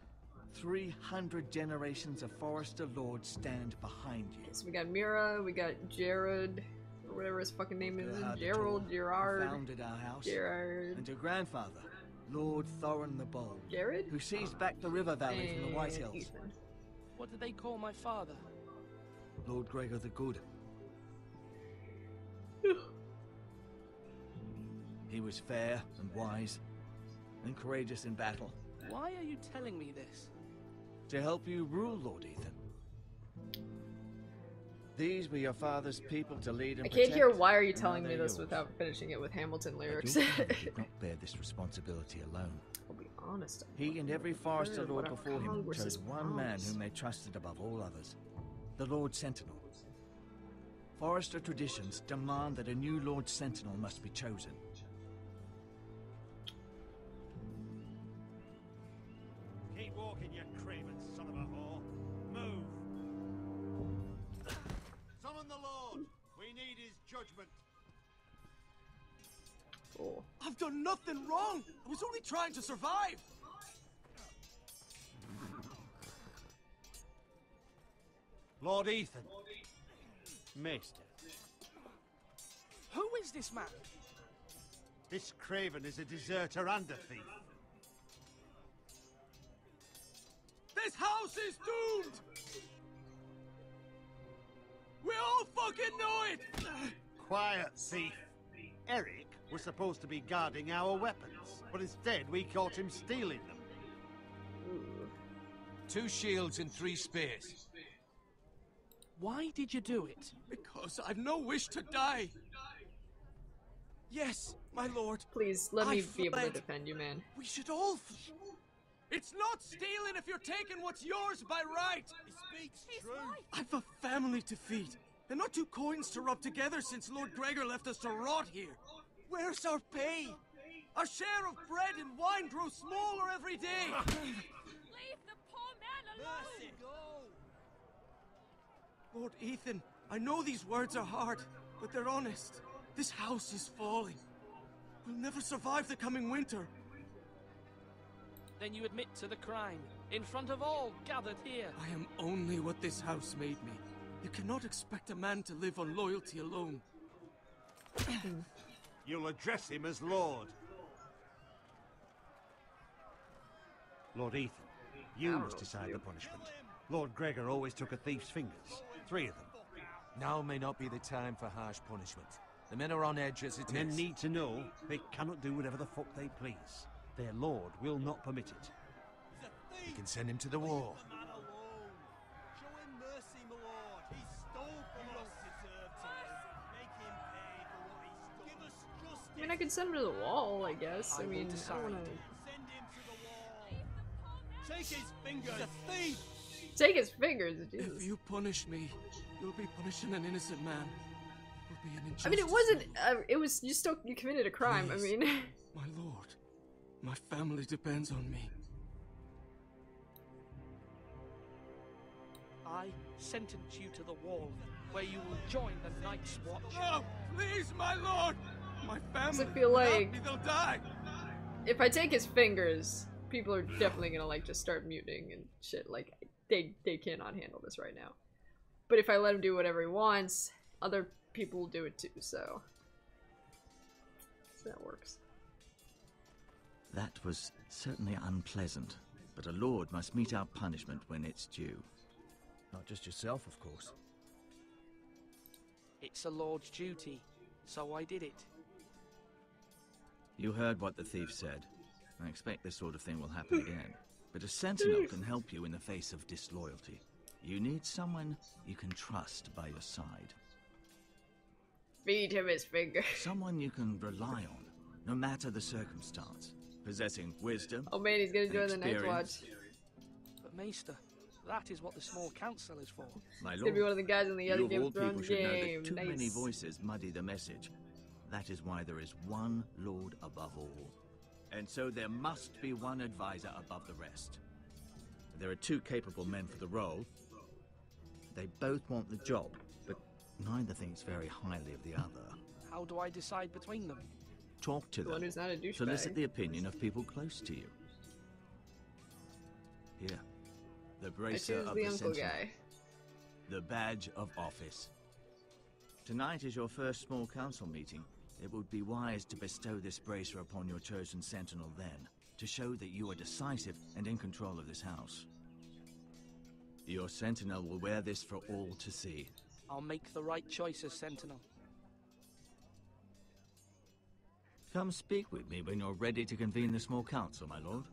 300 generations of Forester Lords stand behind you. So we got Mira, we got Jared, or whatever his fucking name is. Gerald, Gerard. Who founded our house. Gerard. And your grandfather, Lord Thorin the Bold. Jared? Who seized back the river valley from the White Hills. Ethan. What did they call my father? Lord Gregor the Good. He was fair and wise, and courageous in battle. Why are you telling me this? To help you rule, Lord Ethan. These were your father's people to lead and I can't hear protect, why are you and telling now me they're this yours. without finishing it with Hamilton lyrics. Your father did not bear this responsibility alone. I'll be honest. He and every forester Heard lord what our before him Congress chose has one man promised. whom they trusted above all others, the Lord Sentinel. Forester traditions demand that a new Lord Sentinel must be chosen. Keep walking, you craven son of a whore. Move. Summon the Lord. We need his judgment. Oh. I've done nothing wrong! I was only trying to survive! Lord Ethan. Maester. Who is this man? This craven is a deserter and a thief. This house is doomed! We all fucking know it! Quiet, thief. Eric was supposed to be guarding our weapons, but instead we caught him stealing them. 2 shields and 3 spears. Why did you do it? Because I've no wish to die. Yes, my lord. Please, let me I be able to fled. defend you, man. We should all... It's not stealing if you're taking what's yours by right. He speaks true. I've a family to feed, and not 2 coins to rub together since Lord Gregor left us to rot here. Where's our pay? Our share of bread and wine grows smaller every day. Leave the poor man alone! Mercy, go! Lord Ethan, I know these words are hard, but they're honest. This house is falling. We'll never survive the coming winter. Then you admit to the crime, in front of all gathered here. I am only what this house made me. You cannot expect a man to live on loyalty alone. You'll address him as Lord. Lord Ethan, you must decide the punishment. Lord Gregor always took a thief's fingers. 3 of them. Now may not be the time for harsh punishment. The men are on edge as it Men is. need to know they cannot do whatever the fuck they please. Their lord will not permit it. You can send him to the wall. I mean, I could send him to the wall, I guess. I mean, I wanna... Take his fingers! He's a thief! Take his fingers, Jesus. If you punish me, you'll be punishing an innocent man. It will be an injustice. I mean, it wasn't, it was, you committed a crime, Please. I mean. My lord, my family depends on me. I sentence you to the wall, where you will join the Night's Watch. No, please, my lord! My family, I feel like me, they'll die! If I take his fingers, people are definitely gonna, like, just start mutinying and shit. Like, they cannot handle this right now. But if I let him do whatever he wants, other people will do it too, so that works. That was certainly unpleasant, but a lord must meet our punishment when it's due. Not just yourself, of course. It's a lord's duty, so I did it. You heard what the thief said. I expect this sort of thing will happen again. But a sentinel can help you in the face of disloyalty. You need someone you can trust by your side. Feed him his finger. Someone you can rely on, no matter the circumstance. Possessing wisdom. Oh man, he's gonna join the Night's experience. Watch. But Maester, that is what the small council is for. My He's lord, gonna be one of the guys in the you other of Game all of Thrones people should know game. that too many Nice. voices muddy the message. That is why there is one lord above all. And so there must be one advisor above the rest. There are 2 capable men for the role. They both want the job, but neither thinks very highly of the other. How do I decide between them? Talk to The one them. who's not a douchebag. Solicit the opinion of people close to you. Here, the I bracer choose of the the uncle sentinel. guy. The badge of office. Tonight is your first small council meeting. It would be wise to bestow this bracer upon your chosen sentinel then, to show that you are decisive and in control of this house. Your sentinel will wear this for all to see. I'll make the right choice as sentinel. Come speak with me when you're ready to convene the small council, my lord.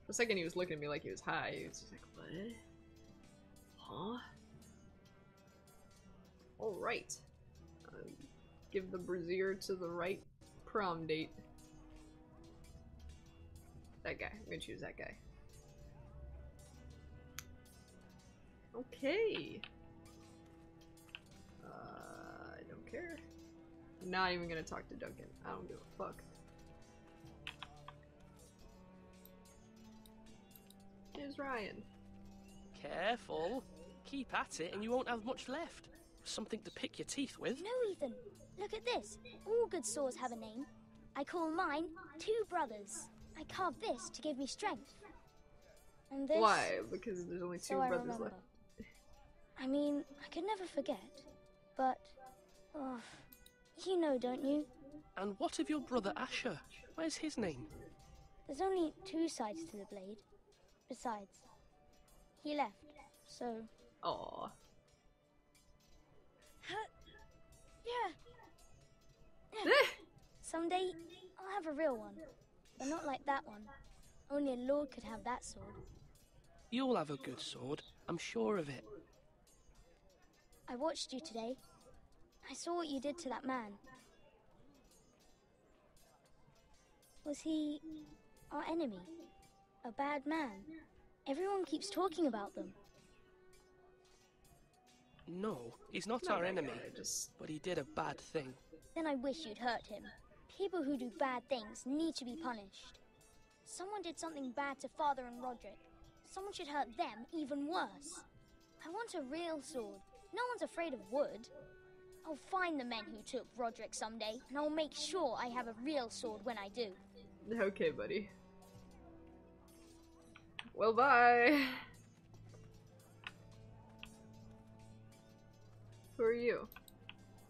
For a second he was looking at me like he was high. He was just like, what? Huh? Alright. Give the brazier to the right prom date. That guy. I'm gonna choose that guy. Okay. I don't care. I'm not even gonna talk to Duncan. I don't give a fuck. Here's Ryan. Careful. Keep at it and you won't have much left. Something to pick your teeth with. No, Ethan. Look at this. All good swords have a name. I call mine Two Brothers. I carved this to give me strength. And this... Why? Because there's only two brothers left. I mean, I could never forget. But... oh, you know, don't you? And what of your brother Asher? Where's his name? There's only two sides to the blade. Besides, he left, so... Aww. Yeah. Someday, I'll have a real one. But not like that one. Only a lord could have that sword. You'll have a good sword. I'm sure of it. I watched you today. I saw what you did to that man. Was he our enemy? A bad man? Everyone keeps talking about them. No, he's not our enemy, but he did a bad thing. Then I wish you'd hurt him. People who do bad things need to be punished. Someone did something bad to Father and Roderick. Someone should hurt them even worse. I want a real sword. No one's afraid of wood. I'll find the men who took Roderick someday, and I'll make sure I have a real sword when I do. Okay, buddy. Well, bye. Who are you?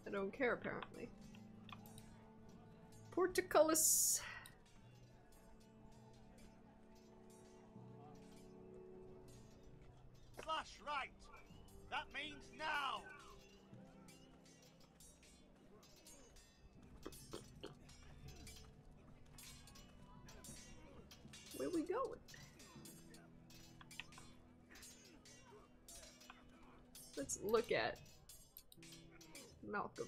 I don't care, apparently. Portcullis. Slash right. That means now. Where we going? Let's look at Malcolm.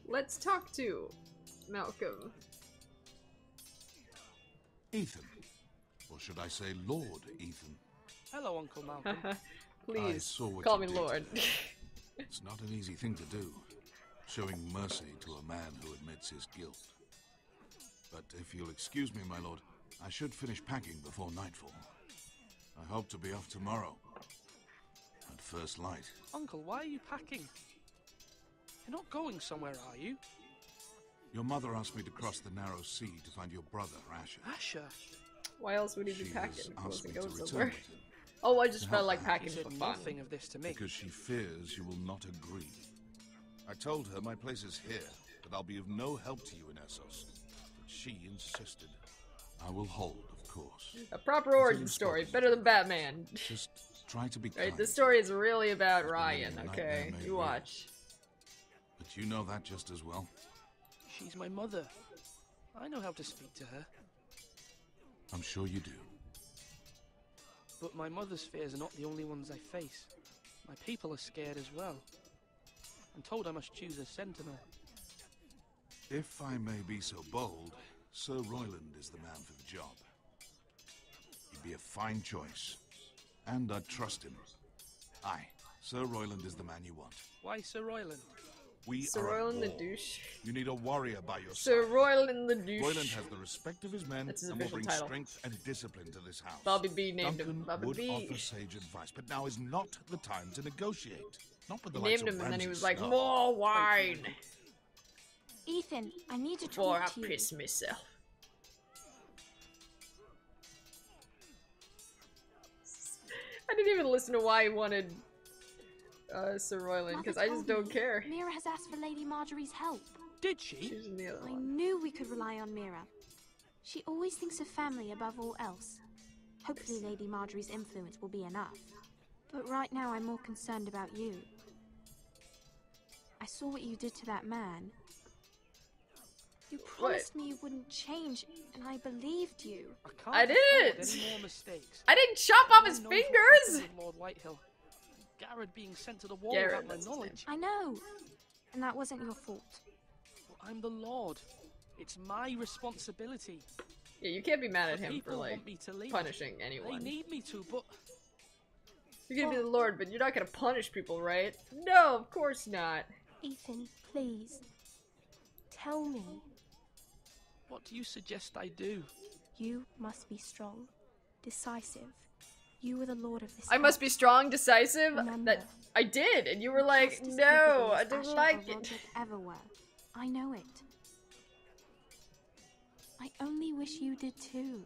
Let's talk to Malcolm. Ethan. Or should I say Lord Ethan? Hello, Uncle Malcolm. Please, what call you me did. Lord. It's not an easy thing to do, showing mercy to a man who admits his guilt. But if you'll excuse me, my lord, I should finish packing before nightfall. I hope to be off tomorrow. At first light. Uncle, why are you packing? You're not going somewhere, are you? Your mother asked me to cross the narrow sea to find your brother, Asher. Asher? Why else would he be She packing? has He asked wasn't me going to return somewhere. with him. Oh, I just To felt help like her. packing He for said fun. nothing of this to me. Because she fears you will not agree. I told her my place is here, that I'll be of no help to you in Essos. But she insisted. I will hold, of course. A proper origin story, better than Batman. Just try to be Right, kind. this story is really about Ryan, the okay? nightmare may You be. watch. But you know that just as well. She's my mother. I know how to speak to her. I'm sure you do. But my mother's fears are not the only ones I face. My people are scared as well. I'm told I must choose a sentinel. If I may be so bold, Sir Royland is the man for the job. He'd be a fine choice. And I'd trust him. Aye, Sir Royland is the man you want. Why Sir Royland? We Sir are at Royland the war. douche. You need a warrior by your Sir side. Royland the douche. Royland has the respect of his men That's his and will official bring title. strength and discipline to this house. Bobby B named him. Duncan Bobby would B. offer sage advice, but now is not the time to negotiate. Not with the He likes named of him and then he Ramsay was like, Snow. more wine. Ethan, I need to Before I talk to you. piss myself. I didn't even listen to why he wanted Sir Royland, because I just don't care. Mira has asked for Lady Marjorie's help. did she? I knew we could rely on Mira. She always thinks of family above all else. Hopefully Lady Marjorie's influence will be enough. But right now I'm more concerned about you. I saw what you did to that man. You promised me you wouldn't change, and I believed you. I didn't! Any more mistakes. I didn't chop off his fingers! Lord Whitehill. Garrett being sent to the wall Garrett, without my knowledge. I know. And that wasn't your fault. Well, I'm the Lord. It's my responsibility. Yeah, you can't be mad at The him for, people like, want me to leave. punishing anyone. They need me to, but... You're gonna be the Lord, but you're not gonna punish people, right? No, of course not. Ethan, please. Tell me. What do you suggest I do? You must be strong. Decisive. You were the Lord of this I must be strong, decisive? Remember, that I did, and you were like, no, I didn't like it. Ever were. I know it. I only wish you did too.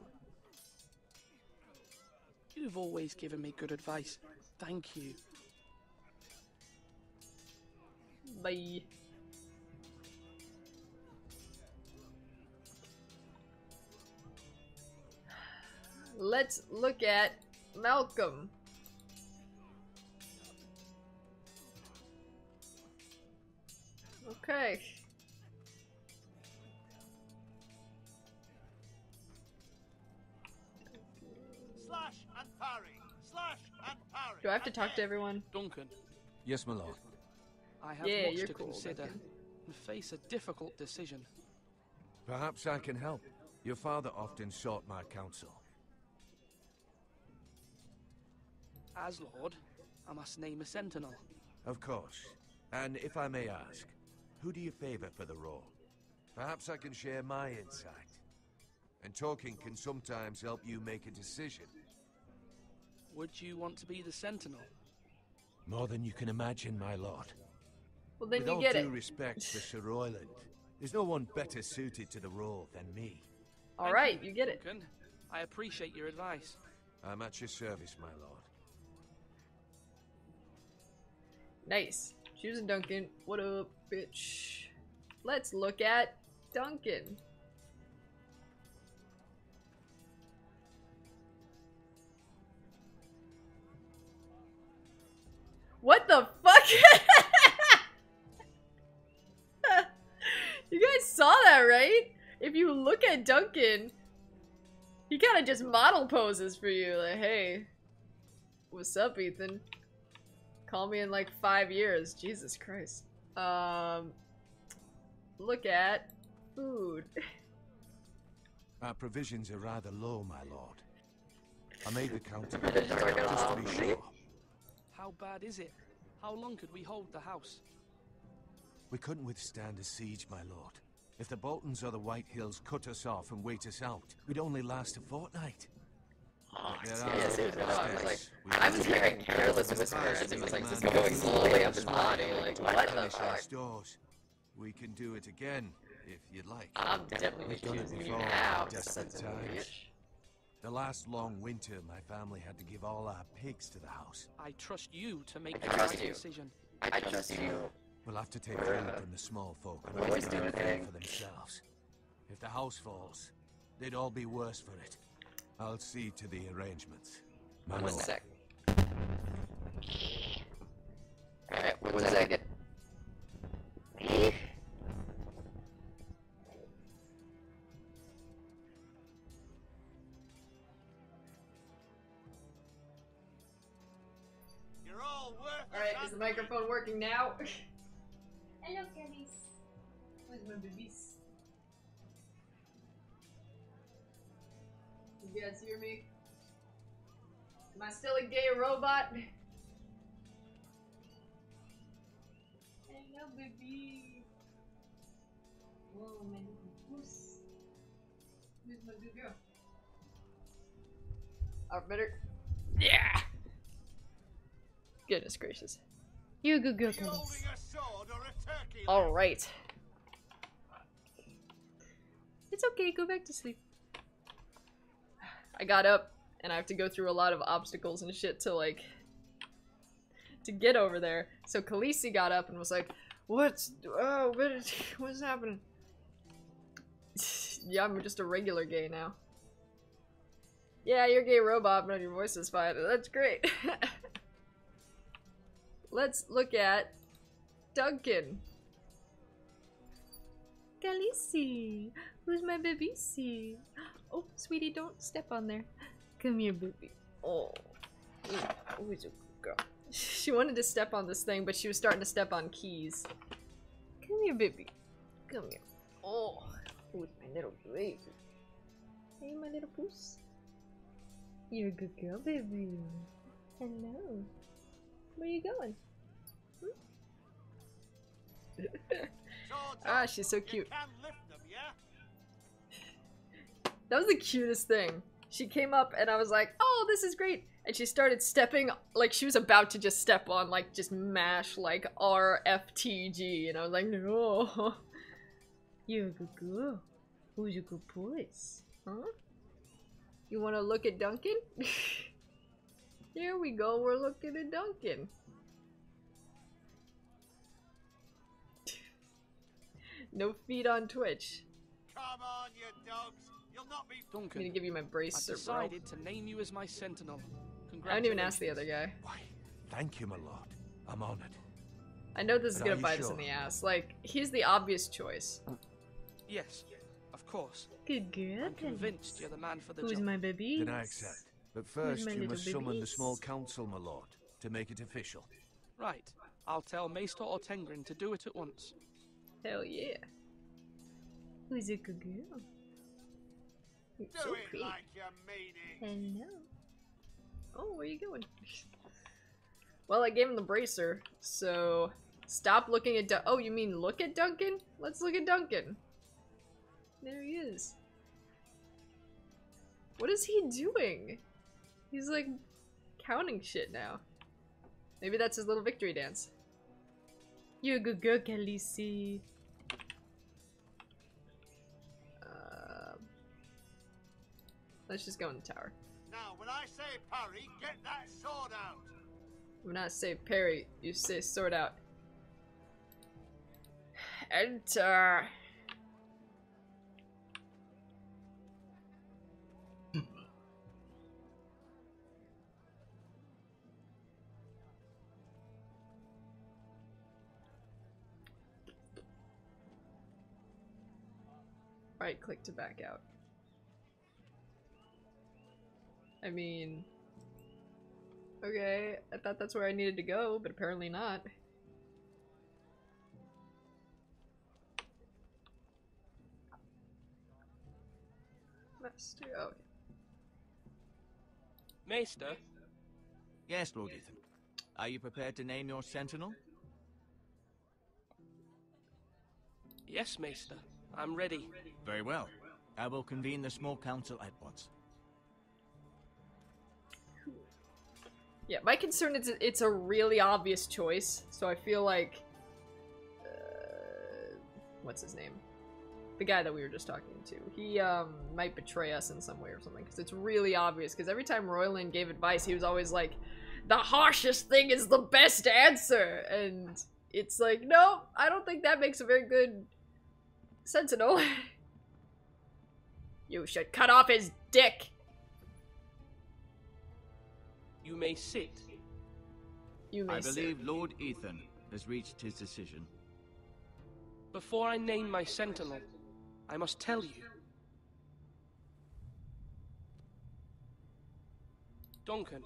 You've always given me good advice. Thank you. Bye. Let's look at Malcolm. Okay. Slash and parry. Slash and parry. Do I have to talk to everyone? Duncan. Yes, my lord. I have Yeah, much you're to cool, consider Duncan. and face a difficult decision. Perhaps I can help. Your father often sought my counsel. As Lord, I must name a sentinel. Of course. And if I may ask, who do you favor for the role? Perhaps I can share my insight. And talking can sometimes help you make a decision. Would you want to be the sentinel? More than you can imagine, my lord. Well, then With you all get due it. respect for Sir Royland, there's no one better suited to the role than me. Alright, you get it. Duncan, I appreciate your advice. I'm at your service, my lord. Nice. Choosing Duncan. What up, bitch? Let's look at Duncan. What the fuck? You guys saw that, right? If you look at Duncan, he kind of just model poses for you. Like, hey, what's up, Ethan? Call me in like 5 years. Jesus Christ. Look at food. Our provisions are rather low, my lord. I made the counter just to be sure. How bad is it? How long could we hold the house? We couldn't withstand a siege, my lord. If the Boltons or the White Hills cut us off and wait us out, we'd only last a fortnight. I was hearing careless whispers as it was like just going slowly up his body. Like, what the fuck? Stores. We can do it again, if you'd like. I'm definitely choosing you now, Desperate son of a times. bitch. The last long winter, my family had to give all our pigs to the house. I trust you to make the I trust right you. decision. I trust you. We'll have to take food from the small folk and Always make do them a fend thing. for themselves. If the house falls, they'd all be worse for it. I'll see to the arrangements. My One lord. sec. Alright, one second. You're all worth Alright, is the microphone working now? Hello, Gabbies. Where's my babies? You guys hear me? Am I still a gay robot? Hello, baby. Whoa, my little goose. Where's my good girl? Alright, better. Yeah! Goodness gracious. You good girl, goodness. Alright. It's okay, go back to sleep. I got up, and I have to go through a lot of obstacles and shit to, like, to get over there. So Khaleesi got up and was like, What's what's happening? Yeah, I'm just a regular gay now. Yeah, you're a gay robot, but your voice is fine. That's great. Let's look at Duncan. Khaleesi, who's my baby? Oh, sweetie, don't step on there. Come here, baby. Oh, who's a good girl? She wanted to step on this thing, but she was starting to step on keys. Come here, baby. Come here. Oh, who's my little baby? Hey, my little puss. You're a good girl, baby. Hello. Where are you going? Ah, she's so cute. That was the cutest thing. She came up and I was like, oh, this is great. And she started stepping, like she was about to just step on, like just mash like RFTG. And I was like, no. You're a good girl. Who's a good puss? Huh? You wanna look at Duncan? Here we go, we're looking at Duncan. No feet on Twitch. Come on, you dogs. You'll not be. I'm gonna give you my bracer, I've decided to name you as my sentinel. I haven't even asked the other guy. Why, thank you, my lord. I'm honored. I know this is But gonna are bite you us in sure? the ass. Like, he's the obvious choice. Yes, of course. Good girl. I'm convinced you're the man for the Who's job. my baby? Then I accept. But first, my you little must summon the babies? small council, my lord, to make it official. Right. I'll tell Maester Ortengrin to do it at once. Hell yeah. Who's a good girl? You're so pretty. Like you mean it. Hello. Oh, where you going? Well, I gave him the bracer, so stop looking at oh, you mean look at Duncan? Let's look at Duncan. There he is. What is he doing? He's like counting shit now. Maybe that's his little victory dance. You're a good girl, Khaleesi. Let's just go in the tower. Now, when I say parry, get that sword out. When I say parry, you say sword out. Enter. Right click to back out. I mean, okay, I thought that's where I needed to go, but apparently not. Master, oh. Maester? Yes, Lord Ethan. Are you prepared to name your sentinel? Yes, Maester. I'm ready. Very well. I will convene the small council at once. Yeah, my concern is it's a really obvious choice, so I feel like... what's his name? The guy that we were just talking to. He, might betray us in some way or something, because it's really obvious, because every time Royland gave advice, he was always like, the harshest thing is the best answer! And it's like, no, I don't think that makes a very good sentinel. You should cut off his dick! You may sit. You may I believe Lord Ethan has reached his decision. Before I name my sentinel, I must tell you. Duncan,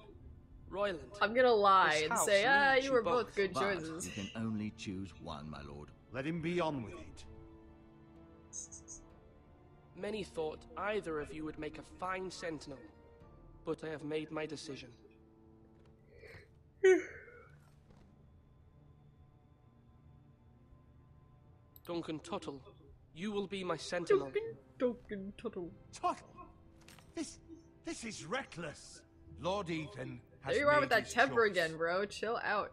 Royland. I'm gonna lie this and house say, needs you were both. both good But choices. you can only choose one, my lord. Let him be on with it. Many thought either of you would make a fine sentinel, but I have made my decision. Duncan Tuttle, you will be my sentinel. Duncan Tuttle. Tuttle! This is reckless. Lord Ethan has There you are made with that his temper choice. again, bro. Chill out.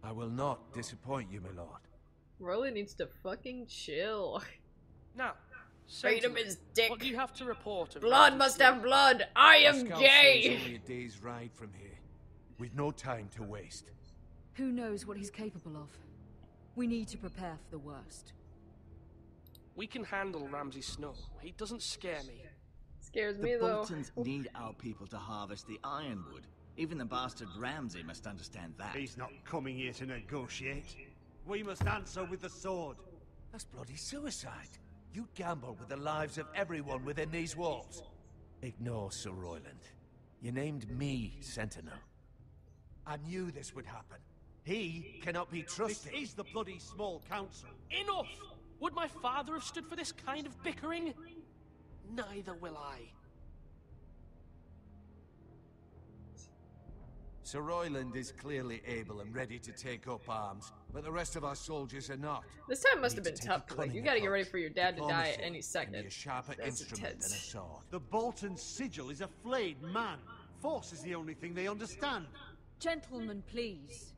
I will not disappoint you, my lord. Roland needs to fucking chill. Now, Freedom sentinel, is dick. what do you have to report of Blood Ramsay's must slaughter? have blood. I am Moscow gay. is only a day's ride from here, with no time to waste. Who knows what he's capable of? We need to prepare for the worst. We can handle Ramsay Snow. He doesn't scare me. Scares The me though. Boltons need our people to harvest the ironwood. Even the bastard Ramsay must understand that. He's not coming here to negotiate. We must answer with the sword. That's bloody suicide. You gamble with the lives of everyone within these walls. Ignore Sir Royland. You named me Sentinel. I knew this would happen. He cannot be trusted. This is the bloody small council. Enough! Would my father have stood for this kind of bickering? Neither will I. Sir Royland is clearly able and ready to take up arms, but the rest of our soldiers are not. This time must have been tough, because like, you gotta get ready for your dad to die at any second. A sharper That's instrument intense. than a sword. The Bolton sigil is a flayed man. Force is the only thing they understand. Gentlemen, please.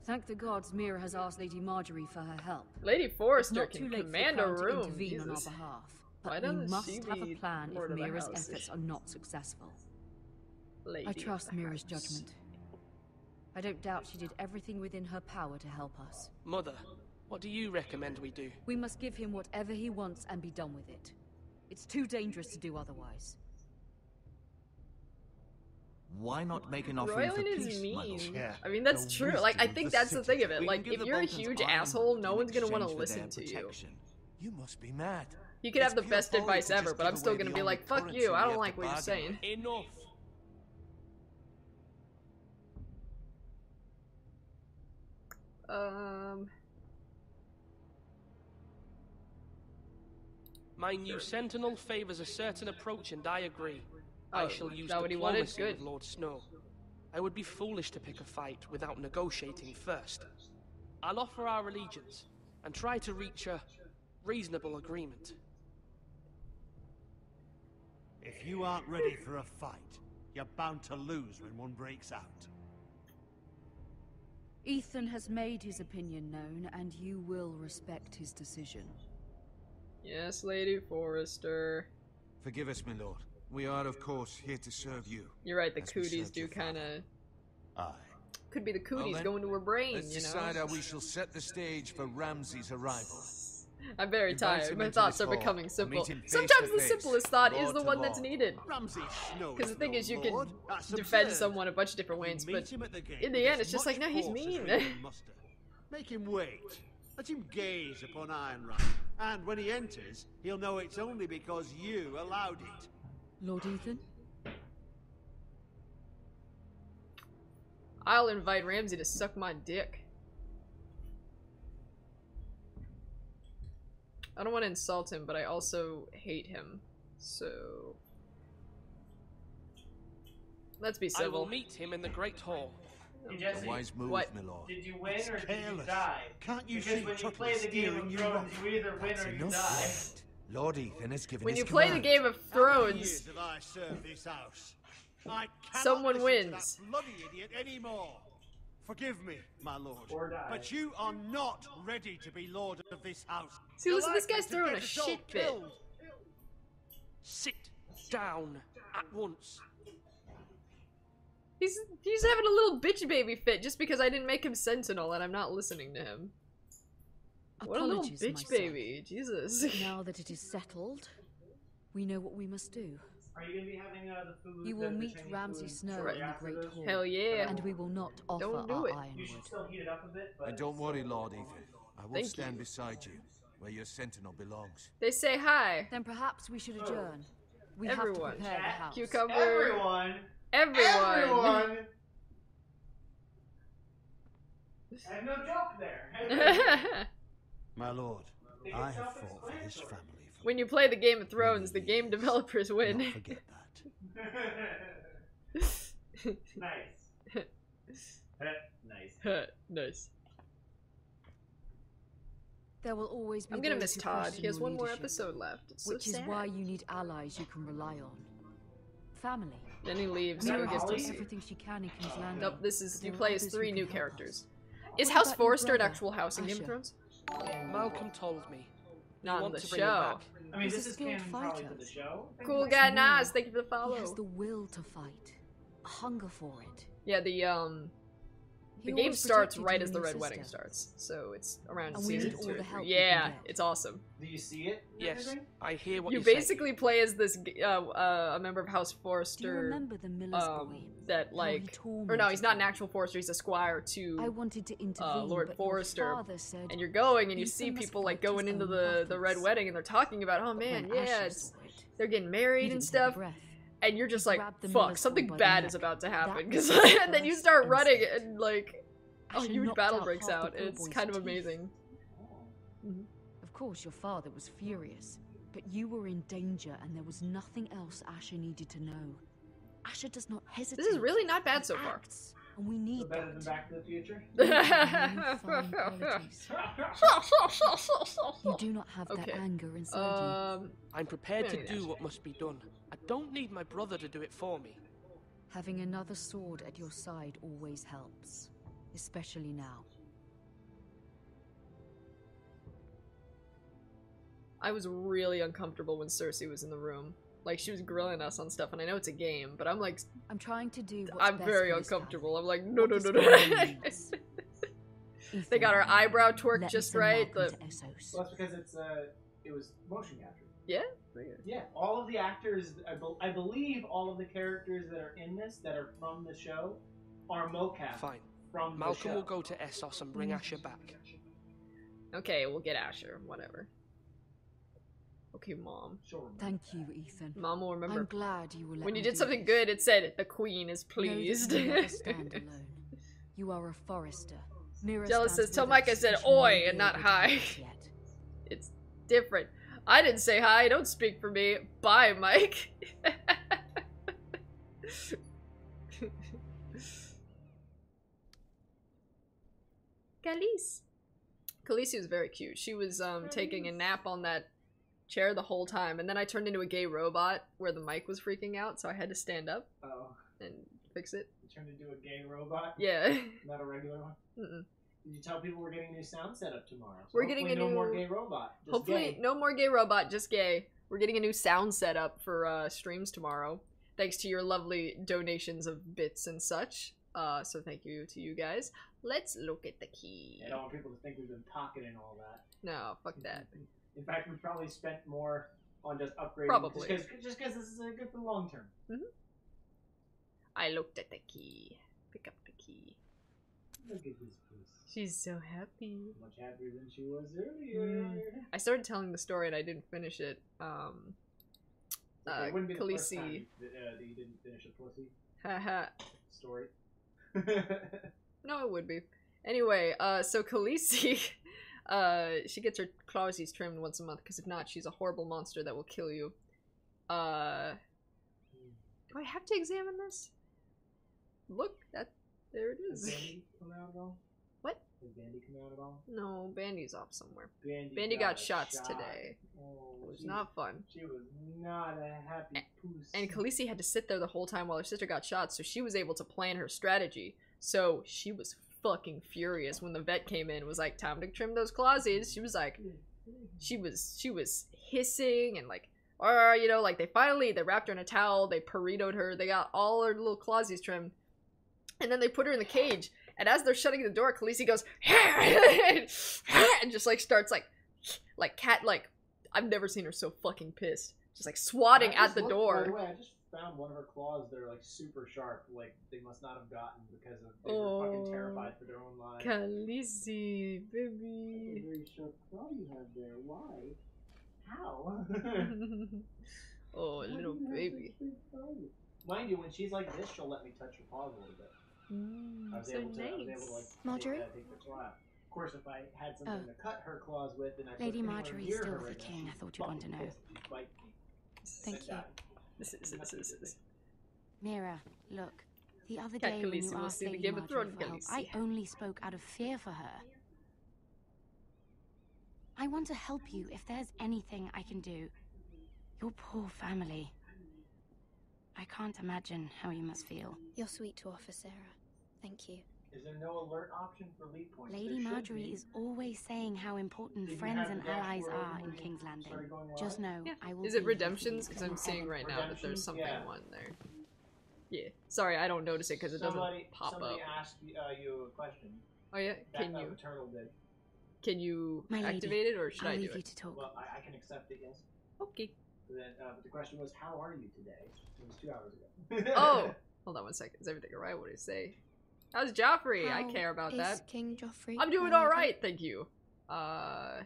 Thank the gods Mira has asked Lady Marjorie for her help. Lady Forrester It's not can too late command for a the Crown room. to intervene on our Jesus. behalf. Why But we doesn't must she have a be plan Lord if of the Mira's House? efforts are not successful. Lady I of trust the Mira's House. judgment. I don't doubt she did everything within her power to help us. Mother, what do you recommend we do? We must give him whatever he wants and be done with it. It's too dangerous to do otherwise. Why not make an offering for Royland peace, is my lord? mean. Yeah, I mean, that's the true. Like, I wisdom think of the that's the thing of city. it. We Like, can give if the you're a Boltons huge ironwood asshole, in no one's gonna want to exchange for listen their to you. protection. You must be mad. You could have the It's pure best folly advice to just ever, but give I'm still away gonna the be only like, fuck currency you, we I have don't to like what you're bargain saying. Enough! My new sentinel favors a certain approach, and I agree. I Oh, shall is use that what he wanted? diplomacy Good. with Lord Snow. I would be foolish to pick a fight without negotiating first. I'll offer our allegiance and try to reach a reasonable agreement. If you aren't ready for a fight, you're bound to lose when one breaks out. Ethan has made his opinion known, and you will respect his decision. Yes, Lady Forrester. Forgive us, my lord. We are, of course, here to serve you. You're right, the as we cooties served do your father. kind of... Aye. Could be the Well cooties then, going to her brain, Let's you know? decide how we shall set the stage for Ramsay's arrival. I'm very Invite tired. him My into thoughts this are hall becoming and simple. meet him face Sometimes to the face, simplest thought is lord the to one that's lord. needed. Ramsay Snow Because the thing no is, you can lord. That's defend absurd. someone a bunch of different ways, We but meet him at the gate in the with end, as it's just much like, no, he's force as mean. we can muster. Make him wait. Let him gaze upon Ironride. And when he enters, he'll know it's only because you allowed it. Lord Ethan? I'll invite Ramsay to suck my dick. I don't want to insult him, but I also hate him. So... let's be I will civil. meet him in the Great Hall. Hey, Jessie, A wise move, What? my lord. did you win It's or did you careless. die? Can't you because see when you Tuttle play the Game steering of you Thrones, wrong? you either win That's or you enough, die. Lord. Lord Ethan has given When his you play the command. Game of How many Thrones, years have I served this house? I cannot someone listen wins. to that bloody idiot anymore. Forgive me, my lord, Or die. but you are not ready to be lord of this house. See, You're listen, this likely guy's to throwing get a us all shit fit. killed. Sit down at once. He's having a little bitch baby fit just because I didn't make him sentinel and I'm not listening to him. What a little Apologies, bitch my son. baby, Jesus. Now that it is settled, we know what we must do. Are you going to be having the food? You will the meet Chinese Ramsay food Snow shortly in the after Great this? Hall. Hell yeah. And we will not offer Don't do our it. You ironwood. should still heat it up a bit, but... And don't worry, Lord Ethan. I will Thank stand you. beside you, where your sentinel belongs. They say hi. Then perhaps we should adjourn. We Everyone. have to prepare the house. Cucumber. Everyone! Everyone. I have no joke there. My lord, I have fought for this family. When you play the Game of Thrones, the game developers win. Not forget that. Nice. Nice. Nice. There will always be I'm gonna those miss who Todd. question He has your one more leadership, episode left. It's so which is sad. why you need allies you can rely on. Family. Then he leaves. Mira Who has gets to done see? everything she can in King's Landing. Nope, this is but you there are play as others who 3 can new help characters. us. Is What House about your Forrester an brother, actual house in Game of Asher? Thrones? Malcolm told me. Not in want the to bring him show. back. I mean, He's this a is skilled canon probably fighter. for the show. Cool What's guy, more, Nas. Thank you for the He has follow. the will to fight, a hunger for it. Yeah, the The game starts right as the Red Wedding starts, so it's around season 2 or 3. Yeah, it's awesome. Do you see it? Yes, I hear what you you're saying. basically play as this a member of House Forrester. Do you remember the miller's boy? That like, or no, he's not an actual Forrester. He's a squire to I wanted to intervene, Lord but Forrester. your father said, and you're going and you see Ethan must people like fight his going into own the Red Wedding and they're talking about, oh man, when yeah, Asher it's saw it, they're getting married and didn't take a stuff. breath. And you're just like, grabbed the fuck, miller's something boy by the bad neck. is about to happen. That was Because the and then you first start instinct. running and like, a Asher huge knocked battle out breaks half the out. poor It's boy's kind of teeth. amazing. Of course, your father was furious, but you were in danger and there was nothing else Asher needed to know. Asher does not hesitate. This is really not bad so He far. acts, and we need Better than Back to the Future? You do not have that anger inside you. I'm prepared to really do what must be done. I don't need my brother to do it for me. Having another sword at your side always helps, especially now. I was really uncomfortable when Cersei was in the room. Like, she was grilling us on stuff, and I know it's a game, but I'm like... I'm trying to do what's I'm best very for this uncomfortable. family. I'm like, no, What no, this no, no. family needs. They got her eyebrow twerked Let just me send right. Malcolm The... to Essos. Well, that's because it's it was motion captured. Yeah? Yeah, all of the actors, I believe all of the characters that are in this, that are from the show, are mocap. Fine. From the Malcolm show. will go to Essos and bring Asher back. Okay, we'll get Asher. Whatever. Okay, Mom. Thank you, Ethan. Mom will remember. I'm glad you will let When you me did do something this. good, it said, the Queen is Know that pleased. you never stand alone. You are a Forrester. Mira Jealous stands says, tell with Mike I us, said and she may oi be and not able to hi. help us yet. It's different. I didn't say hi. Don't speak for me. Bye, Mike. Khaleesi. Khaleesi was very cute. She was taking a nap on that chair the whole time, and then I turned into a gay robot where the mic was freaking out, so I had to stand up and fix it. You turned into a gay robot? Yeah. Not a regular one? Mm-mm. Did you tell people we're getting a new sound setup tomorrow? So We're getting a no new... more gay robot. Just Hopefully, gay. no more gay robot, just gay. We're getting a new sound setup for streams tomorrow, thanks to your lovely donations of bits and such. So thank you to you guys. Let's look at the key. I don't want people to think we've been talking and all that. No, fuck that. In fact, we probably spent more on just upgrading. Probably. Just because this is good for the long term. Mm-hmm. I looked at the key. Pick up the key. Look at this puss. She's so happy. Much happier than she was earlier. I started telling the story and I didn't finish it. It wouldn't be the first time Khaleesi. that you didn't finish a pussy Haha. story. No, it would be. Anyway, so Khaleesi, she gets her clawsies trimmed once a month, because if not, she's a horrible monster that will kill you. Do I have to examine this? Look, there it is. Did Bandy come out at all? What? Did Bandy come out at all? No, Bandy's off somewhere. Bandy got a shots shot. today. Oh, It was not fun. She was not a happy puss. And Khaleesi had to sit there the whole time while her sister got shot, so she was able to plan her strategy. So she was fucking furious when the vet came in and was like, time to trim those clawsies. She was like, she was hissing and like, you know, like they wrapped her in a towel, they burritoed her, they got all her little clawsies trimmed, and then they put her in the cage. And as they're shutting the door, Khaleesi goes, and just like starts like cat, like, I've never seen her so fucking pissed. Just like swatting at the door. By the way, I just found one of her claws that are like super sharp. Like they must not have gotten because of they were fucking terrified for their own lives. Khaleesi, That's a baby. very sharp claw you have there. Why? How? Oh, little baby. Mind you, when she's like this, she'll let me touch her paws a little bit. I was so able to, nice. Marjorie? take the claw out. Of course, if I had something to cut her claws with, and I put Lady anywhere Marjorie near is still her the right now, king. I she'd thought you'd want to fucking know. bite me. Thank you. This is. Mira, look. The other Cat day when Khaleesi you will asked see the Lady Game of Marjorie Thrones for help, I Khaleesi. only spoke out of fear for her. I want to help you if there's anything I can do. Your poor family. I can't imagine how you must feel. You're sweet to offer, Sarah. Thank you. Is there no alert option for lead points? Lady There should Marjorie be. is always saying how important Did you friends have and the allies dashboard are open in when you King's Landing. started going Just live? know I will Is be it here for you Redemptions? Because I'm if seeing right now that there's something Redemptions? one there. Yeah. Sorry, I don't notice it because it doesn't pop somebody up. asked you a question. Oh yeah, can that you? Turtle did. Can you My lady, activate it, or should I'll I do leave it? you to talk. Well, I can accept it, yes. Okay. But the question was, how are you today? It was 2 hours ago. Oh, hold on 1 second. Is everything alright? What did it say? How's Joffrey? I How care about is that. King Joffrey? I'm doing my all lady? right, thank you. I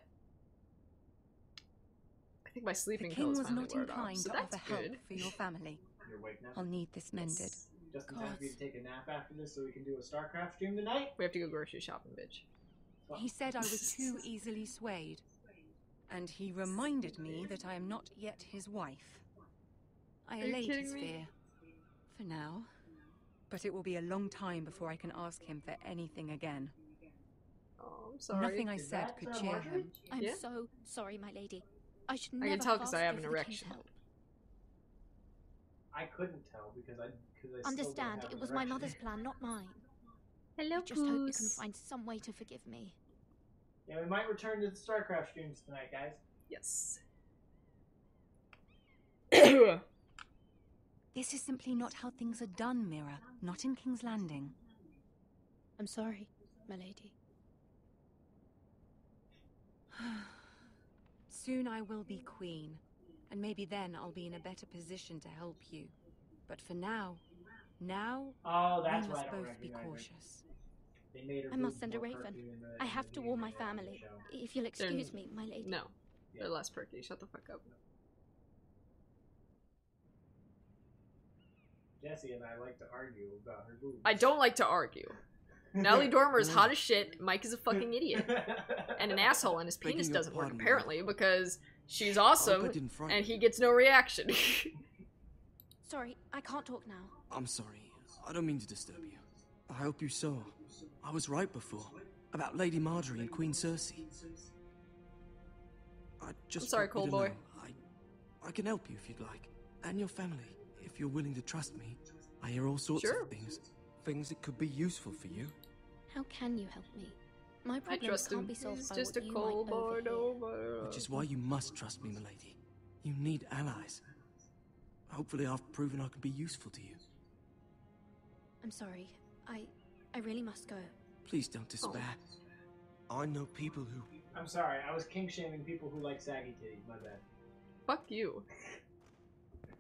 think my sleeping The pill king is was finally not wearing off, inclined so to that's offer help good. for your family. You're awake now? I'll need this mended. Just in time for you to take a nap after this so we can do a StarCraft stream tonight? We have to go grocery shopping, bitch. He said I was too easily swayed. And he reminded me that I am not yet his wife. I Are you allayed kidding his me? fear. For now. But it will be a long time before I can ask him for anything again. Oh, I'm sorry. Nothing I said could cheer him. I'm Yeah? so sorry, my lady. I should I never can tell have because I asked have you an for the king's erection. help. I couldn't tell because I Understand, still don't have it an was my erection. mother's plan, not mine. Hello, I just hope you can Goose. find some way to forgive me. Yeah, we might return to the StarCraft streams tonight, guys. Yes. This is simply not how things are done, Mira. Not in King's Landing. I'm sorry, my lady. Soon I will be queen, and maybe then I'll be in a better position to help you. But for now, Oh, that's we why must I don't both be recognize her. cautious. They made her I must boobs send a more raven. perky in the- I in have the to game warn my than on the family. show. If you'll excuse me, my lady. No. They're less perky. Shut the fuck up. Jessie and I like to argue about her boobs. I don't like to argue. Natalie Dormer is hot as shit. Mike is a fucking idiot. And an asshole, and his penis doesn't work, apparently, because she's awesome, and he gets no reaction. Sorry, I can't talk now. I'm sorry. I don't mean to disturb you. I hope you saw. I was right before. About Lady Marjorie and Queen Cersei. I just I'm sorry, want you to Cold Boy. know I can help you if you'd like. And your family, if you're willing to trust me. I hear all sorts Sure. of things. Things that could be useful for you. How can you help me? My I problems trust him. can't be solved He's by just what a you cold might boy, overhear. Which is why you must trust me, milady. You need allies. Hopefully I've proven I can be useful to you. I'm sorry. I really must go. Please don't despair. I know people who... I'm sorry, I was king-shaming people who like saggy titties, my bad. Fuck you.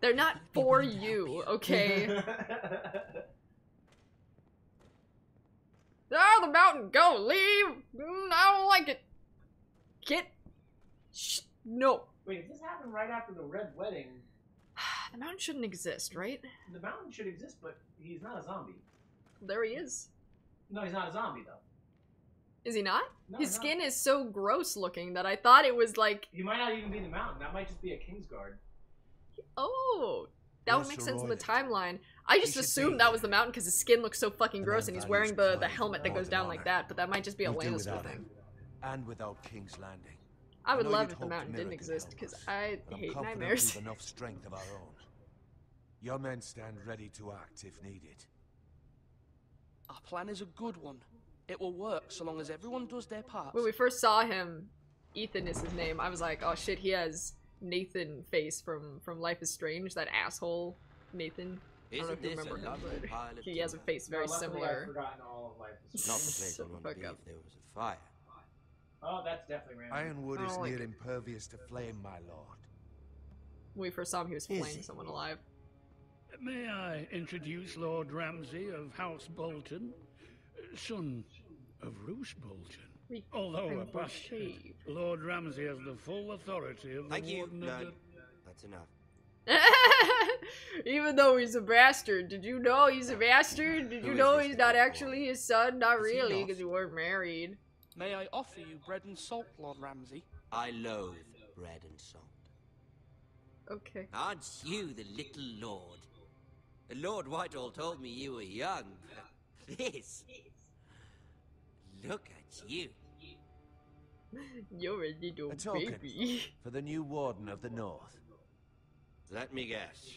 They're not for you, okay? Oh, the mountain! Go! Leave! I don't like it! Get... Shh! No. Wait, if this happened right after the Red Wedding... The mountain shouldn't exist, right? The mountain should exist, but he's not a zombie. There he is. No, he's not a zombie, though. Is he not? No, His he's skin is so gross looking that I thought it was like... He might not even be the mountain. That might just be a Kingsguard. Oh! That would make sense in the Royalty. timeline. I just should assumed be that was the mountain because his skin looks so fucking gross and he's wearing the helmet that more goes than down like honor. that, but that might just be a You do Lannister without thing. him, and without King's Landing. I would know love you'd if the hoped mountain Mira didn't could exist help because us, I but I'm hate confident nightmares. we've enough strength of our own. Your men stand ready to act if needed. Our plan is a good one. It will work so long as everyone does their part. When we first saw him, Ethan is his name, I was like, oh shit, he has Nathan face from Life is Strange, that asshole Nathan. I don't know if you remember him, but he has a face very Luckily, similar. I've forgotten all of Life is Not the Strange. place I'd want to be if there was a fire. Oh, that's definitely random. Ironwood I is don't like near it. impervious to flame, my lord. When we first saw him, he was flaying someone alive. May I introduce Lord Ramsay of House Bolton, son of Roose Bolton. Although a bastard, Lord Ramsay has the full authority of the Thank you, Warden of none. the... That's enough. Even though he's a bastard, did you know he's a bastard? Did you Who is know this he's not guy? actually his son? Not Is he really, not? because you weren't married. May I offer you bread and salt, Lord Ramsay? I loathe bread and salt. Okay. Aren't you the little lord? Lord Whitehall told me you were young, but this... Look at you. You're a little A token baby. for the new Warden of the North. Let me guess.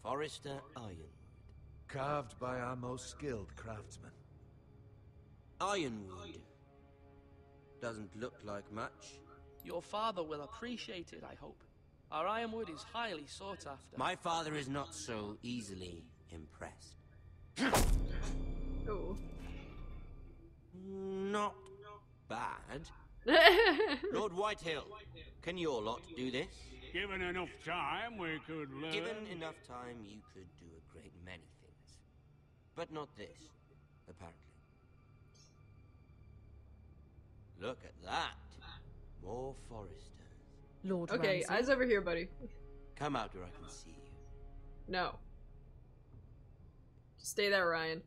Forrester Ironwood. Carved by our most skilled craftsmen. Ironwood. Doesn't look like much. Your father will appreciate it, I hope. Our ironwood is highly sought after. My father is not so easily impressed. Oh. Not bad. Lord Whitehill, can your lot do this? Given enough time, we could learn. Given enough time, you could do a great many things. But not this, apparently. Look at that. More foresters. Lord Okay, Ramsay? eyes over here, buddy. Come out where I can see you. No. Stay there, Ryan.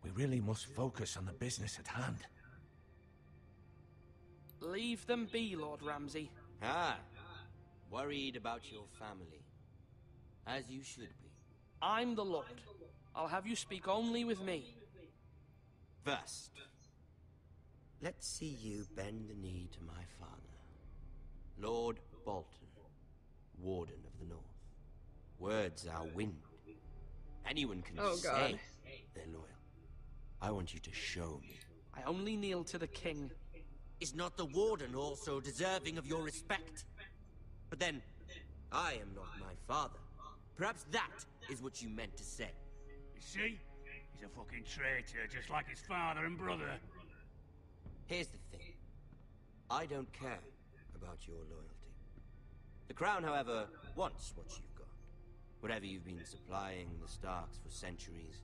We really must focus on the business at hand. Leave them be, Lord Ramsay. Ah, worried about your family. As you should be. I'm the Lord. I'll have you speak only with me. First, let's see you bend the knee to my father, Lord Bolton, Warden of the North. Words are wind. Anyone can say they're loyal. I want you to show me. I only kneel to the king. Is not the Warden also deserving of your respect? But then, I am not my father. Perhaps that is what you meant to say. You see? He's a fucking traitor, just like his father and brother. Here's the thing. I don't care about your loyalty. The Crown, however, wants what you've got. Whatever you've been supplying the Starks for centuries.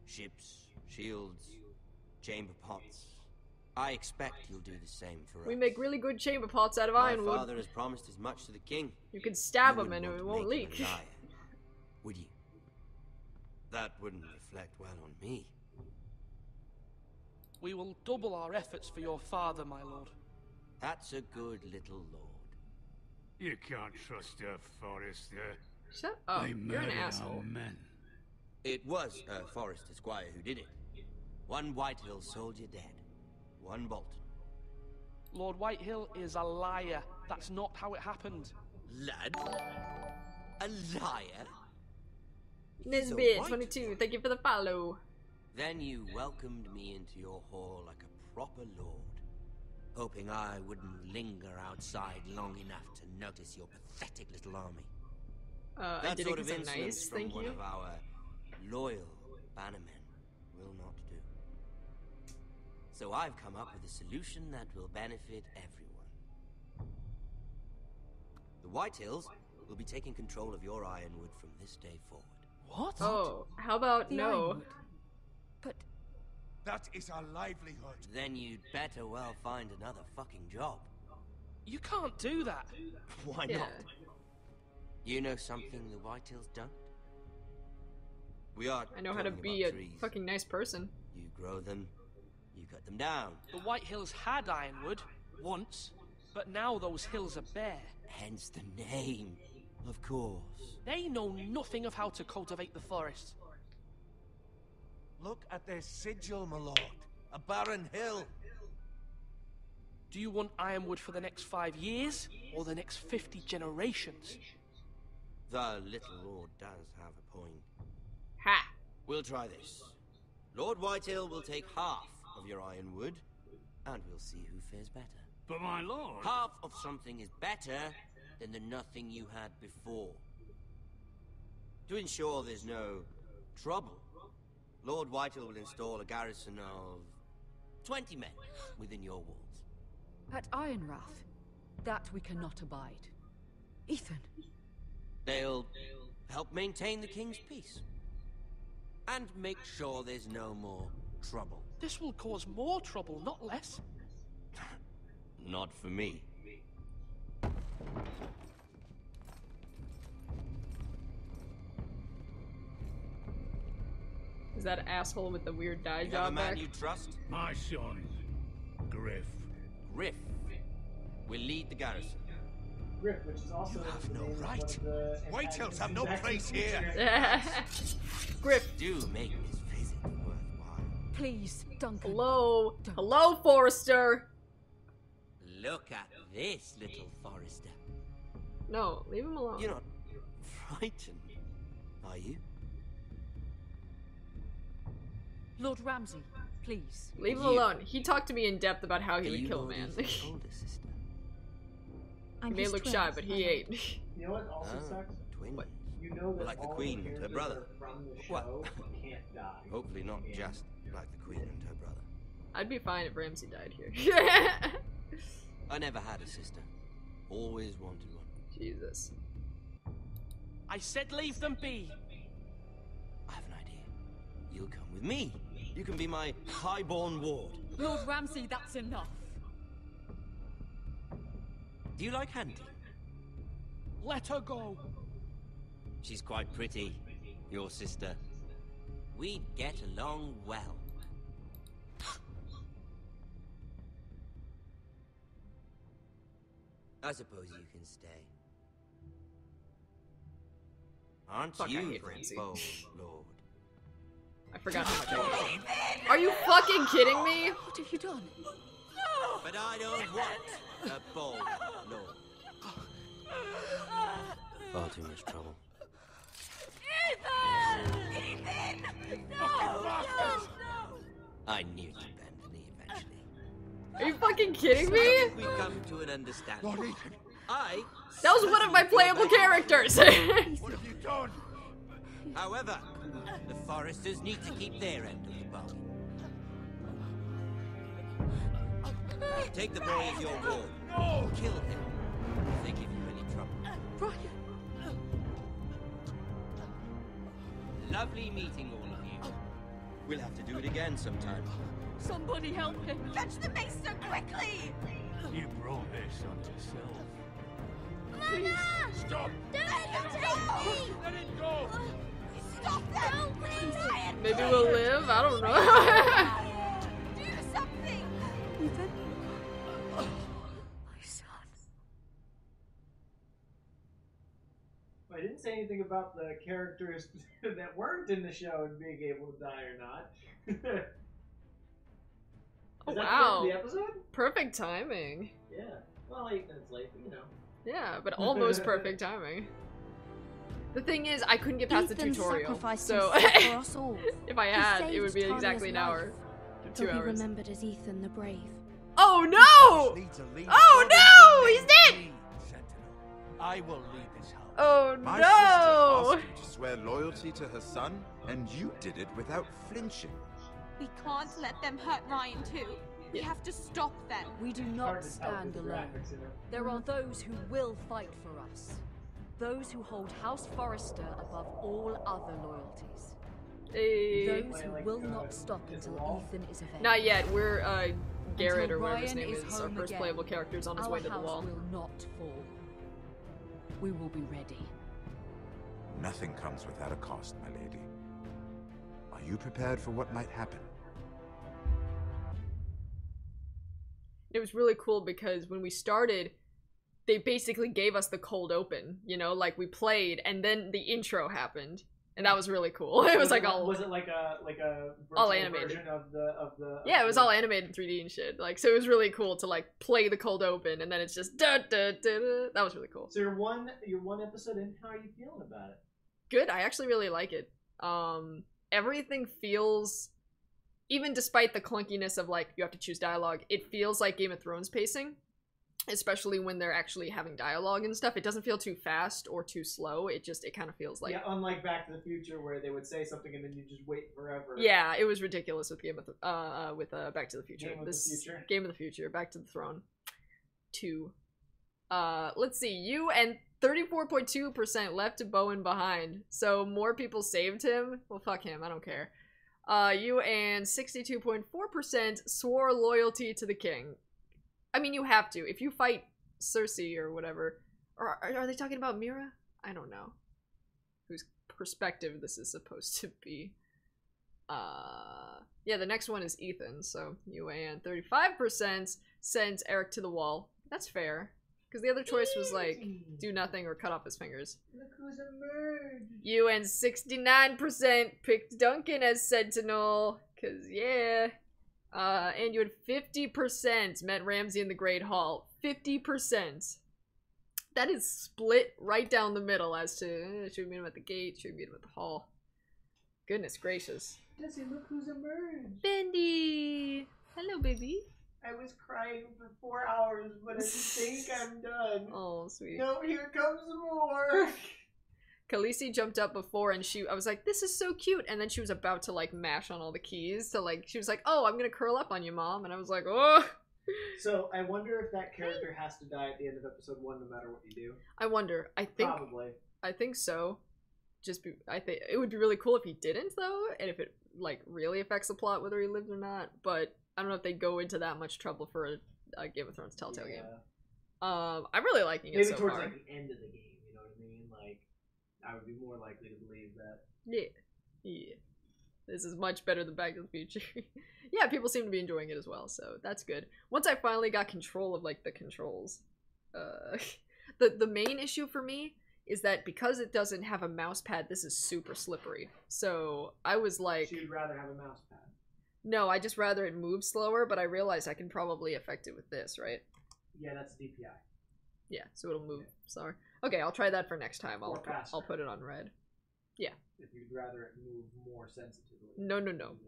Ships, shields, chamber pots. I expect you'll do the same for us. We make really good chamber pots out of My ironwood. father has promised as much to the king. You can stab You him and wouldn't it want won't to make leak. him a liar, would you? That wouldn't reflect well on me. We will double our efforts for your father, my lord. That's a good little lord. You can't trust a Forrester. Shut up. They You're an murdered asshole. our men. It was a Forrester squire who did it. One Whitehill soldier dead. One Bolton. Lord Whitehill is a liar. That's not how it happened. Lad? A liar? Nisbit 22, thank you for the follow. Then you welcomed me into your hall like a proper lord, hoping I wouldn't linger outside long enough to notice your pathetic little army. I That did sort it of 'cause I'm insolence nice, from thank one you. of our loyal bannermen will not do. So I've come up with a solution that will benefit everyone. The Whitehills will be taking control of your ironwood from this day forward. What? Oh, how about The no? ironwood. But That is our livelihood. Then you'd better well find another fucking job. You can't do that. Why Yeah. not? You know something the Whitehills don't? We are I know how to talking be a about trees. fucking nice person. You grow them, you cut them down. The Whitehills had ironwood once, but now those hills are bare. Hence the name, of course. They know nothing of how to cultivate the forest. Look at their sigil, my lord. A barren hill. Do you want ironwood for the next 5 years, or the next 50 generations? The little lord does have a point. Ha! We'll try this. Lord Whitehill will take half of your ironwood, and we'll see who fares better. But my lord... Half of something is better than the nothing you had before. To ensure there's no trouble, Lord Whitehill will install a garrison of 20 men within your walls. at Ironrath, that we cannot abide. Ethan. They'll help maintain the king's peace. And make sure there's no more trouble. This will cause more trouble, not less. Not for me. Is that asshole with the weird dye You have a job man back? you trust? My son, Griff. Griff will lead the garrison. Griff, which is also You have the no name of one right. of the Whitehills have antagonists no who's actually place here. featured. Griff. Do make this visit worthwhile. Please, Duncan. Hello. Hello, Forrester. Look at this, little Forrester. No, leave him alone. You're not frightened, are you? Lord Ramsay, please. Leave him alone. He talked to me in depth about how he would kill a man. Ethan's older sister. He may look shy, but he ain't. You know what also Oh, sucks? twins. You know that Like the all Queen and her characters brother. that are from the What? show can't die. Hopefully not just like the Queen and her brother. I'd be fine if Ramsay died here. I never had a sister. Always wanted one. Jesus. I said leave them be. I have an idea. You'll come with me. You can be my highborn ward. Lord Ramsay, that's enough. Do you like hunting? Let her go. She's quite pretty, your sister. We'd get along well. I suppose you can stay. Aren't Fuck, I you hate the Ramsay. bold lord? I forgot how much I hate him. Are you fucking kidding me? What have you done? But I don't want a bold lord. Far too much trouble. Ethan! No! I knew you'd bend the knee eventually. Are you fucking kidding So me? I think we've come to an understanding. That was one of my playable characters. What have you done? However, the Foresters need to keep their end of the bargain. Take the boy as your ward. No! Kill him if they give you any trouble. Brian! Lovely meeting all of you. We'll have to do it again sometime. Somebody help him! Catch the maester quickly! You brought this on yourself. Please! Stop! Don't take me! Let it go! Stop them! Please! Maybe we'll live? I don't know. Do something! Ethan? My son. I didn't say anything about the characters that weren't in the show and being able to die or not. Oh, Is that wow. the end of the episode? Perfect timing. Yeah. Well, 8 minutes late, but you know. Yeah, but almost perfect timing. The thing is, I couldn't get past Ethan the tutorial, sacrificed so himself for us all. if I He had, it saved would be Talia's exactly an hour. life. 2 He'll be hours. remembered as Ethan the Brave. Oh no! Oh no! He's dead! I will lead this house. Oh My no! sister asked you to swear loyalty to her son, and you did it without flinching. We can't let them hurt Ryan too. We have to stop them. We do Hard not to tell stand with the alone. graphics in it. There are those who will fight for us. Those who hold House Forrester above all other loyalties. Hey. Those who will not stop until Ethan is avenged. Not yet. We're Garrett Until or whatever his Ryan name is is. Our home first again, playable character is on his our way to the house wall. will not fall. We will be ready. Nothing comes without a cost, my lady. Are you prepared for what might happen? It was really cool because when we started, they basically gave us the cold open, you know, like we played and then the intro happened. And that was really cool. It was like all Was it like a all virtual animated. version of the yeah, it was all animated in 3D and shit. Like, so it was really cool to like play the cold open and then it's just da da da da. That was really cool. So you're one episode in. How are you feeling about it? Good. I actually really like it. Everything feels, even despite the clunkiness of like you have to choose dialogue, it feels like Game of Thrones pacing, especially when they're actually having dialogue and stuff. It doesn't feel too fast or too slow. It kind of feels like, yeah, unlike Back to the Future where they would say something and then you just wait forever. yeah, it was ridiculous with Back to the Future. Game of the Future. Game of the Future, Back to the Throne 2. Let's see, you and 34.2% left Bowen behind. So more people saved him. Well, fuck him, I don't care. You and 62.4% swore loyalty to the king. I mean, you have to. If you fight Cersei or whatever, or are they talking about Mira? I don't know. Whose perspective this is supposed to be. Yeah, the next one is Ethan, so you and 35% sent Eric to the wall. That's fair. Because the other choice was like, do nothing or cut off his fingers. Look who's emerged. You and 69% picked Duncan as Sentinel. Cause yeah. And you had 50% met Ramsay in the Great Hall. 50%. That is split right down the middle as to, should we meet him at the gate? Should we meet him at the hall? Goodness gracious. Jesse, look who's emerged. Bendy! Hello, baby. I was crying for 4 hours, but I think I'm done. Oh, sweet. No, here comes more. Khaleesi jumped up before and I was like, this is so cute. And then she was about to like mash on all the keys to like, she was like, oh, I'm gonna curl up on you, Mom. And I was like, oh. So I wonder if that character has to die at the end of episode 1 no matter what you do. I wonder. I think. Probably. I think so. I think it would be really cool if he didn't though. And if it like really affects the plot whether he lives or not. But I don't know if they go into that much trouble for a Game of Thrones Telltale game. I'm really liking it so far. Maybe towards like the end of the game, you know what I mean? Like, I would be more likely to believe that. Yeah. This is much better than Back to the Future. Yeah, people seem to be enjoying it as well, so that's good. Once I finally got control of like the controls, the main issue for me is that because it doesn't have a mouse pad, this is super slippery. So I was like, so you'd rather have a mouse pad? No, I just rather it move slower, but I realized I can probably affect it with this, right? Yeah, that's DPI. Yeah, so it'll move slower. Okay, I'll try that for next time. I'll put it on red. Yeah. If you'd rather it move more sensitively. No.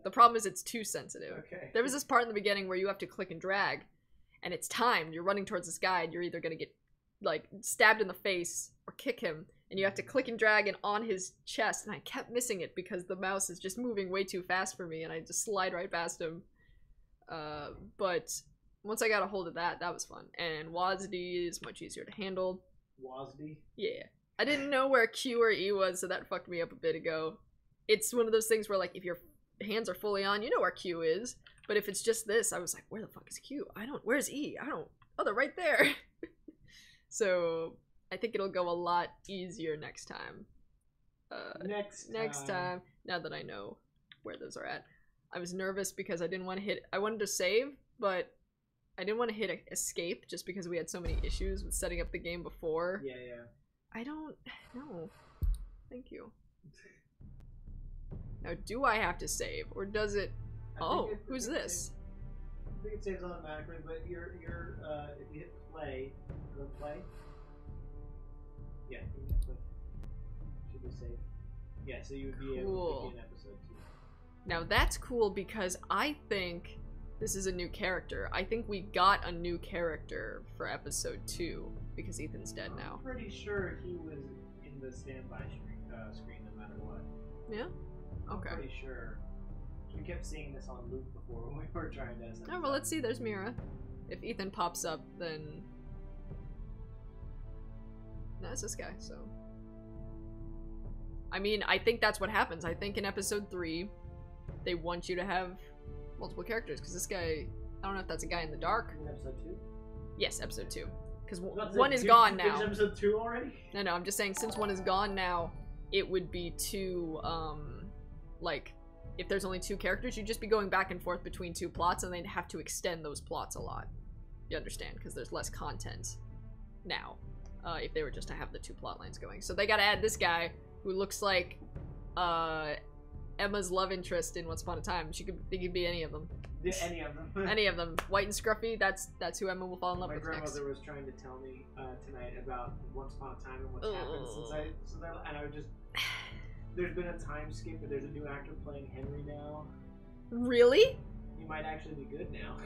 The problem is it's too sensitive. Okay. There was this part in the beginning where you have to click and drag, and it's timed. You're running towards this guy, and you're either gonna get like stabbed in the face or kick him, and you have to click and drag and on his chest, and I kept missing it because the mouse is just moving way too fast for me, and I just slide right past him. But once I got a hold of that, that was fun. And WASD is much easier to handle. WASD? Yeah. I didn't know where Q or E was, so that fucked me up a bit ago. It's one of those things where, like, if your hands are fully on, you know where Q is. But if it's just this, I was like, where the fuck is Q? Where's E? Oh, they're right there. So, I think it'll go a lot easier next time. Next time, now that I know where those are at. I was nervous because I didn't want to I wanted to save, but I didn't want to hit escape just because we had so many issues with setting up the game before. Yeah. I don't know. Thank you. Now, do I have to save, or does it? Who's this? I think it saves automatically, but if you hit play, play. Yeah, you hit play. Should be saved. Yeah, so you would be able to begin episode 2. Now that's cool because I think this is a new character. I think we got a new character for episode 2 because Ethan's dead now. I'm pretty sure he was in the standby screen no matter what. Yeah? Okay. I'm pretty sure. We kept seeing this on loop before when we were trying to... Oh, well, let's see. There's Mira. If Ethan pops up, then... No, it's this guy, so... I mean, I think that's what happens. I think in episode 3, they want you to have multiple characters, because this guy... I don't know if that's a guy in the dark. In episode 2? Yes, episode 2. Because one is gone now. Is episode 2 already? No, I'm just saying, since one is gone now, it would be 2, like... If there's only 2 characters, you'd just be going back and forth between 2 plots, and they'd have to extend those plots a lot. You understand? Because there's less content now, if they were just to have the 2 plot lines going. So they gotta add this guy, who looks like, Emma's love interest in Once Upon a Time. He could be any of them. Yeah, any of them. Any of them. White and scruffy, that's who Emma will fall in love with next. My grandmother was trying to tell me, tonight about Once Upon a Time and what's happened and I would just... There's been a time skip, but there's a new actor playing Henry now. Really? He might actually be good now.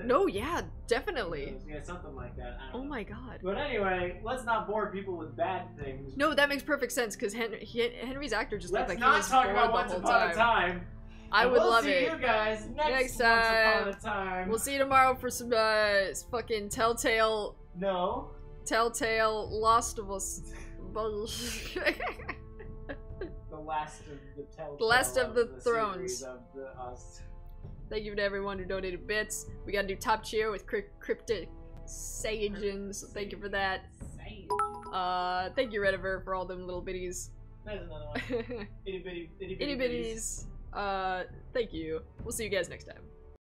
No, yeah, definitely. Yeah, something like that. I don't know. My god. But anyway, let's not bore people with bad things. No, that makes perfect sense, because Henry's actor just looked like he Let's was not talk about bored Once the whole Upon time. a Time. I would love We'll it. see you guys next time. Once Upon a Time. We'll see you tomorrow for some fucking Telltale... No. Telltale Lost of Us... The last of the Thrones. Of the Us. Thank you to everyone who donated bits. We gotta do top cheer with Cryptic Saiyajin, so thank you for that. Thank you Rediver for all them little bitties. There's another one. Itty bitties. Thank you. We'll see you guys next time.